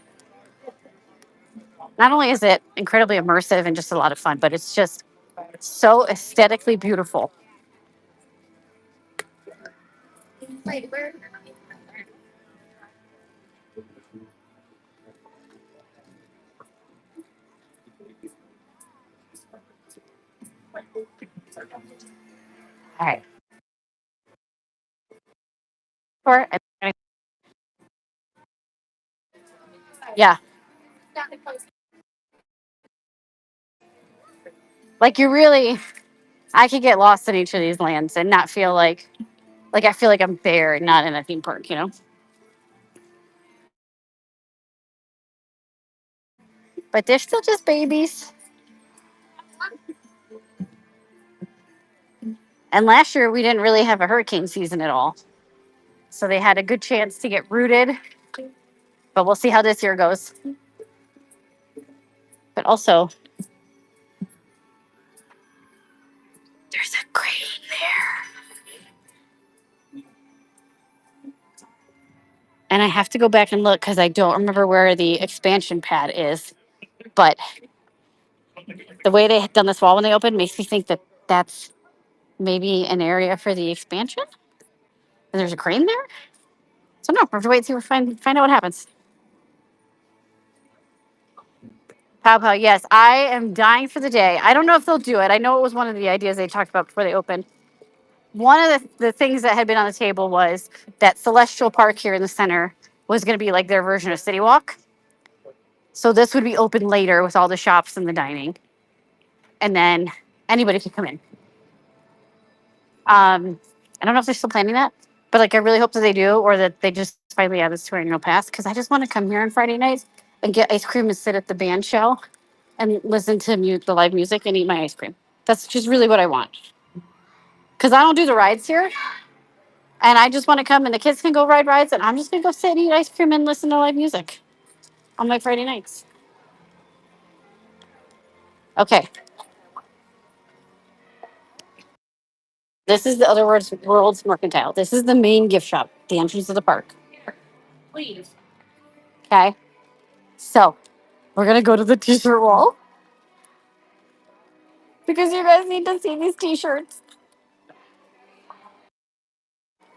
Not only is it incredibly immersive and just a lot of fun, but it's just so aesthetically beautiful. Wait, where? All right. Or, yeah. Like you really, I could get lost in each of these lands and not feel like I feel like I'm there and not in a theme park, you know? But they're still just babies. And last year we didn't really have a hurricane season at all. So they had a good chance to get rooted. But we'll see how this year goes. But also, there's a crane there. And I have to go back and look because I don't remember where the expansion pad is. But the way they had done this wall when they opened makes me think that that's maybe an area for the expansion. And there's a crane there. So no, we have to wait and see. Find out what happens. Pow pow. Yes, I am dying for the day. I don't know if they'll do it. I know it was one of the ideas they talked about before they opened. One of the things that had been on the table was that Celestial Park here in the center was going to be like their version of City Walk. So this would be open later with all the shops and the dining, and then anybody could come in. I don't know if they're still planning that, but like I really hope that they do, or that they just finally add this to our annual pass because I just want to come here on Friday nights and get ice cream and sit at the band shell and listen to the live music and eat my ice cream. That's just really what I want because I don't do the rides here, and I just want to come and the kids can go ride rides, and I'm just gonna go sit and eat ice cream and listen to live music on my Friday nights. Okay, this is the other world's mercantile. This is the main gift shop, the entrance of the park. Please. Okay, so we're gonna go to the t-shirt wall because you guys need to see these t-shirts.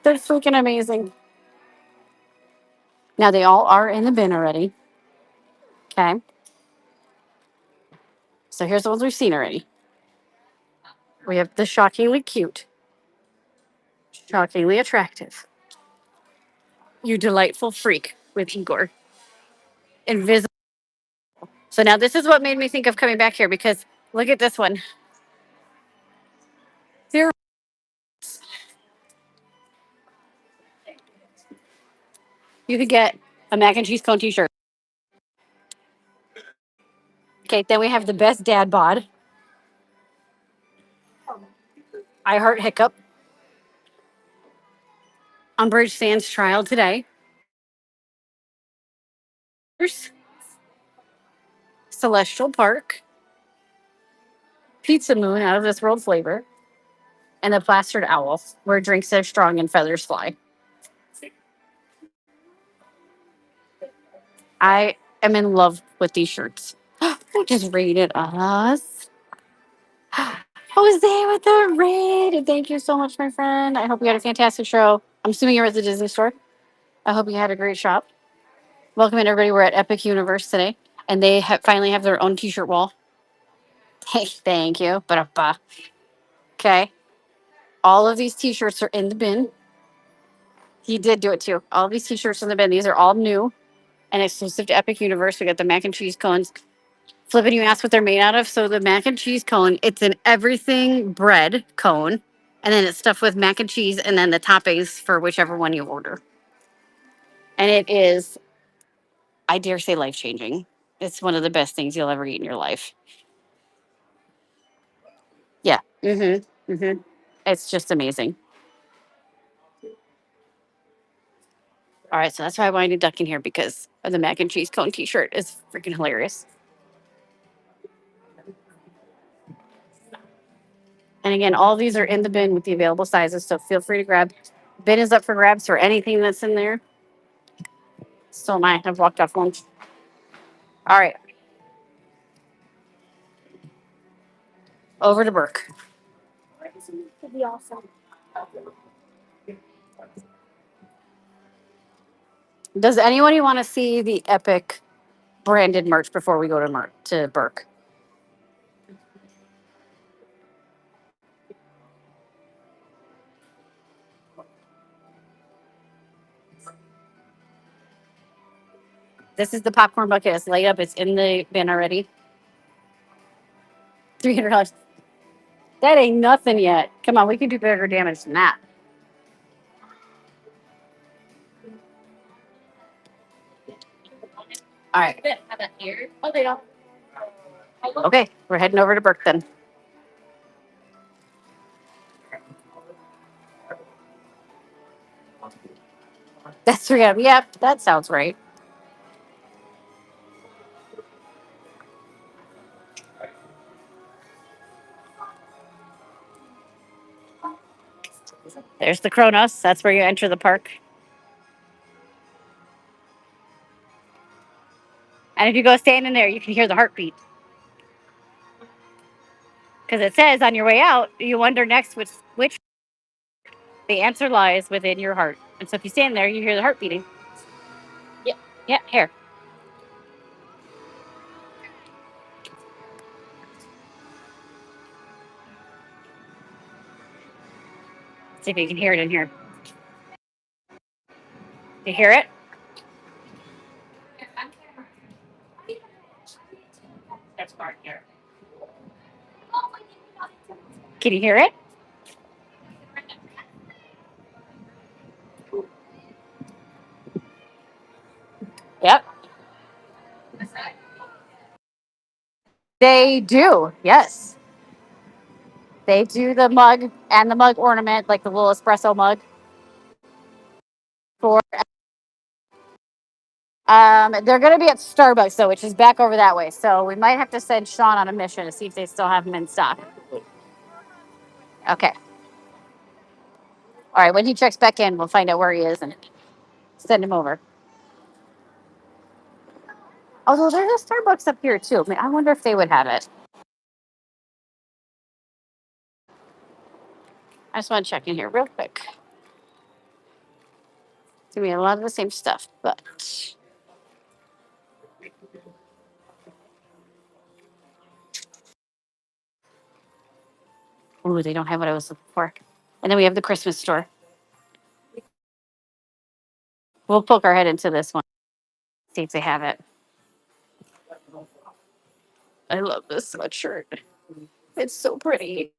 They're freaking amazing. Now they all are in the bin already. Okay, so here's the ones we've seen already. We have the shockingly cute, shockingly attractive, you delightful freak with Igor. Invisible. So now this is what made me think of coming back here because look at this one. There, you could get a mac and cheese cone t-shirt. Okay, then we have the best dad bod. I heart hiccup. Umbridge Sands trial today. Here's Celestial Park. Pizza Moon out of this world flavor. And the plastered owl, where drinks are strong and feathers fly. I am in love with these shirts. Who just rated us? Jose with the raid. Thank you so much, my friend. I hope you had a fantastic show. I'm assuming you're at the Disney store. I hope you had a great shop. Welcome in, everybody. We're at Epic Universe today, and they finally have their own t-shirt wall. Hey, thank you. Ba-da-ba. Okay. All of these t-shirts are in the bin. He did do it too. All these t-shirts in the bin. These are all new and exclusive to Epic Universe. We got the mac and cheese cones. Flipping, you asked what they're made out of. So the mac and cheese cone, it's an everything bread cone, and then it's stuffed with mac and cheese, and then the toppings for whichever one you order. And it is, I dare say, life changing. It's one of the best things you'll ever eat in your life. Yeah. Mm-hmm. Mm-hmm. It's just amazing. All right, so that's why I wanted to duck in here because of the mac and cheese cone T-shirt is freaking hilarious. And again, all these are in the bin with the available sizes, so feel free to grab. Bin is up for grabs for anything that's in there. So am I. I've walked off lunch. All right, over to Burke. It'd be awesome. Does anybody want to see the Epic branded merch before we go to Burke? This is the popcorn bucket. It's laid up. It's in the bin already. $300. That ain't nothing yet. Come on, we can do bigger damage than that. All right. Have that here. Oh, they don't. Okay, we're heading over to Burke then. That's 3 Yep, that sounds right. There's the Kronos. That's where you enter the park. And if you go stand in there, you can hear the heartbeat. Because it says on your way out, you wonder next which the answer lies within your heart. And so if you stand there, you hear the heart beating. Yeah, yeah, here. See if you can hear it in here. You hear it? Can you hear it? Yep. They do. Yes. They do the mug and the mug ornament, like the little espresso mug. For they're going to be at Starbucks though, which is back over that way. So we might have to send Sean on a mission to see if they still have them in stock. Okay. All right. When he checks back in, we'll find out where he is and send him over. Although there's a Starbucks up here too. I mean, I wonder if they would have it. I just want to check in here real quick. It's gonna be a lot of the same stuff, but oh, they don't have what I was looking for. And then we have the Christmas store. We'll poke our head into this one, see if they have it. I love this sweatshirt. It's so pretty.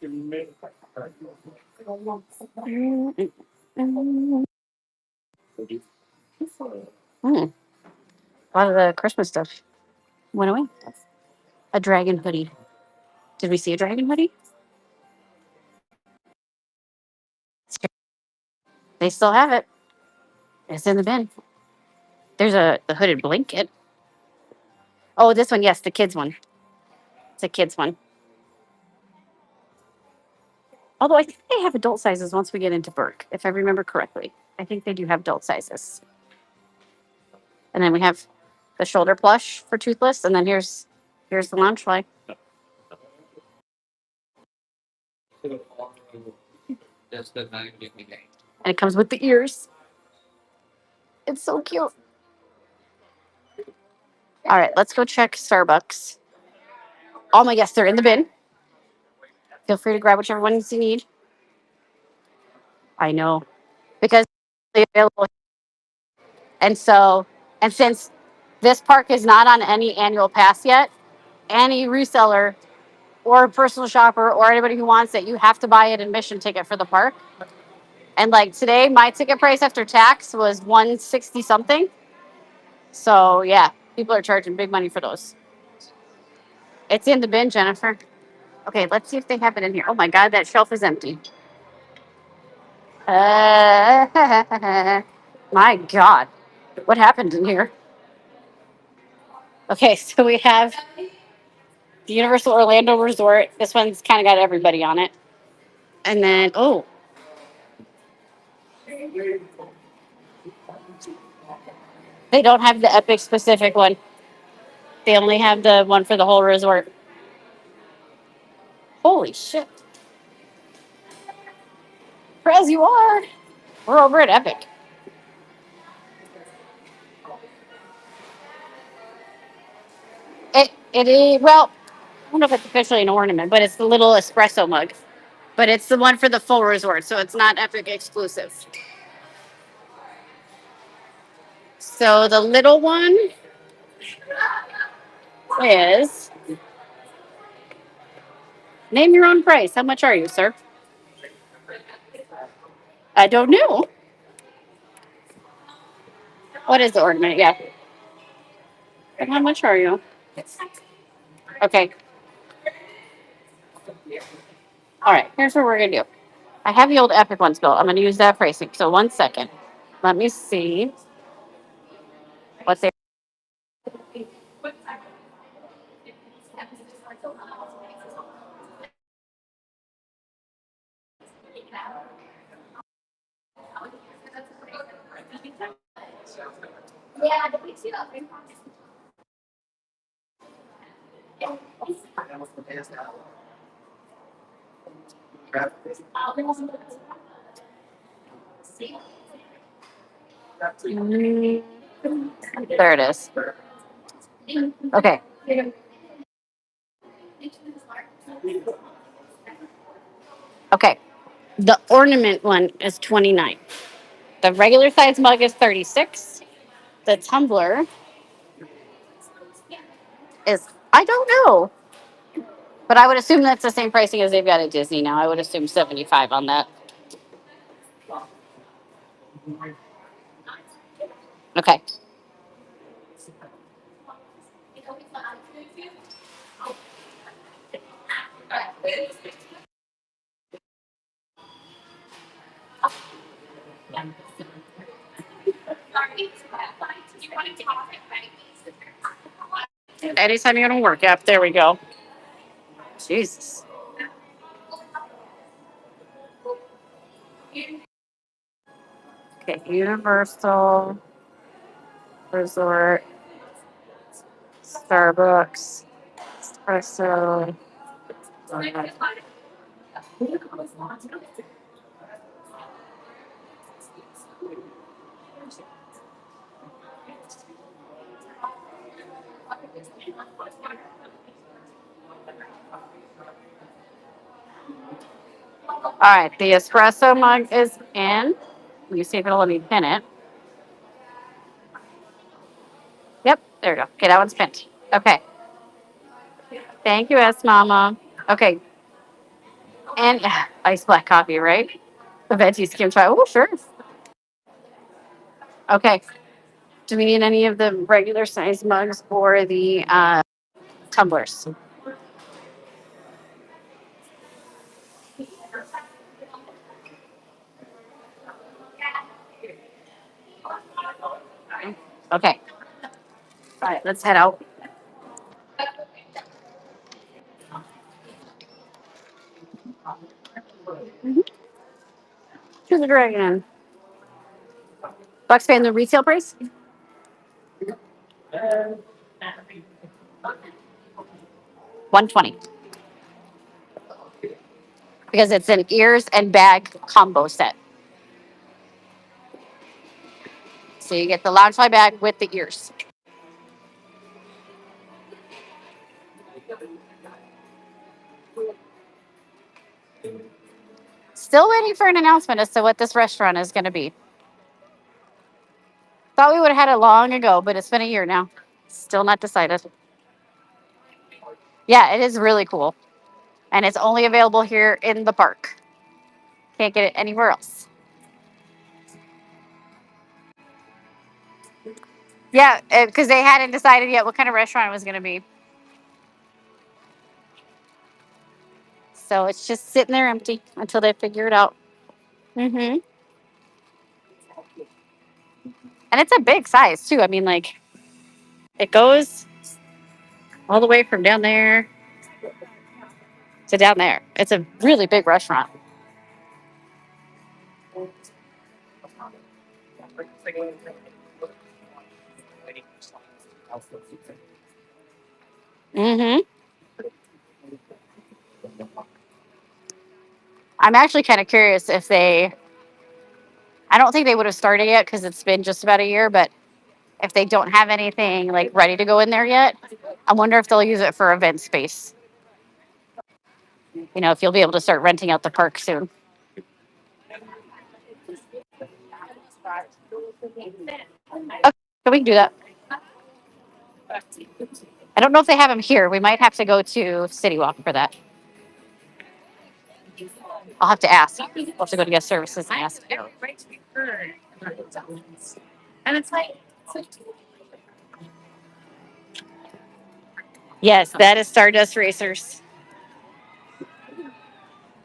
Mm, a lot of the Christmas stuff went away. A dragon hoodie. Did we see a dragon hoodie? They still have it. It's in the bin. There's the hooded blanket. Oh, this one, yes, the kids one. It's a kids one. Although I think they have adult sizes once we get into Burke, if I remember correctly. I think they do have adult sizes. And then we have the shoulder plush for Toothless, and then here's the Loungefly. And it comes with the ears. It's so cute. All right, let's go check Starbucks. All my guests are in the bin. Feel free to grab whichever ones you need. I know. Because they're available. And so, and since this park is not on any annual pass yet, any reseller or personal shopper or anybody who wants it, you have to buy an admission ticket for the park. And like today, my ticket price after tax was 160 something. So yeah, people are charging big money for those. It's in the bin, Jennifer. Okay, let's see if they have it in here. Oh my God, that shelf is empty. My God, what happened in here? Okay, so we have the Universal Orlando Resort. This one's kind of got everybody on it. And then, oh, they don't have the Epic specific one. They only have the one for the whole resort. Holy shit. As you are. We're over at Epic. It is, well, I don't know if it's officially an ornament, but it's the little espresso mug. But it's the one for the full resort, so it's not Epic exclusive. So the little one is, name your own price. How much are you, sir? I don't know. What is the ornament? Yeah. And how much are you? Okay. All right. Here's what we're going to do. I have the old Epic ones built. I'm going to use that pricing. So 1 second. Let me see what they. There it is. Okay. Okay. The ornament one is 29. The regular size mug is 36. The tumbler is, I don't know, but I would assume that's the same pricing as they've got at Disney now. I would assume 75 on that. Okay. Anytime you're going to work, yep, there we go. Jesus. Okay, Universal Resort, Starbucks, Espresso. All right, the espresso mug is in. Let me see if it'll let me pin it. Yep, there we go. Okay, that one's pinned. Okay. Thank you, S Mama. Okay. And ice black coffee, right? The veggie skim chai. Oh, sure. Okay. Do we need any of the regular size mugs or the tumblers? Okay. All right, let's head out. To the dragon. Bucks fan, the retail price? 120. Because it's an ears and bag combo set. So you get the loungefly bag with the ears. Still waiting for an announcement as to what this restaurant is going to be. Thought we would have had it long ago, but it's been a year now. Still not decided. Yeah, it is really cool. And it's only available here in the park. Can't get it anywhere else. Yeah, because they hadn't decided yet what kind of restaurant it was going to be. So it's just sitting there empty until they figure it out. Mm-hmm. And it's a big size, too. I mean, like, it goes all the way from down there to down there. It's a really big restaurant. Mm-hmm. I'm actually kind of curious if they, I don't think they would have started yet because it's been just about a year, but if they don't have anything like ready to go in there yet, I wonder if they'll use it for event space. You know, if you'll be able to start renting out the park soon. Okay, so we can do that. I don't know if they have them here. We might have to go to City Walk for that. I'll have to ask. We'll have to go to guest services and ask. And it's like, yes, that is Stardust Racers.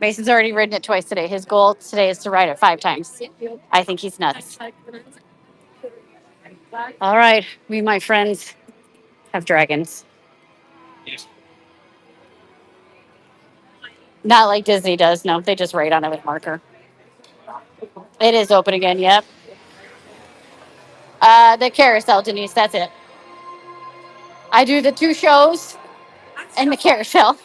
Mason's already ridden it twice today. His goal today is to ride it 5 times. I think he's nuts. All right, we, my friends, have dragons. Not like Disney does. No, they just write on it with marker. It is open again. Yep. The carousel, Denise. That's it. I do the two shows and the carousel.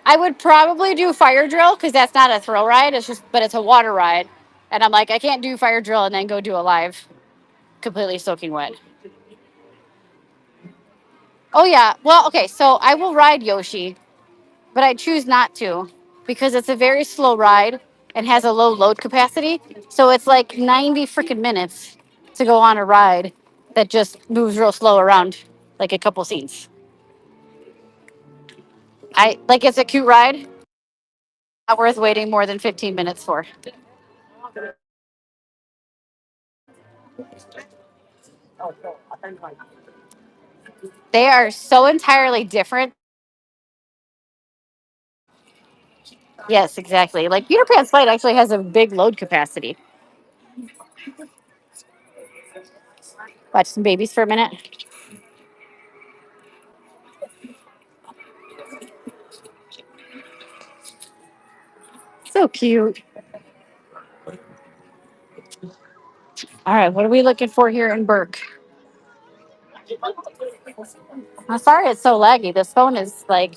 I would probably do fire drill because that's not a thrill ride. It's just, but it's a water ride. And I'm like, I can't do fire drill and then go do a live, completely soaking wet. Oh yeah. Well, okay. So I will ride Yoshi, but I choose not to because it's a very slow ride and has a low load capacity. So it's like 90 freaking minutes to go on a ride that just moves real slow around like a couple scenes. I like it's a cute ride, not worth waiting more than 15 minutes for. They are so entirely different. Yes, exactly. Like Peter Pan's flight actually has a big load capacity. Watch some babies for a minute. So cute. All right, what are we looking for here in Burke? I'm sorry it's so laggy. This phone is like,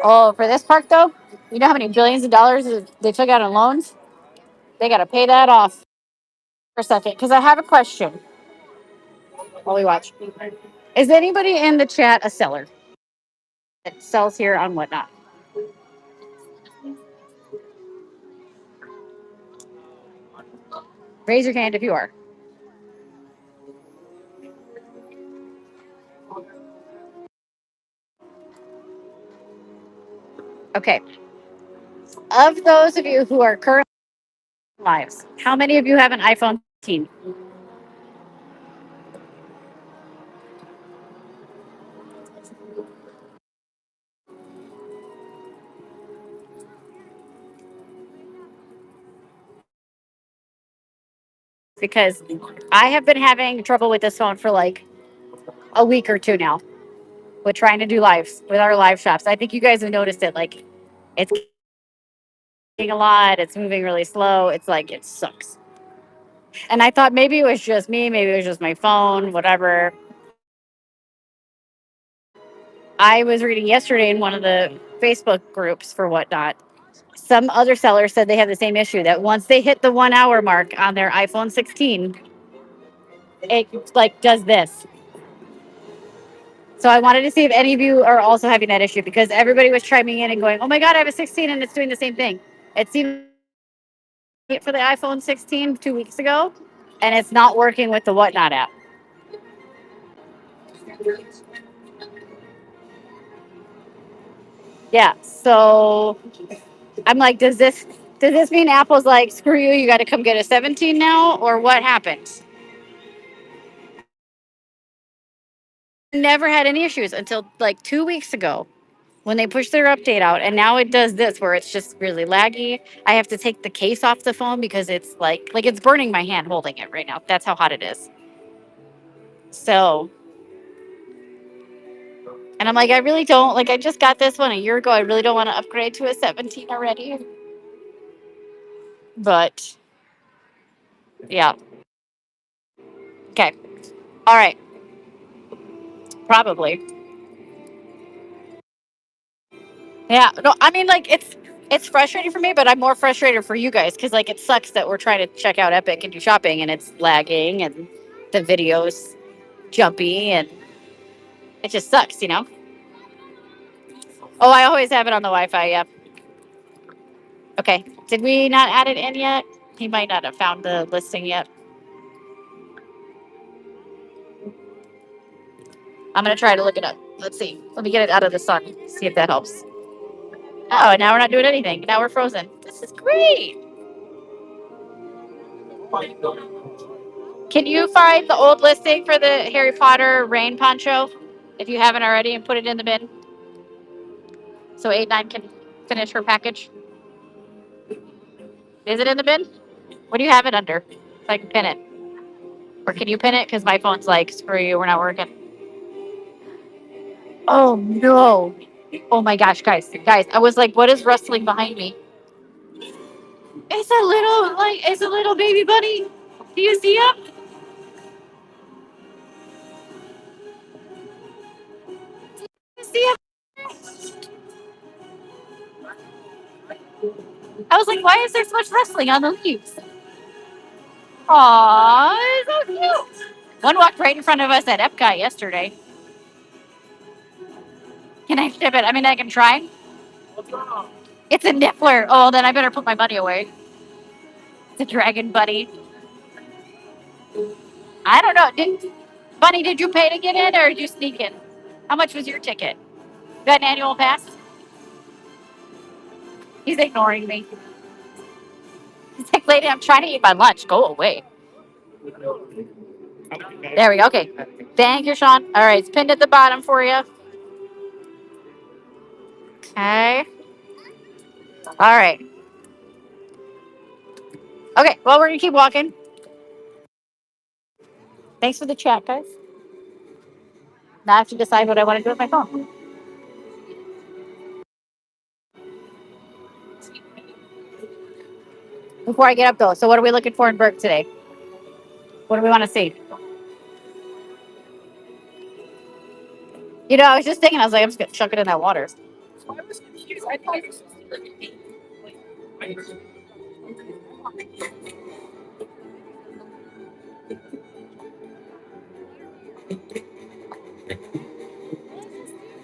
oh, for this park though, you know how many billions of dollars they took out in loans? They got to pay that off for a second. Because I have a question while we watch. Is anybody in the chat a seller that sells here on Whatnot? Raise your hand if you are. Okay. Of those of you who are currently lives, how many of you have an iPhone 15? Because I have been having trouble with this phone for like a week or two now with trying to do lives with our live shops. I think you guys have noticed it. Like it's getting a lot, it's moving really slow. It's like it sucks. And I thought maybe it was just me, maybe it was just my phone, whatever. I was reading yesterday in one of the Facebook groups for Whatnot. Some other sellers said they have the same issue that once they hit the 1 hour mark on their iPhone 16, it like does this. So I wanted to see if any of you are also having that issue because everybody was chiming in and going, "Oh my god, I have a 16 and it's doing the same thing." It seemed for the iPhone 16 2 weeks ago, and it's not working with the Whatnot app. Yeah, so I'm like, does this mean Apple's like, screw you, you got to come get a 17 now, or what happened? Never had any issues until like 2 weeks ago when they pushed their update out, and now it does this where it's just really laggy. I have to take the case off the phone because it's like it's burning my hand holding it right now. That's how hot it is. So, and I'm like, I really don't like. I just got this one a year ago. I really don't want to upgrade to a 17 already. But yeah, okay, all right, probably. Yeah, no, I mean like it's frustrating for me, but I'm more frustrated for you guys because like it sucks that we're trying to check out Epic and do shopping and it's lagging and the videos jumpy and it just sucks, you know? Oh, I always have it on the Wi-Fi. Yep. Okay. Did we not add it in yet? He might not have found the listing yet. I'm gonna try to look it up. Let's see. Let me get it out of the sun. See if that helps. Oh, now we're not doing anything. Now we're frozen. This is great. Can you find the old listing for the Harry Potter rain poncho if you haven't already and put it in the bin so 8-9 can finish her package? Is it in the bin? What do you have it under? So I can pin it. Or can you pin it? Because my phone's like, screw you, we're not working. Oh no. Oh my gosh, guys, I was like, what is rustling behind me? It's a little baby bunny. Do you see him? You see him? I was like, why is there so much rustling on the leaves? Aw, it's so cute. One walked right in front of us at Epcot yesterday. Can I ship it? I mean, I can try. It's a niffler. Oh, then I better put my money away. It's a dragon bunny. I don't know. Bunny, did you pay to get in or did you sneak in? How much was your ticket? You got an annual pass? He's ignoring me. He's like, lady, I'm trying to eat my lunch. Go away. There we go. Okay. Thank you, Sean. All right. It's pinned at the bottom for you. Okay. All right. Okay. Well, we're going to keep walking. Thanks for the chat, guys. Now I have to decide what I want to do with my phone. Before I get up, though. So, what are we looking for in Burke today? What do we want to see? You know, I was just thinking, I was like, I'm just going to chuck it in that water. I was confused. I thought it was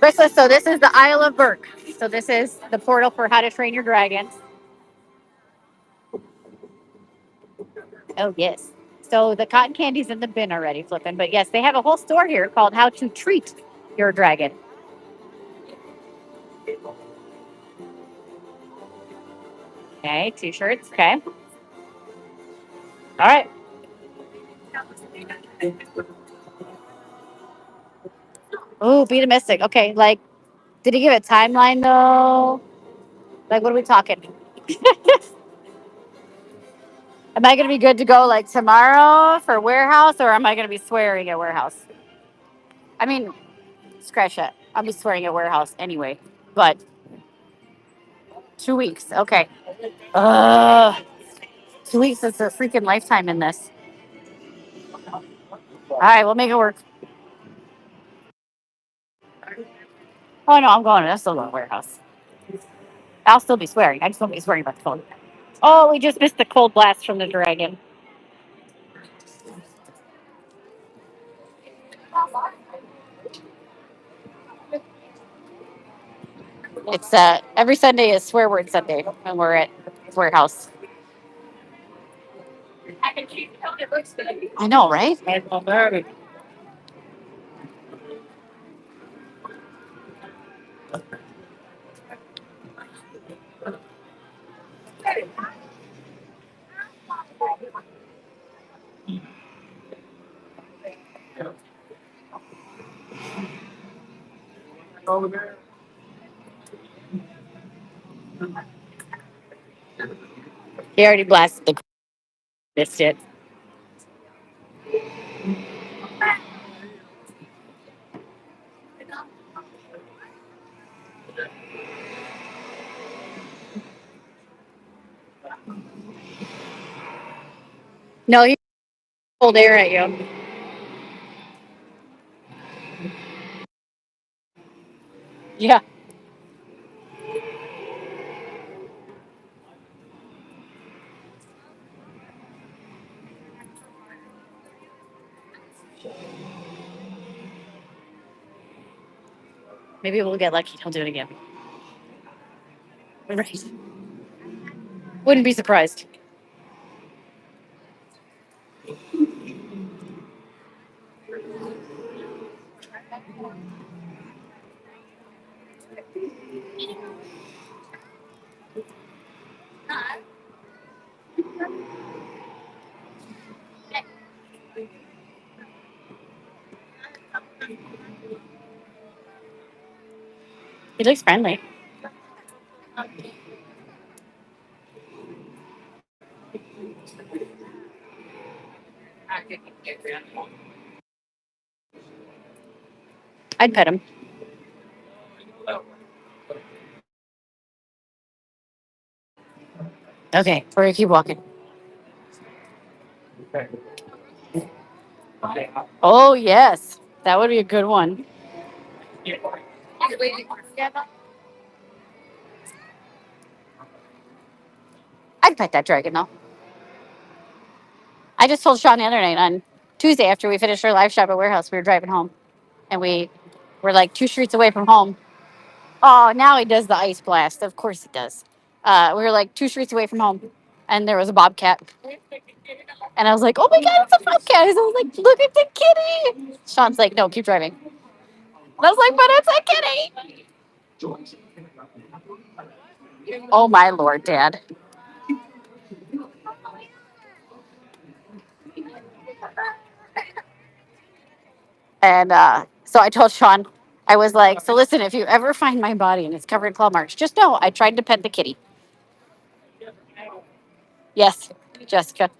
Krista, so this is the Isle of Burke. So, this is the portal for How to Train Your Dragon. Oh, yes. So, the cotton candy's in the bin already, flipping. But yes, they have a whole store here called How to Treat Your Dragon. Okay, t-shirts. Okay. All right. Oh, beat a mystic. Okay, like, did he give a timeline though? Like, what are we talking? Am I going to be good to go like tomorrow for warehouse, or am I going to be swearing at warehouse? I mean, scratch that. I'll be swearing at warehouse anyway. But 2 weeks. Okay. 2 weeks is a freaking lifetime in this. All right, we'll make it work. Oh no, I'm going. That's still going to warehouse. I'll still be swearing. I just won't be swearing about the phone. Oh, we just missed the cold blast from the dragon. It's every Sunday is swear word Sunday when we're at warehouse. I know, right? He already blasted the missed it. No, he cold air at you. Yeah. Maybe we'll get lucky. He'll do it again. Right. Wouldn't be surprised. He looks friendly. I'd pet him. Okay, we're gonna keep walking. Oh yes, that would be a good one. I'd pet that dragon though. I just told Sean the other night on Tuesday after we finished our live shop at warehouse, we were driving home and we were like 2 streets away from home. Oh, now he does the ice blast. Of course he does. We were like 2 streets away from home and there was a bobcat. And I was like, oh my God, it's a bobcat. I was like, look at the kitty. Sean's like, no, keep driving. And I was like, but it's a kitty. Oh my Lord, Dad. And so I told Sean, I was like, so listen, if you ever find my body and it's covered in claw marks, just know I tried to pet the kitty. Yes, Jessica.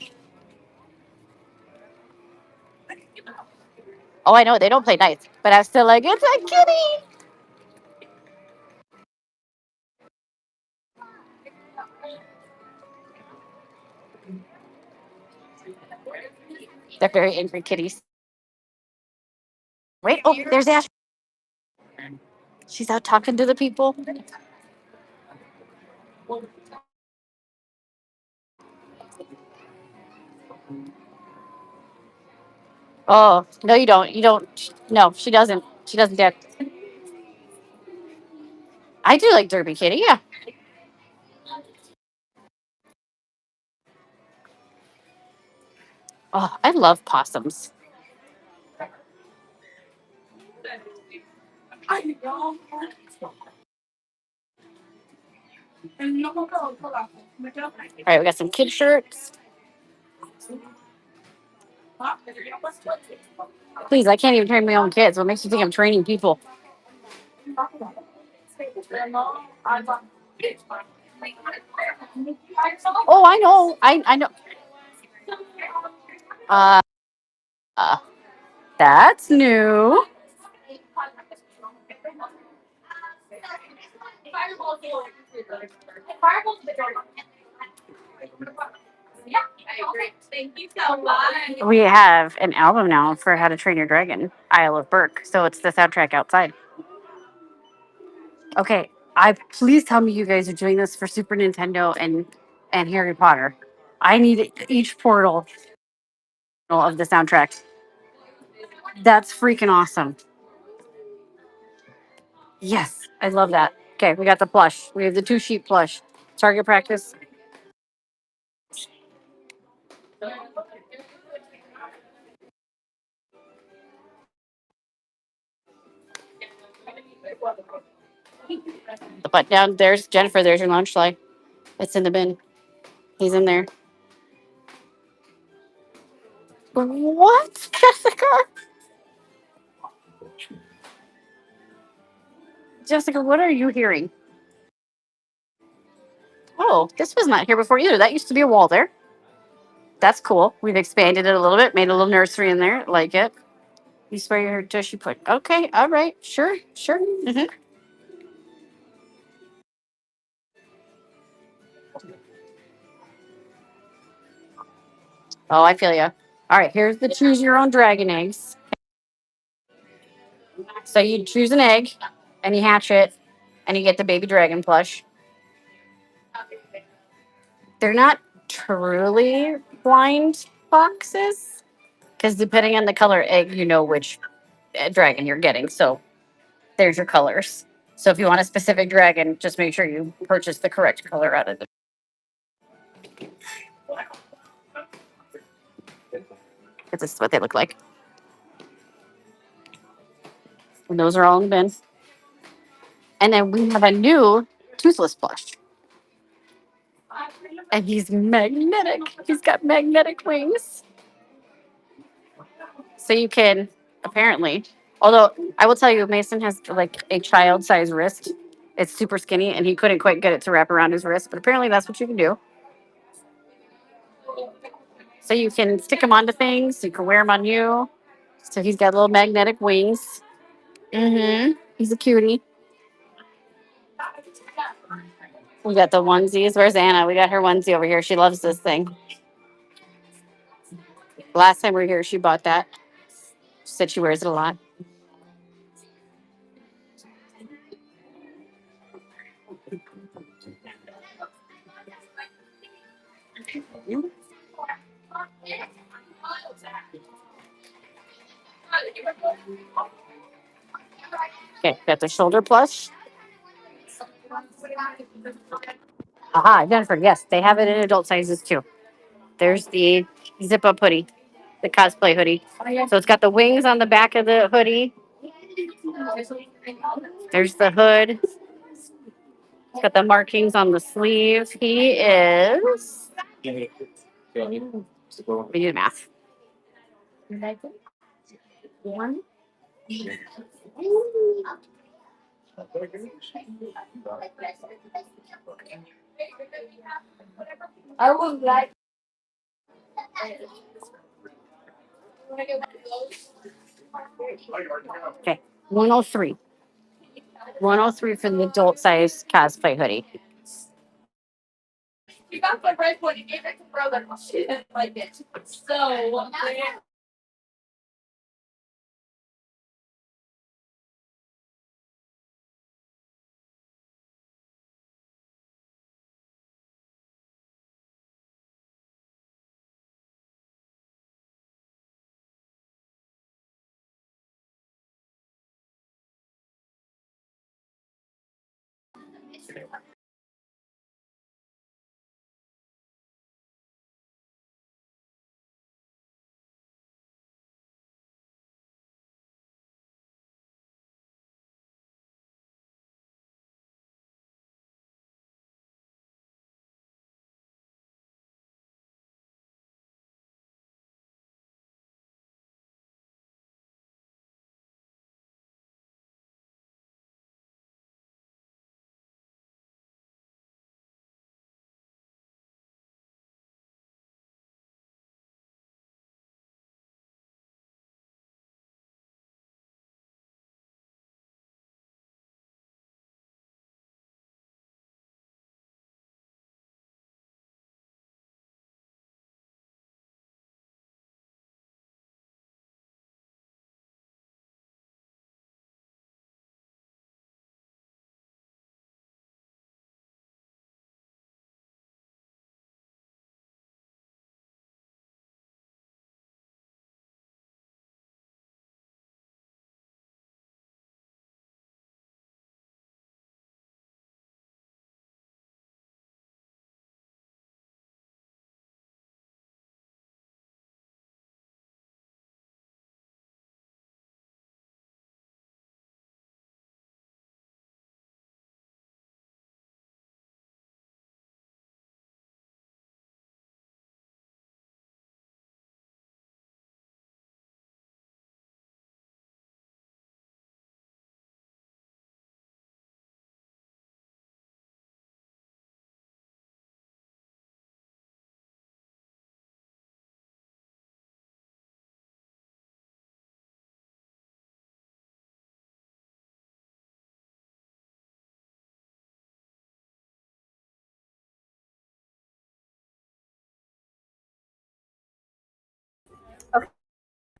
Oh, I know they don't play nice, but I was still like, it's a kitty. They're very angry kitties. Wait, oh, there's Ash. She's out talking to the people. Oh, no, you don't. You don't. No, she doesn't. She doesn't dare. I do like Derby Kitty. Yeah. Oh, I love possums. All right, we got some kid shirts. Please, I can't even train my own kids. What makes you think I'm training people? Oh, I know. I know. Uh, uh, that's new. We have an album now for How to Train Your Dragon, Isle of Berk. So it's the soundtrack outside. Okay, I please tell me you guys are doing this for Super Nintendo and Harry Potter. I need each portal of the soundtrack. That's freaking awesome. Yes, I love that. Okay, we got the plush. We have the 2 sheet plush. Target practice. The button down. There's Jennifer. There's your lunch fly. It's in the bin. He's in there. What, Jessica? Jessica, what are you hearing? Oh, this was not here before either. That used to be a wall there. That's cool. We've expanded it a little bit, made a little nursery in there. Like it. You swear your tushy put. Okay, all right, sure, sure. Oh, I feel you. All right, here's the choose your own dragon eggs. So you choose an egg, and you hatch it, and you get the baby dragon plush. They're not truly blind boxes, because depending on the color egg, you know which dragon you're getting. So there's your colors. So if you want a specific dragon, just make sure you purchase the correct color out of the. This is what they look like. And those are all in the bin. And then we have a new toothless plush. And he's magnetic. He's got magnetic wings. So you can apparently, although I will tell you, Mason has like a child size wrist. It's super skinny and he couldn't quite get it to wrap around his wrist, but apparently that's what you can do. So you can stick them onto things. You can wear them on you. So he's got little magnetic wings. Mm-hmm. He's a cutie. We got the onesies. Where's Anna? We got her onesie over here. She loves this thing. Last time we were here, she bought that. She said she wears it a lot. Okay, got the shoulder plush. Aha, Jennifer. Yes, they have it in adult sizes too. There's the zip up hoodie, the cosplay hoodie. So it's got the wings on the back of the hoodie. There's the hood. It's got the markings on the sleeve. He is. We do math. I would like. Okay, 103. 103 for the adult size cosplay hoodie. You got the red one. You gave it to brother. She didn't like it. So.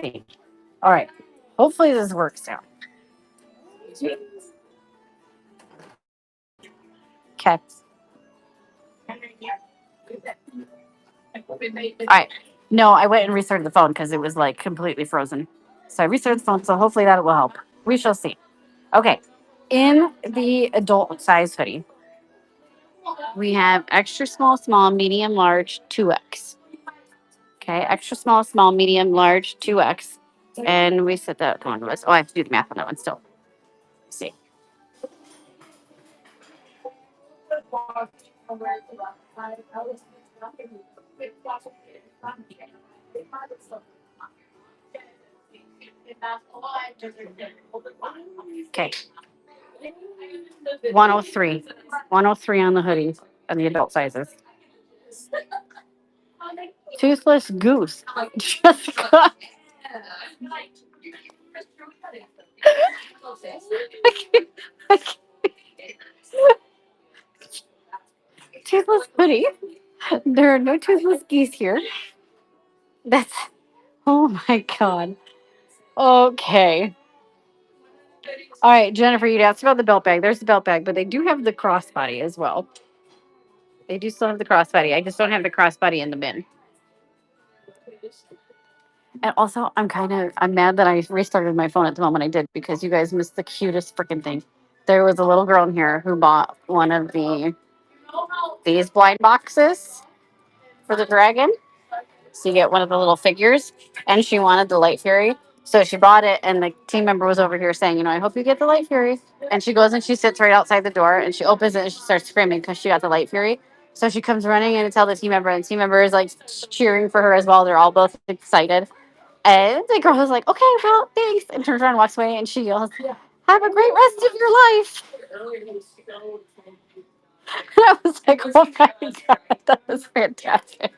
Okay. All right. Hopefully this works out. Okay. All right. No, I went and restarted the phone because it was like completely frozen. So I restarted the phone. So hopefully that will help. We shall see. Okay. In the adult size hoodie, we have extra small, small, medium, large, 2X. Okay. Extra small, small, medium, large, 2X. And we said that one was, oh, I have to do the math on that one still. Let's see. Okay. 103. 103 on the hoodie on the adult sizes. Toothless goose. Jessica. Toothless Pudding. There are no toothless geese here. That's. Oh my god. Okay. All right, Jennifer, you'd asked about the belt bag. There's the belt bag, but they do have the crossbody as well. They do still have the crossbody. I just don't have the crossbody in the bin. And also, I'm mad that I restarted my phone at the moment I did because you guys missed the cutest freaking thing. There was a little girl in here who bought one of these blind boxes for the dragon. So you get one of the little figures, and she wanted the Light Fury. So she bought it, and the team member was over here saying, I hope you get the Light Fury. And she goes and she sits right outside the door, and she opens it, and she starts screaming because she got the Light Fury. So she comes running in to tell the team member, and the team member is like cheering for her as well. They're all both excited. And the girl was like, okay, well, thanks. And turns around and walks away, and she yells, have a great rest of your life. And I was like, oh my God, that was fantastic.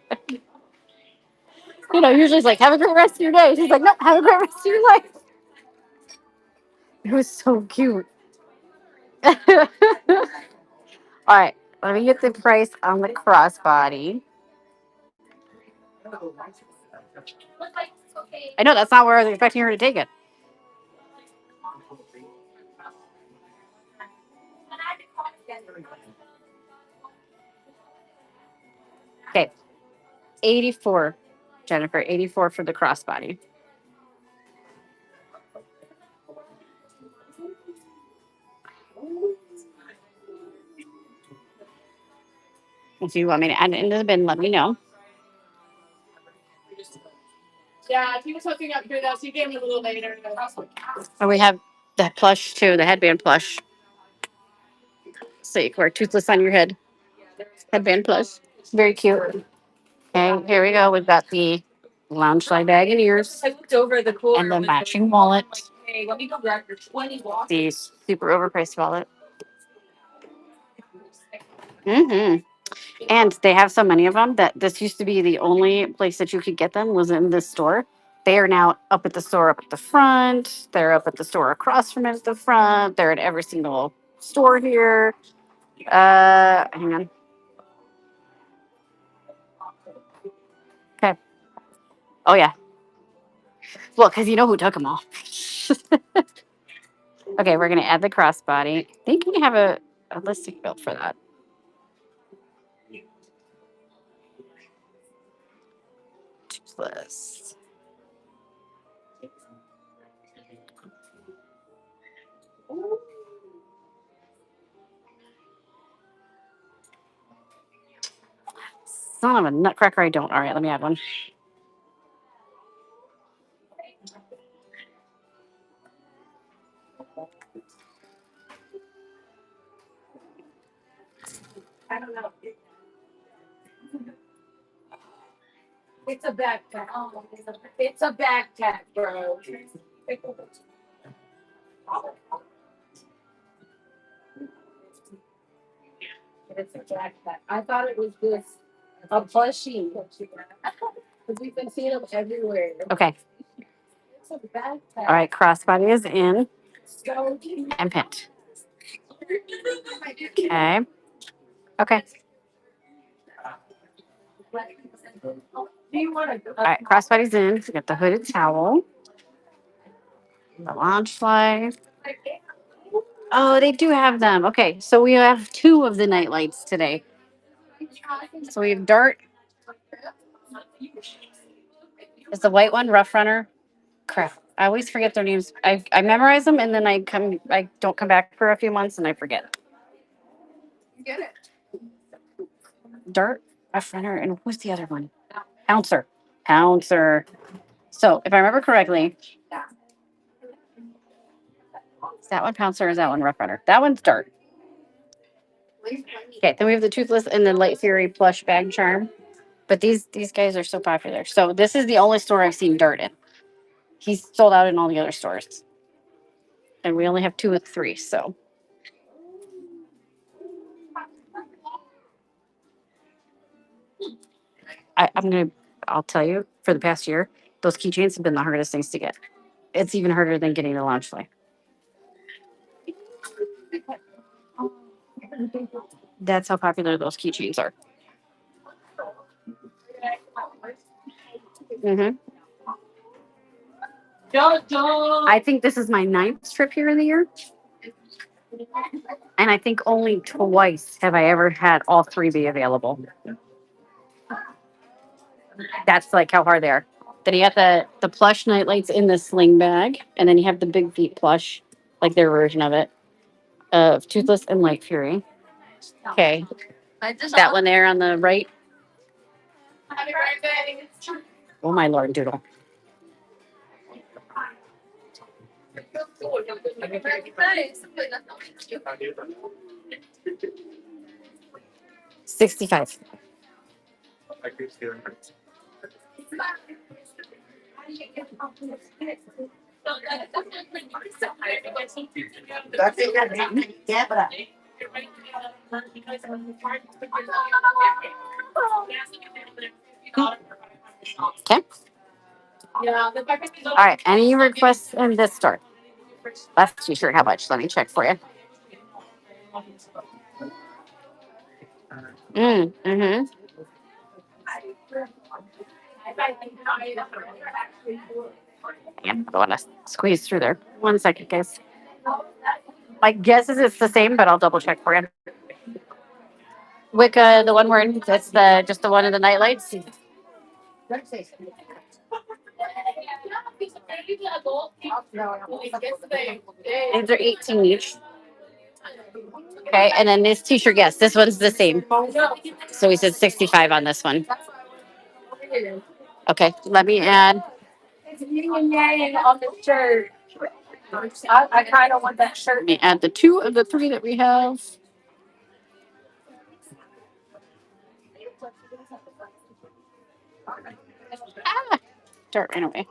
Usually it's like, have a great rest of your day. She's like, no, have a great rest of your life. It was so cute. All right, let me get the price on the crossbody. I know that's not where I was expecting her to take it. Okay, 84, Jennifer, 84 for the crossbody. If you want me to add it into the bin, let me know. Yeah, he was hooking up good. So he gave me a little later. And we have the plush too, the headband plush. So you can wear toothless on your head. Headband plush. Very cute. Okay, here we go. We've got the lounge slide bag and ears. I looked over the cooler. And the matching wallet. Hey, let me go grab your 20 walk. The super overpriced wallet. Mm-hmm. And they have so many of them that this used to be the only place that you could get them was in this store. They are now up at the store up at the front. They're up at the store across from it at the front. They're at every single store here. Hang on. Okay. Oh yeah. Well, because you know who took them all. Okay, we're gonna add the crossbody. I think we have a listing built for that. Toothless. Son of a nutcracker, I don't. All right, let me add one. I don't know. It's a backpack. Oh, it's a backpack, bro. It's a backpack. I thought it was just a plushie. Because we've been seeing them everywhere. Okay. It's a backpack. All right, crossbody is in So cute. and pinned. Okay. Okay. Do you want to? All right, crossbody's in. We got the hooded towel, the launch slide. Oh, they do have them. Okay, so we have two of the night lights today. So we have Dart. Is the white one Rough Runner? Crap. I always forget their names. I memorize them and then I don't come back for a few months and I forget. Get it. Dart, Rough Runner, and who's the other one? Pouncer. Pouncer. So if I remember correctly, is that one Pouncer or is that one Rough Runner? That one's Dart. Okay, then we have the Toothless and the Light Fury plush bag charm. But these guys are so popular. So this is the only store I've seen Dart in. He's sold out in all the other stores. And we only have 2 of 3, so. I'll tell you, for the past year, those keychains have been the hardest things to get. It's even harder than getting the launch fly. That's how popular those keychains are. hmm I think this is my ninth trip here in the year. And I think only twice have I ever had all three be available. That's like how hard they are. Then you have the plush nightlights in the sling bag, and then you have the big feet plush, like their version of it, of Toothless and Light Fury. Okay, that one there on the right. Oh my lord, Doodle. $65. Okay. All right. Any requests in this store? Last t-shirt, how much? Let me check for you. Mm-hmm. Yeah, I want to squeeze through there. 1 second, guys. My guess is it's the same, but I'll double check for you. Wicca, the one where that's the just the one in the night lights. These are 18 each. Okay, and then this t-shirt, yes, this one's the same. So we said 65 on this one. Okay, let me add. It's yin and yang on the shirt. I kind of want that shirt. Let me add the 2 of the 3 that we have. Ah, dirt ran away.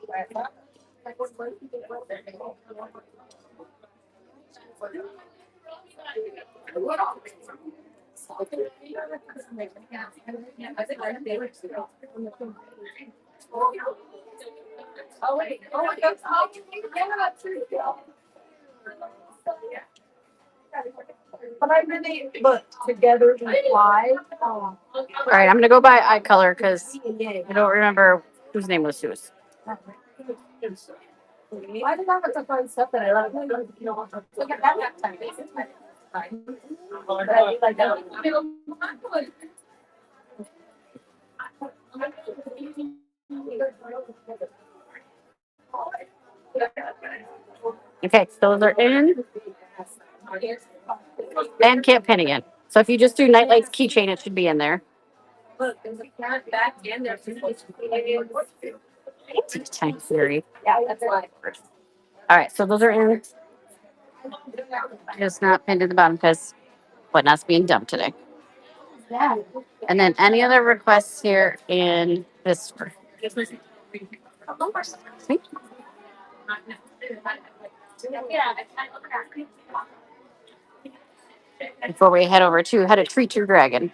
Oh wait, but I really look together we fly. All right, I'm gonna go by eye color because I don't remember whose name was whose. Why did I have to find stuff that I love? Look at that time. But I do like that. Okay, those are in and Camp Pennigan. So if you just do Nightlights keychain, it should be in there. Look, there's a cat back in there. Time theory. Yeah, that's why. All right, so those are in. Just not pinned at the bottom because whatnot's being dumped today. Yeah. And then any other requests here in this store? Sweet. Before we head over to How to Treat Your Dragon.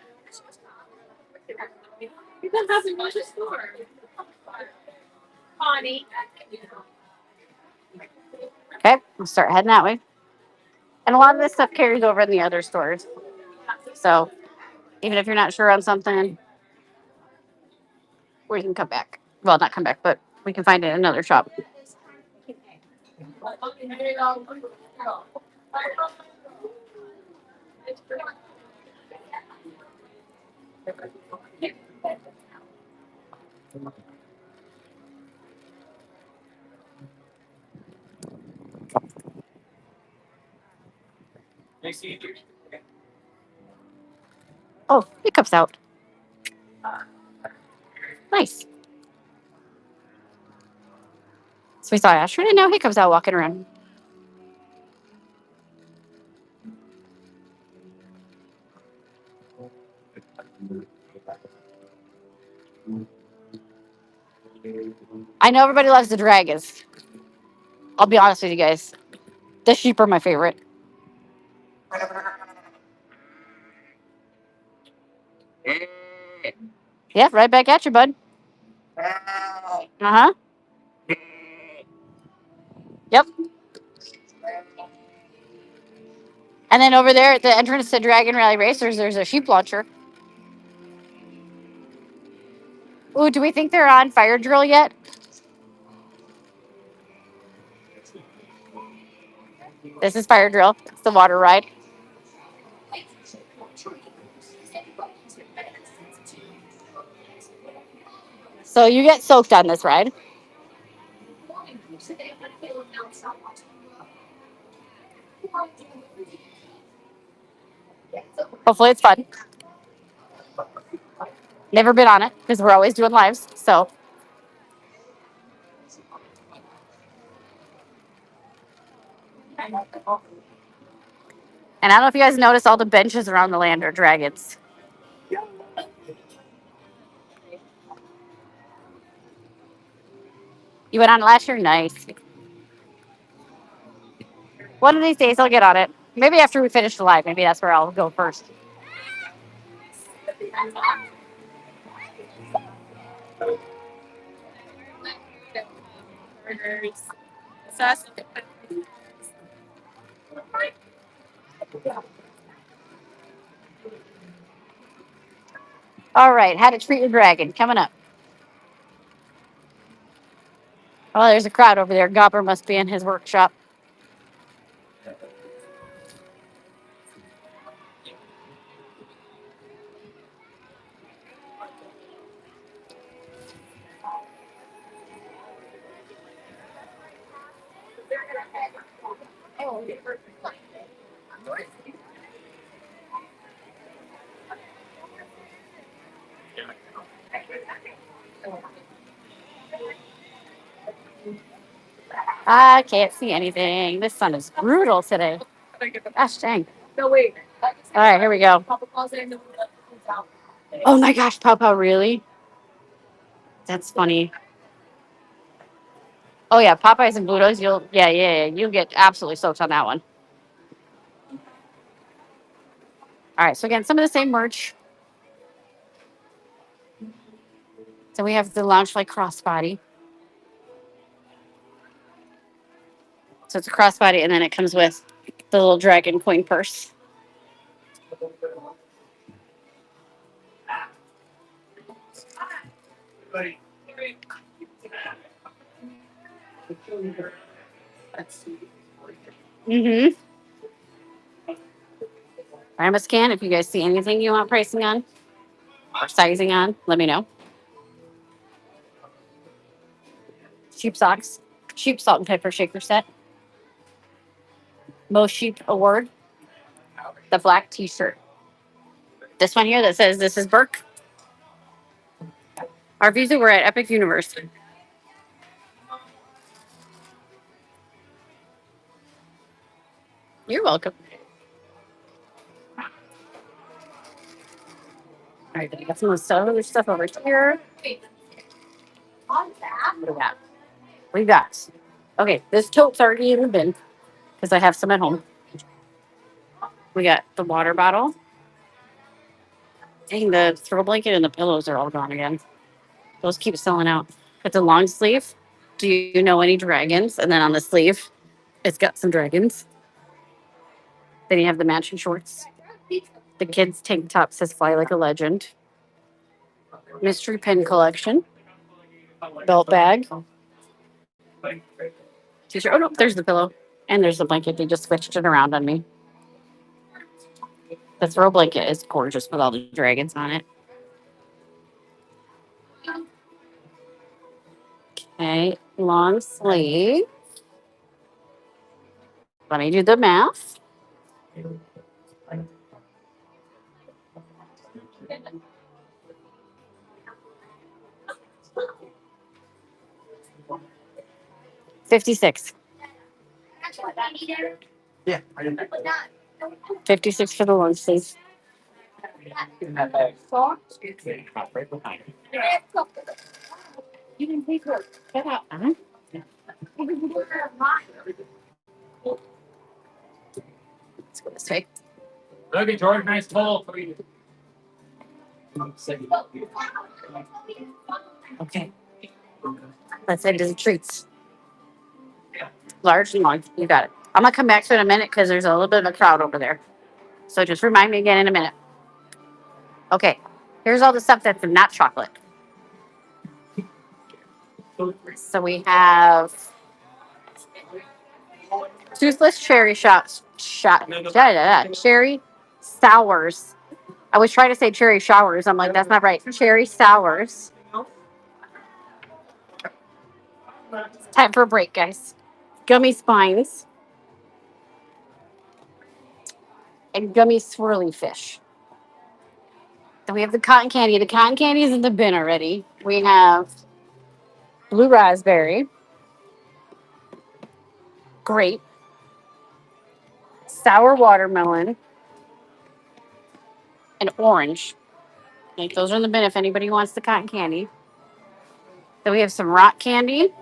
Okay, we'll start heading that way. And a lot of this stuff carries over in the other stores. So even if you're not sure on something, we can come back. Well, not come back, but we can find it in another shop. Oh, Hiccup's out. Nice. So we saw Astrid and now Hiccup's out walking around. I know everybody loves the dragons. I'll be honest with you guys. The sheep are my favorite. Yeah, right back at you, bud. Uh-huh. Yep. And And then over there at the entrance to Dragon Rally Racers, there's a sheep launcher. Ooh, do we think they're on fire drill yet? This is fire drill. It's the water ride. So you get soaked on this ride. Hopefully it's fun. Never been on it because we're always doing lives. So, and I don't know if you guys notice all the benches around the land are dragons. You went on it last year? Nice. One of these days I'll get on it. Maybe after we finish the live. Maybe that's where I'll go first. Burgers. Sauce. All right. How to treat your dragon coming up. Oh, there's a crowd over there. Gopper must be in his workshop. I can't see anything. This sun is brutal today. Gosh dang. No, wait. All right, here we go. Oh my gosh, Pow Pow, really? That's funny. Oh yeah, Popeyes and Blutos. You'll get absolutely soaked on that one. All right, so again, some of the same merch. So we have the Loungefly crossbody. So it's a crossbody, and then it comes with the little dragon coin purse. Mm-hmm. I'm a scan. If you guys see anything you want pricing on or sizing on, let me know. Sheep socks, sheep salt and pepper shaker set. Most Sheep Award, the black T-shirt. This one here that says this is Burke. Our visa, we're at Epic Universe. You're welcome. All right, then we got some other stuff over here. What do we got? We got. Okay, this tote's already in the bin because I have some at home. We got the water bottle. Dang, the throw blanket and the pillows are all gone again. Those keep selling out. It's a long sleeve. Do you know any dragons? And then on the sleeve, it's got some dragons. Then you have the matching shorts. The kids' tank top says "Fly Like a Legend." Mystery pin collection. Belt bag. T-shirt. Oh no, there's the pillow. And there's the blanket. They just switched it around on me. The throw blanket is gorgeous with all the dragons on it. Okay, long sleeve. Let me do the math. $56. Yeah. 56 for the long sleeve. In that bag. Right behind you. You can take her. Get out. Uh-huh. Let's go this way. Okay, George, nice tall. Okay. Let's head to the treats. Large and long. You got it. I'm gonna come back to it in a minute because there's a little bit of a crowd over there. So just remind me again in a minute. Okay, here's all the stuff that's not chocolate. So we have toothless cherry cherry sours. I was trying to say cherry showers. I'm like, that's not right. Cherry sours. Time for a break, guys. Gummy spines and gummy swirly fish. Then we have the cotton candy. The cotton candy is in the bin already. We have blue raspberry, grape, sour watermelon, and orange. Like those are in the bin if anybody wants the cotton candy. Then we have some rock candy,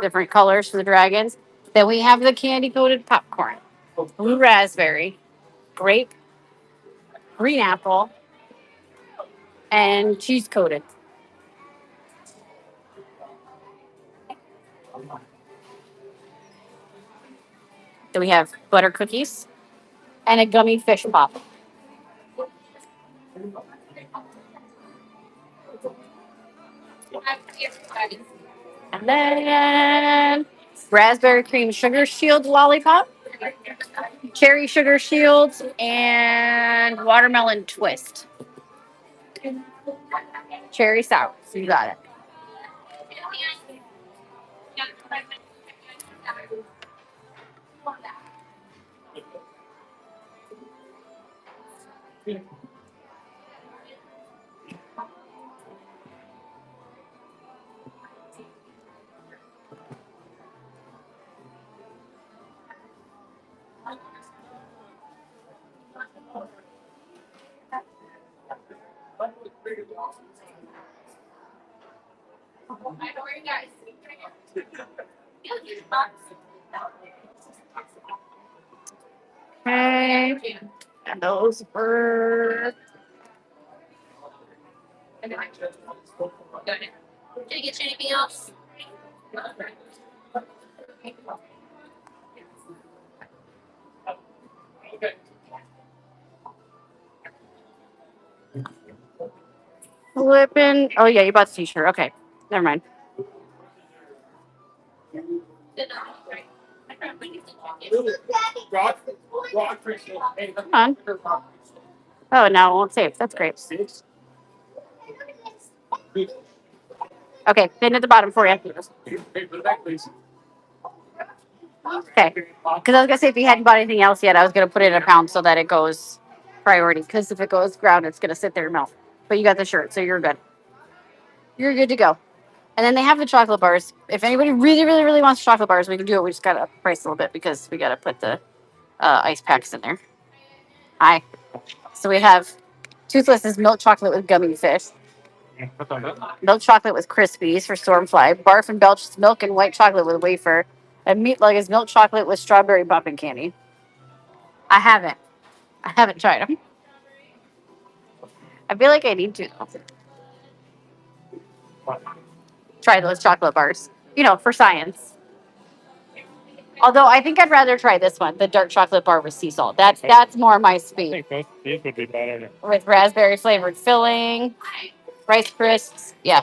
different colors for the dragons. Then we have the candy coated popcorn, blue raspberry, grape, green apple, and cheese coated. Then we have butter cookies and a gummy fish pop. And then raspberry cream sugar shield lollipop, cherry sugar shields, and watermelon twist. Cherry sour. You got it. Okay. And those were. Did you get you anything else? Flipping. Oh, yeah, you bought the t shirt. Okay. Never mind. Come on. Oh, now it won't save. That's great. Okay, pin at the bottom for you. Okay. Because I was going to say, if you hadn't bought anything else yet, I was going to put it in a pound so that it goes priority. Because if it goes ground, it's going to sit there and melt. But you got the shirt, so you're good. You're good to go. And then they have the chocolate bars. If anybody really, really, really wants chocolate bars, we can do it. We just got to price a little bit because we got to put the ice packs in there. Hi. So we have Toothless is milk chocolate with gummy fish. Milk chocolate with Crispies for Stormfly. Barf and Belch is milk and white chocolate with wafer. And Meat Lug is milk chocolate with strawberry bumpkin candy. I haven't. I haven't tried them. I feel like I need to try those chocolate bars. You know, for science. Although I think I'd rather try this one, the dark chocolate bar with sea salt. That's more my I speed. think these would be better. With raspberry flavored filling, Rice Crisps. Yeah.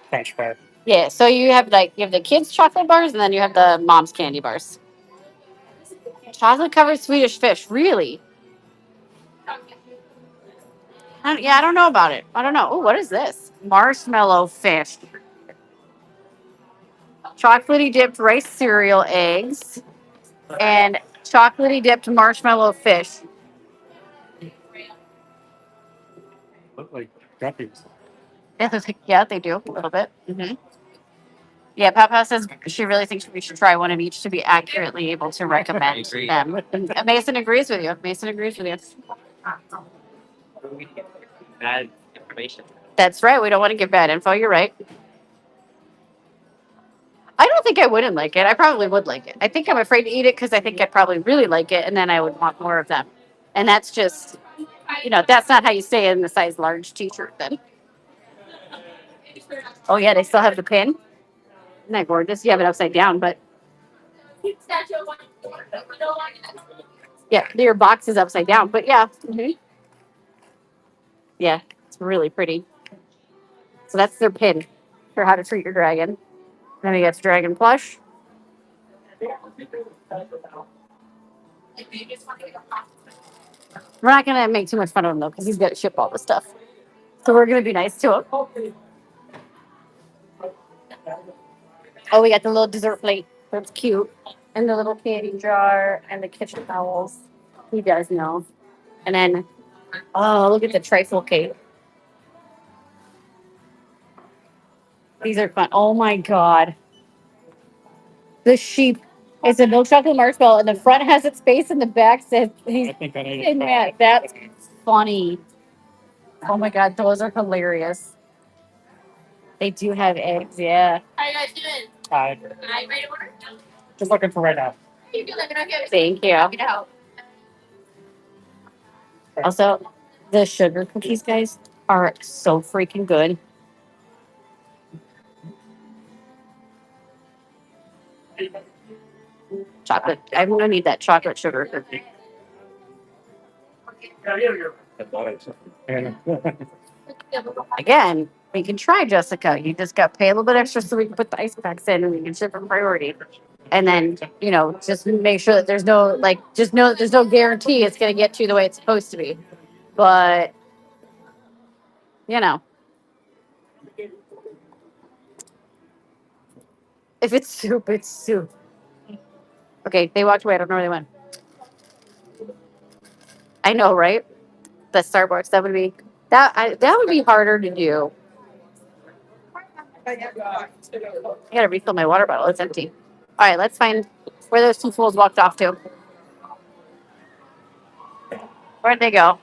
Crunch bar. Yeah. So you have the kids chocolate bars and then you have the mom's candy bars. Chocolate covered Swedish fish. Really? I don't know about it. I don't know. Oh, what is this? Marshmallow fish. Chocolatey dipped rice cereal eggs and chocolatey dipped marshmallow fish. Look like guppies. Yeah, they do a little bit. Yeah, Papa says she really thinks we should try one of each to be accurately able to recommend them. And Mason agrees with you. Mason agrees with you. Bad information. That's right. We don't want to give bad info. You're right. I don't think I wouldn't like it. I probably would like it. I think I'm afraid to eat it because I think I'd probably really like it, and then I would want more of them. And that's just, that's not how you say it in the size large t-shirt then. Oh, yeah, they still have the pin. Isn't that gorgeous? You have it upside down, but Yeah, your box is upside down, but yeah. Yeah, it's really pretty. So that's their pin for how to treat your dragon. Then we got dragon plush. We're not gonna make too much fun of him though, because he's got to ship all the stuff. So we're gonna be nice to him. Oh, we got the little dessert plate. That's cute. And the little candy jar and the kitchen towels. He does know. And then, oh, look at the trifle cake. These are fun. Oh my god. The sheep. It's a milk chocolate marshmallow, and the front has its face, and the back says he's I think I need in it. that. That's funny. Oh my god, those are hilarious. They do have eggs, yeah. How you guys doing? Hi. I ready to order? Just looking for right now. You can let me know if you have Thank you. happy to help. Also, the sugar cookies, guys, are so freaking good. Chocolate. I'm gonna need that chocolate sugar cookie. And Again, we can try Jessica. You just got to pay a little bit extra so we can put the ice packs in and we can ship them priority. And then, just make sure that there's no, just know that there's no guarantee it's going to get to you the way it's supposed to be. But, you know, if it's soup, it's soup. Okay, they walked away. I don't know where they went. I know, right? The Starbucks, that would be harder to do. I gotta refill my water bottle. It's empty. All right, let's find where those two fools walked off to. Where'd they go?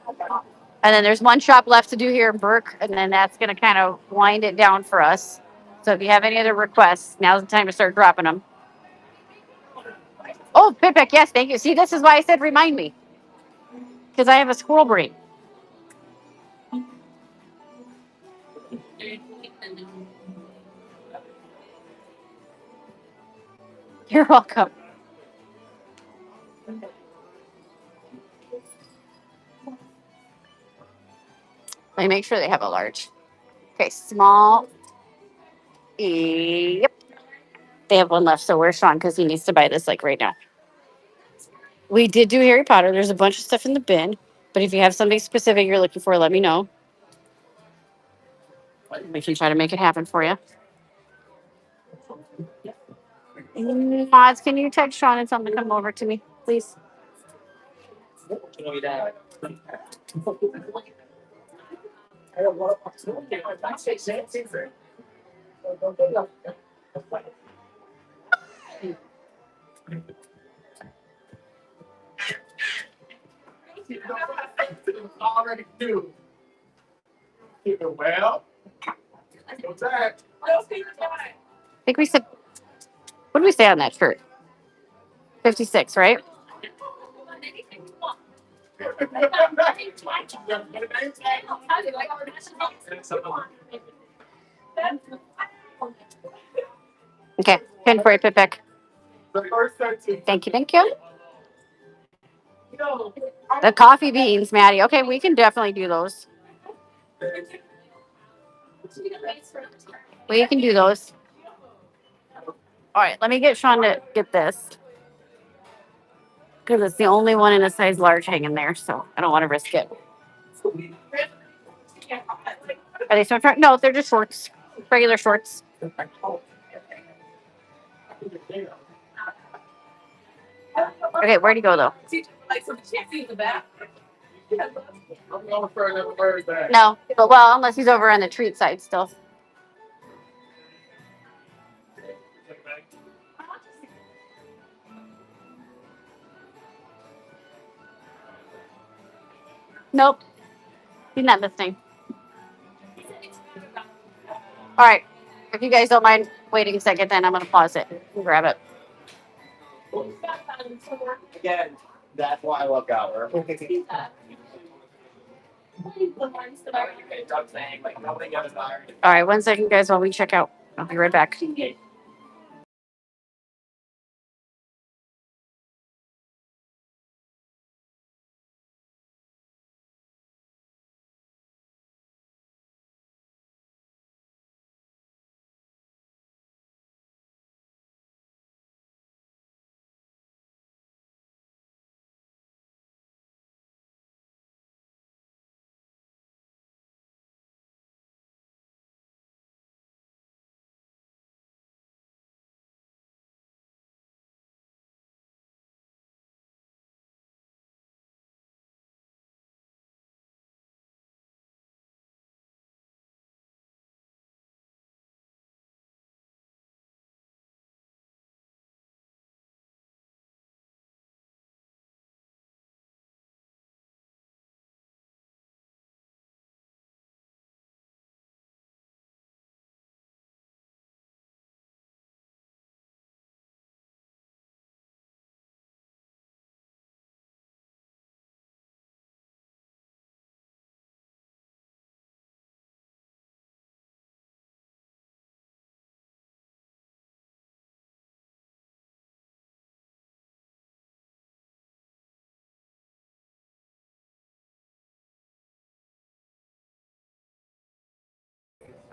And then there's one shop left to do here in Burke, and then that's going to kind of wind it down for us. So if you have any other requests, now's the time to start dropping them. Oh, Pipik, yes, thank you. See, this is why I said remind me, because I have a squirrel brain. You're welcome. Let me make sure they have a large. Okay, small. Yep. They have one left, so where's Sean? Because he needs to buy this right now. We did do Harry Potter. There's a bunch of stuff in the bin, but if you have something specific you're looking for, let me know. We can try to make it happen for you. Mods, can you text Sean and tell him to come over to me, please? Already do. Well, what's that? I think we said, what did we say on that shirt? 56, right? Okay, pin for you, Pipik. The first 13. Thank you, thank you. The coffee beans, Maddie. Okay, we can definitely do those. We can do those. All right, let me get Sean to get this. Because it's the only one in a size large hanging there, so I don't want to risk it. Are they so short? No, they're just shorts. Regular shorts. Okay, where'd he go though? I'm going for another word back. No, but well, unless he's over on the treat side still. Nope, he's not listening. All right, if you guys don't mind waiting a second, then I'm gonna pause it and grab it. Again, that's why I love Gower. All right, 1 second, guys, while we check out. I'll be right back.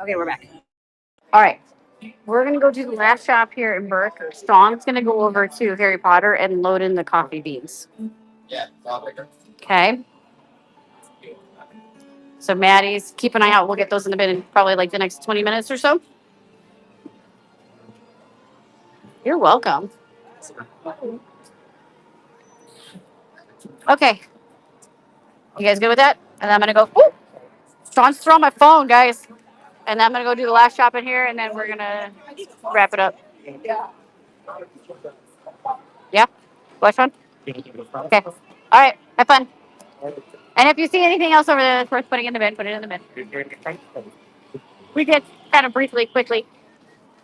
Okay, we're back. All right. We're going to go to the last shop here in Burke. Sean's going to go over to Harry Potter and load in the coffee beans. Yeah, topic. Okay. So Maddie's, keep an eye out. We'll get those in the bin in probably like the next 20 minutes or so. You're welcome. Okay. You guys good with that? And I'm going to go, ooh, Sean's throwing my phone, guys. And I'm going to go do the last shop in here and then we're going to wrap it up. Yeah? Go ahead, Sean. Okay. All right. Have fun. And if you see anything else over there that's worth putting in the bin, put it in the bin. We did kind of briefly, quickly.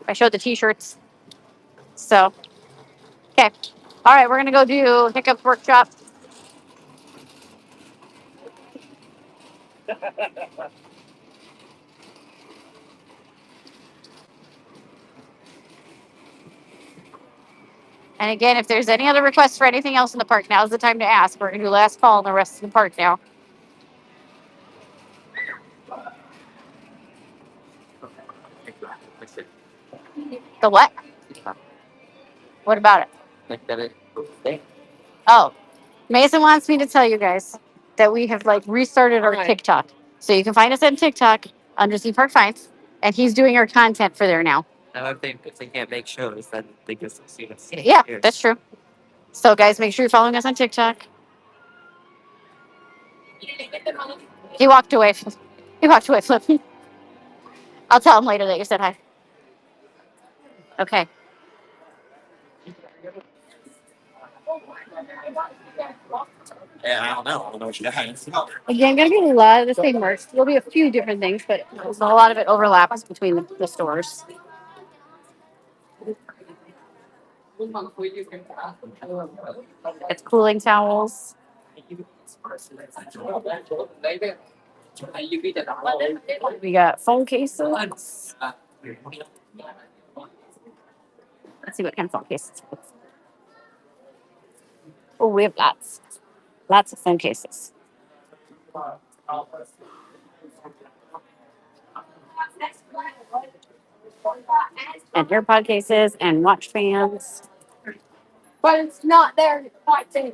I showed the t-shirts. So, okay. All right. We're going to go do Hiccup's workshop. And again, if there's any other requests for anything else in the park, now's the time to ask. We're going to do last call on the rest of the park now. The what? What about it? Oh, Mason wants me to tell you guys that we have like restarted our TikTok. So you can find us on TikTok under Sea Park Finds, and he's doing our content for there now. Now, if they can't make shows, then they can still see us. Yeah, that's true. So guys, make sure you're following us on TikTok. He walked away. He walked away, Flip. I'll tell him later that you said hi. Okay. Yeah, I don't know. I don't know what you guys. Again, gonna be a lot of the same merch. There'll be a few different things, but a lot of it overlaps between the stores. It's cooling towels. We got phone cases. Let's see what kind of phone cases. Oh, we have lots. Lots of phone cases. And AirPod cases and watch fans. But it's not there. Watching.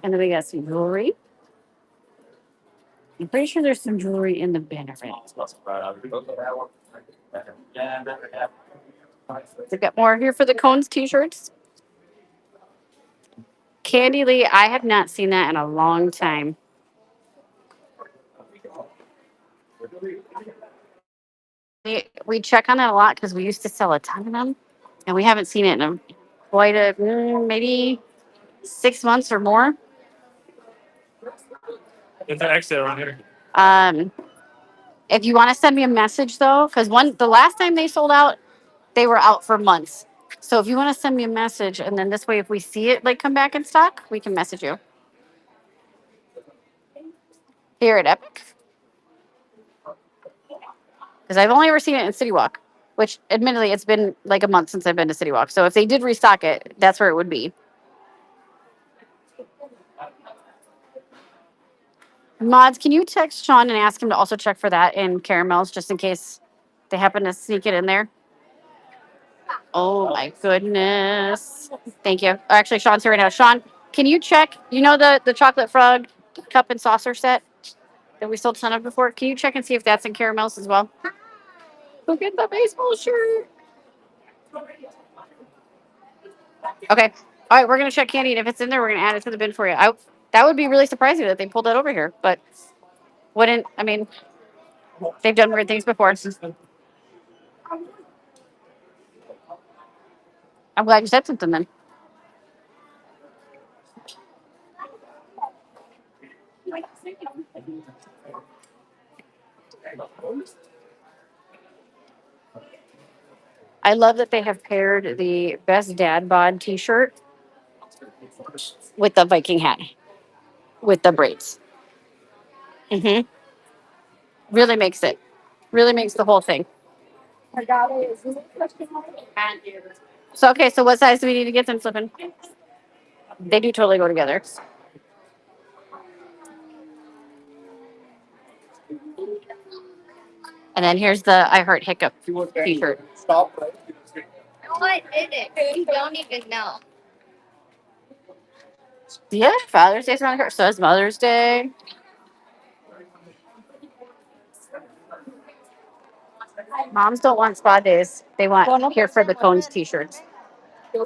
And then we got some jewelry. I'm pretty sure there's some jewelry in the bin already. We've got more here for the Cones t-shirts. Candy Lee, I have not seen that in a long time. We check on that a lot because we used to sell a ton of them, and we haven't seen it in quite a maybe 6 months or more. It's an exit around here. If you want to send me a message though, because the last time they sold out, they were out for months. So if you want to send me a message, and then this way, if we see it like come back in stock, we can message you. Here at Epic. Because I've only ever seen it in City Walk, which admittedly it's been like a month since I've been to City Walk. So if they did restock it, that's where it would be. Mods, can you text Sean and ask him to also check for that in caramels just in case they happen to sneak it in there? Oh my goodness. Thank you. Actually, Sean's here right now. Sean, can you check? You know the chocolate frog cup and saucer set that we sold a ton of before? Can you check and see if that's in caramels as well? Look at the baseball shirt. Okay. All right, we're gonna check candy, and if it's in there, we're gonna add it to the bin for you. That would be really surprising that they pulled that over here, but wouldn't I mean they've done weird things before. I'm glad you said something then. I love that they have paired the best dad bod t-shirt with the Viking hat with the braids. Mm-hmm. Really makes the whole thing. So okay, so what size do we need to get them flipping? They do totally go together. And then here's the I Heart Hiccup t-shirt. Stop. What is it? You don't even know. Yeah, Father's Day's around here. So is Mother's Day. Moms don't want spa days. They want here for the cones t-shirts. All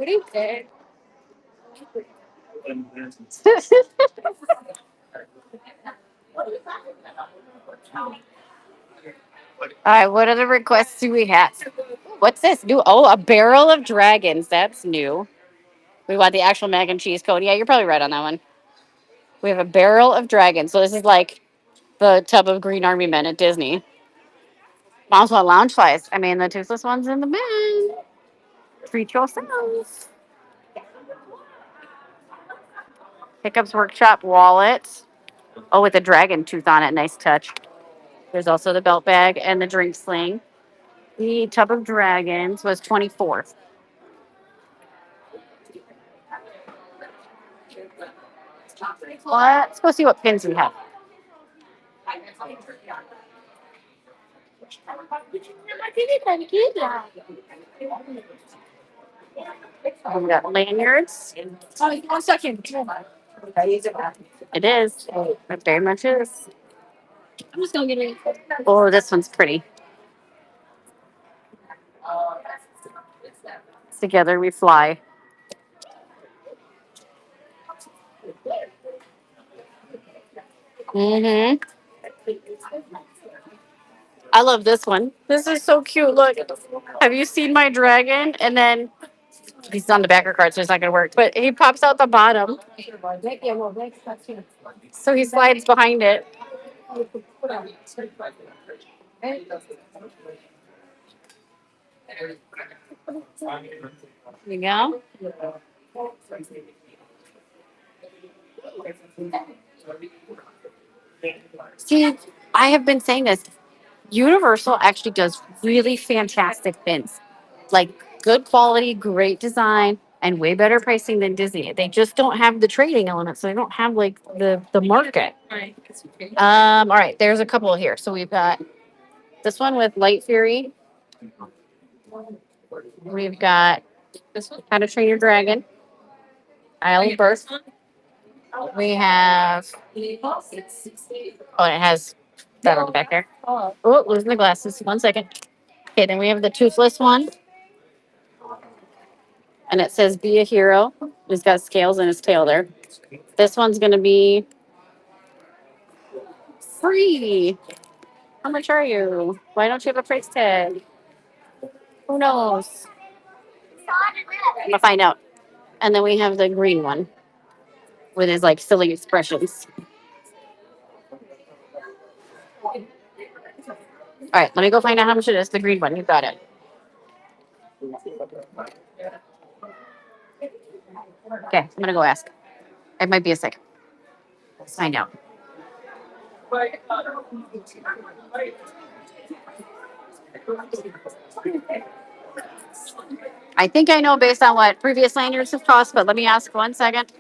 right, what other requests do we have? What's this new? Oh, a barrel of dragons. That's new. We want the actual mac and cheese cone. Yeah, you're probably right on that one. We have a barrel of dragons. So this is like the tub of green army men at Disney. Moms want lounge flies. I mean, the toothless ones in the bin. Treat yourselves. Hiccups Workshop wallet. Oh, with a dragon tooth on it. Nice touch. There's also the belt bag and the drink sling. The tub of dragons was 24. Let's go see what pins we have. We got lanyards. Oh, 1 second. It is. It very much is. I'm just gonna get it. Oh, this one's pretty. Together we fly. Mm-hmm. I love this one. This is so cute. Look, have you seen my dragon? And then he's on the backer card, so it's not gonna work. But he pops out the bottom, so he slides behind it. There you go. See, I have been saying this. Universal actually does really fantastic pins, like good quality, great design, and way better pricing than Disney. They just don't have the trading element, so they don't have like the market. All right, there's a couple here. So we've got this one with Light Fury. We've got How to Train Your Dragon, Isle of Birth. We have oh, it has that on the back there. Oh, losing the glasses. 1 second. Okay, then we have the toothless one. And it says be a hero. He's got scales in his tail there. This one's gonna be free. How much are you? Why don't you have a price tag? Who knows? I'm gonna find out. And then we have the green one with his like silly expressions. All right, let me go find out how much it is. The green one, you got it. Okay, I'm gonna go ask. It might be a second. Let's find out. I think I know based on what previous lanyards have cost, but let me ask 1 second.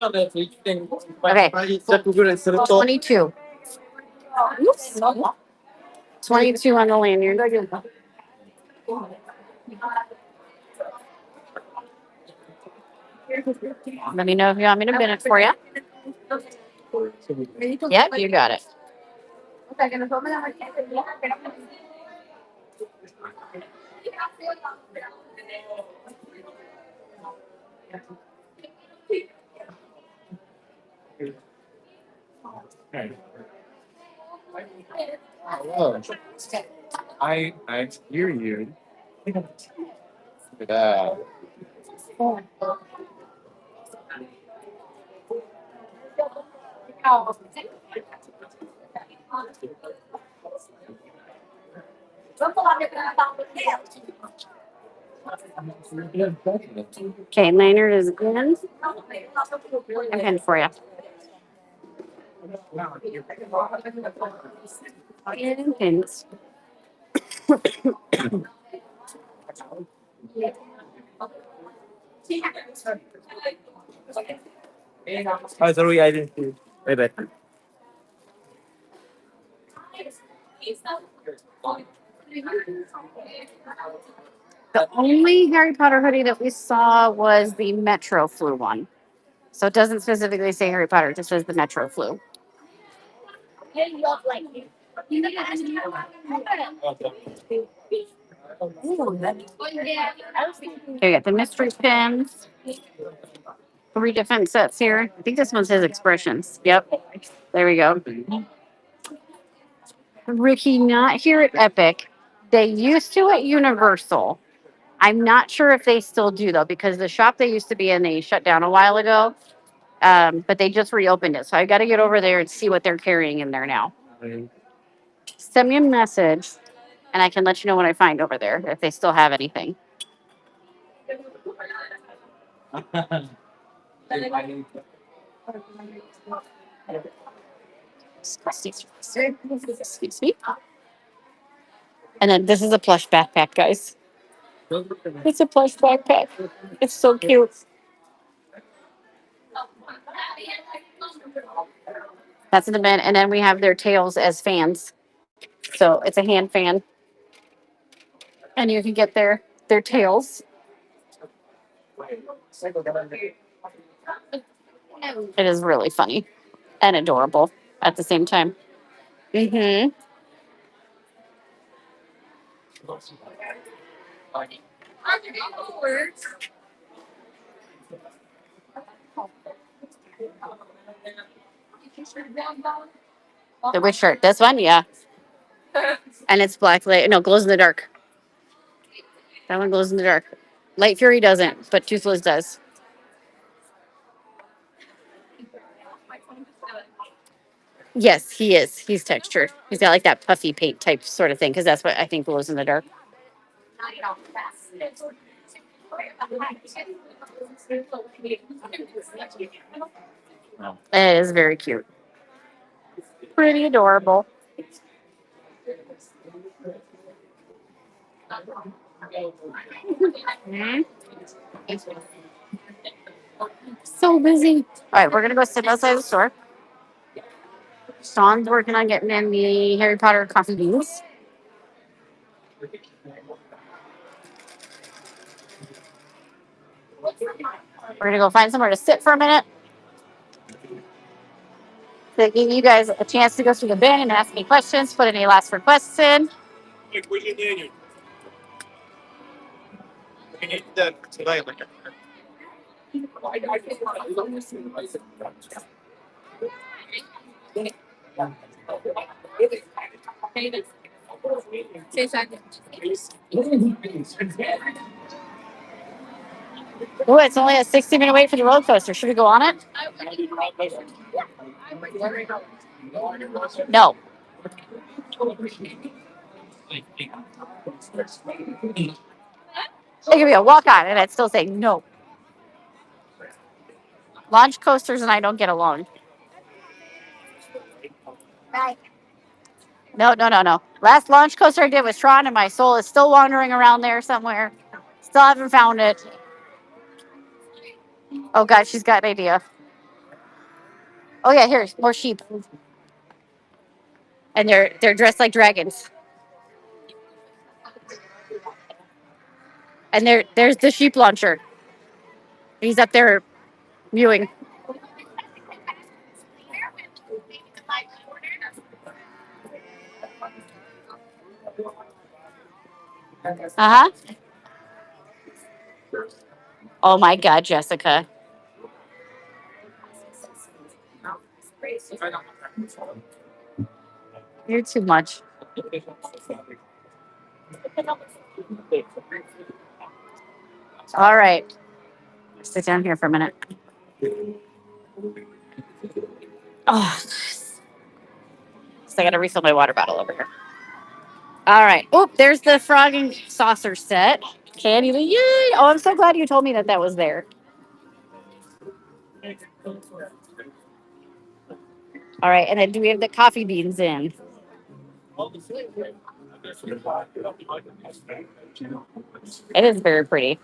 Okay, 22. Oops. 22 on the lanyard. Let me know if you want me to bin it for you. Yep, you got it. Hello. I hear you. Look at that. Okay, lanyard is in. I'm pinned for you. And pins. Oh, sorry, I didn't see. Wait, wait. The only Harry Potter hoodie that we saw was the Metro Flu one. So it doesn't specifically say Harry Potter, it just says the Metro Flu. Here you got the mystery pins. 3 different sets here. I think this one says expressions. Yep. There we go. Ricky, not here at Epic. They used to at Universal. I'm not sure if they still do though, because the shop they used to be in, they shut down a while ago. But they just reopened it. So I got to get over there and see what they're carrying in there now. Send me a message and I can let you know what I find over there if they still have anything. Excuse me. And then this is a plush backpack, guys. It's a plush backpack. It's so cute. That's in the bin. And then we have their tails as fans. So it's a hand fan. And you can get their tails. It is really funny and adorable at the same time. Mm-hmm. The which shirt? This one? Yeah. And it's black light. No, glows in the dark. That one glows in the dark. Light Fury doesn't, but Toothless does. Yes, he is. He's textured. He's got like that puffy paint type sort of thing because that's what I think glows in the dark. It is very cute. Pretty adorable. Mhm. So busy. All right, we're gonna go sit outside the store. Sean's working on getting in the Harry Potter coffee beans. We're gonna go find somewhere to sit for a minute. To give you guys a chance to go through the bin and ask me questions, put any last requests in. Oh, it's only a 60-minute wait for the roller coaster. Should we go on it? No. It could be a walk on, and I'd still say no. Launch coasters and I don't get along. No, no, no, no. Last launch coaster I did was Tron, and my soul is still wandering around there somewhere. Still haven't found it. Oh God, she's got an idea. Oh yeah, here's more sheep, and they're dressed like dragons. And there's the sheep launcher. He's up there mewing. Uh huh. Oh my God, Jessica. You're too much. All right. Sit down here for a minute. Oh, so I got to refill my water bottle over here. All right. Oh, there's the frog and saucer set. Candy, yay! Oh, I'm so glad you told me that was there. All right, and then do we have the coffee beans in? It is very pretty.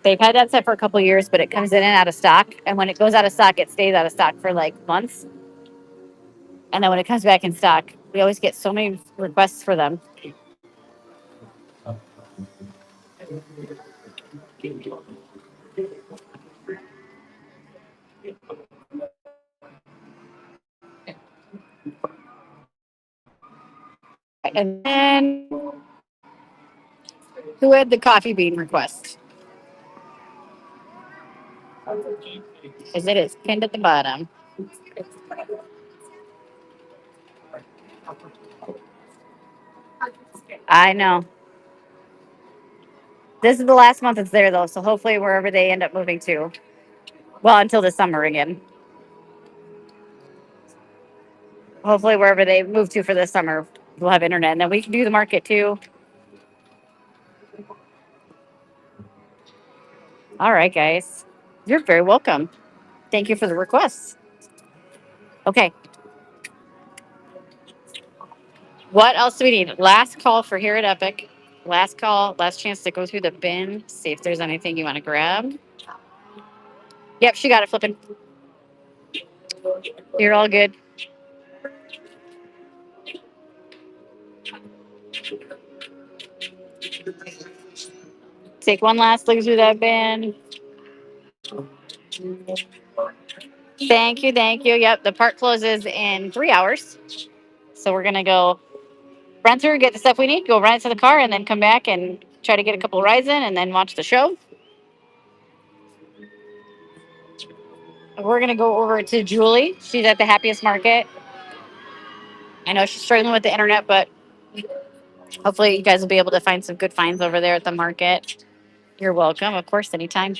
They've had that set for a couple of years, but it comes in and out of stock. And when it goes out of stock, it stays out of stock for like months. And then when it comes back in stock, we always get so many requests for them. And then who had the coffee bean request? Because it is pinned at the bottom. I know. This is the last month it's there though, so hopefully wherever they end up moving to. Well, until the summer again. Hopefully wherever they move to for this summer, we'll have internet. And then we can do the market too. All right, guys. You're very welcome. Thank you for the requests. Okay. What else do we need? Last call for here at Epic. Last call, last chance to go through the bin, see if there's anything you want to grab. Yep, she got it flipping. You're all good. Take one last look through that bin. Thank you, thank you. Yep, the park closes in 3 hours. So we're gonna go run through, get the stuff we need, go run it to the car, and then come back and try to get a couple of rides in and then watch the show. We're gonna go over to Julie. She's at the Happiest Market. I know she's struggling with the internet, but hopefully you guys will be able to find some good finds over there at the market. You're welcome, of course, anytime.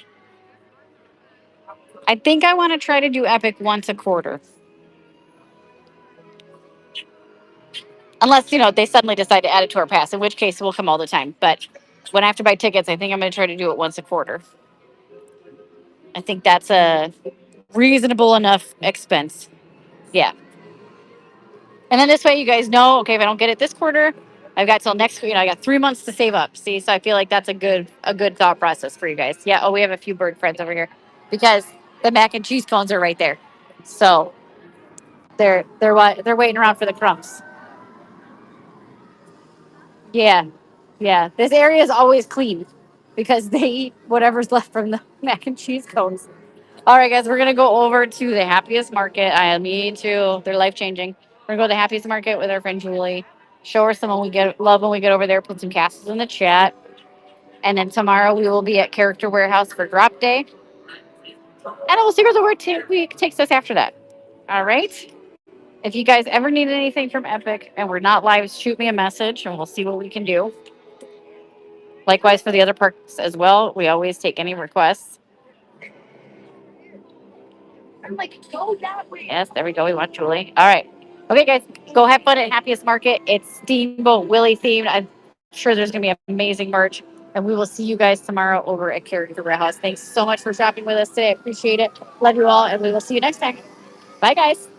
I think I want to try to do Epic once a quarter. Unless, they suddenly decide to add it to our pass, in which case we'll come all the time. But when I have to buy tickets, I think I'm going to try to do it once a quarter. I think that's a reasonable enough expense. Yeah. And then this way you guys know, okay, if I don't get it this quarter, I've got till next, I got 3 months to save up. See, so I feel like that's a good thought process for you guys. Yeah. Oh, we have a few bird friends over here because the mac and cheese cones are right there. So they're waiting around for the crumbs. Yeah. Yeah. This area is always clean because they eat whatever's left from the mac and cheese cones. All right, guys, we're going to go over to the Happiest Market. Me too. They're life changing. We're going to go to the Happiest Market with our friend Julie. Show her some when we get over there. Put some castles in the chat. And then tomorrow we will be at Character Warehouse for drop day. And we'll see where the week takes us after that. All right. If you guys ever need anything from Epic and we're not live, shoot me a message and we'll see what we can do. Likewise for the other parks as well. We always take any requests. I'm like, go that way. Yes, there we go. We want Julie. All right. Okay, guys, go have fun at Happiest Market. It's Steamboat Willie themed. I'm sure there's going to be amazing merch. And we will see you guys tomorrow over at Character Warehouse. Thanks so much for shopping with us today. I appreciate it. Love you all. And we will see you next time. Bye, guys.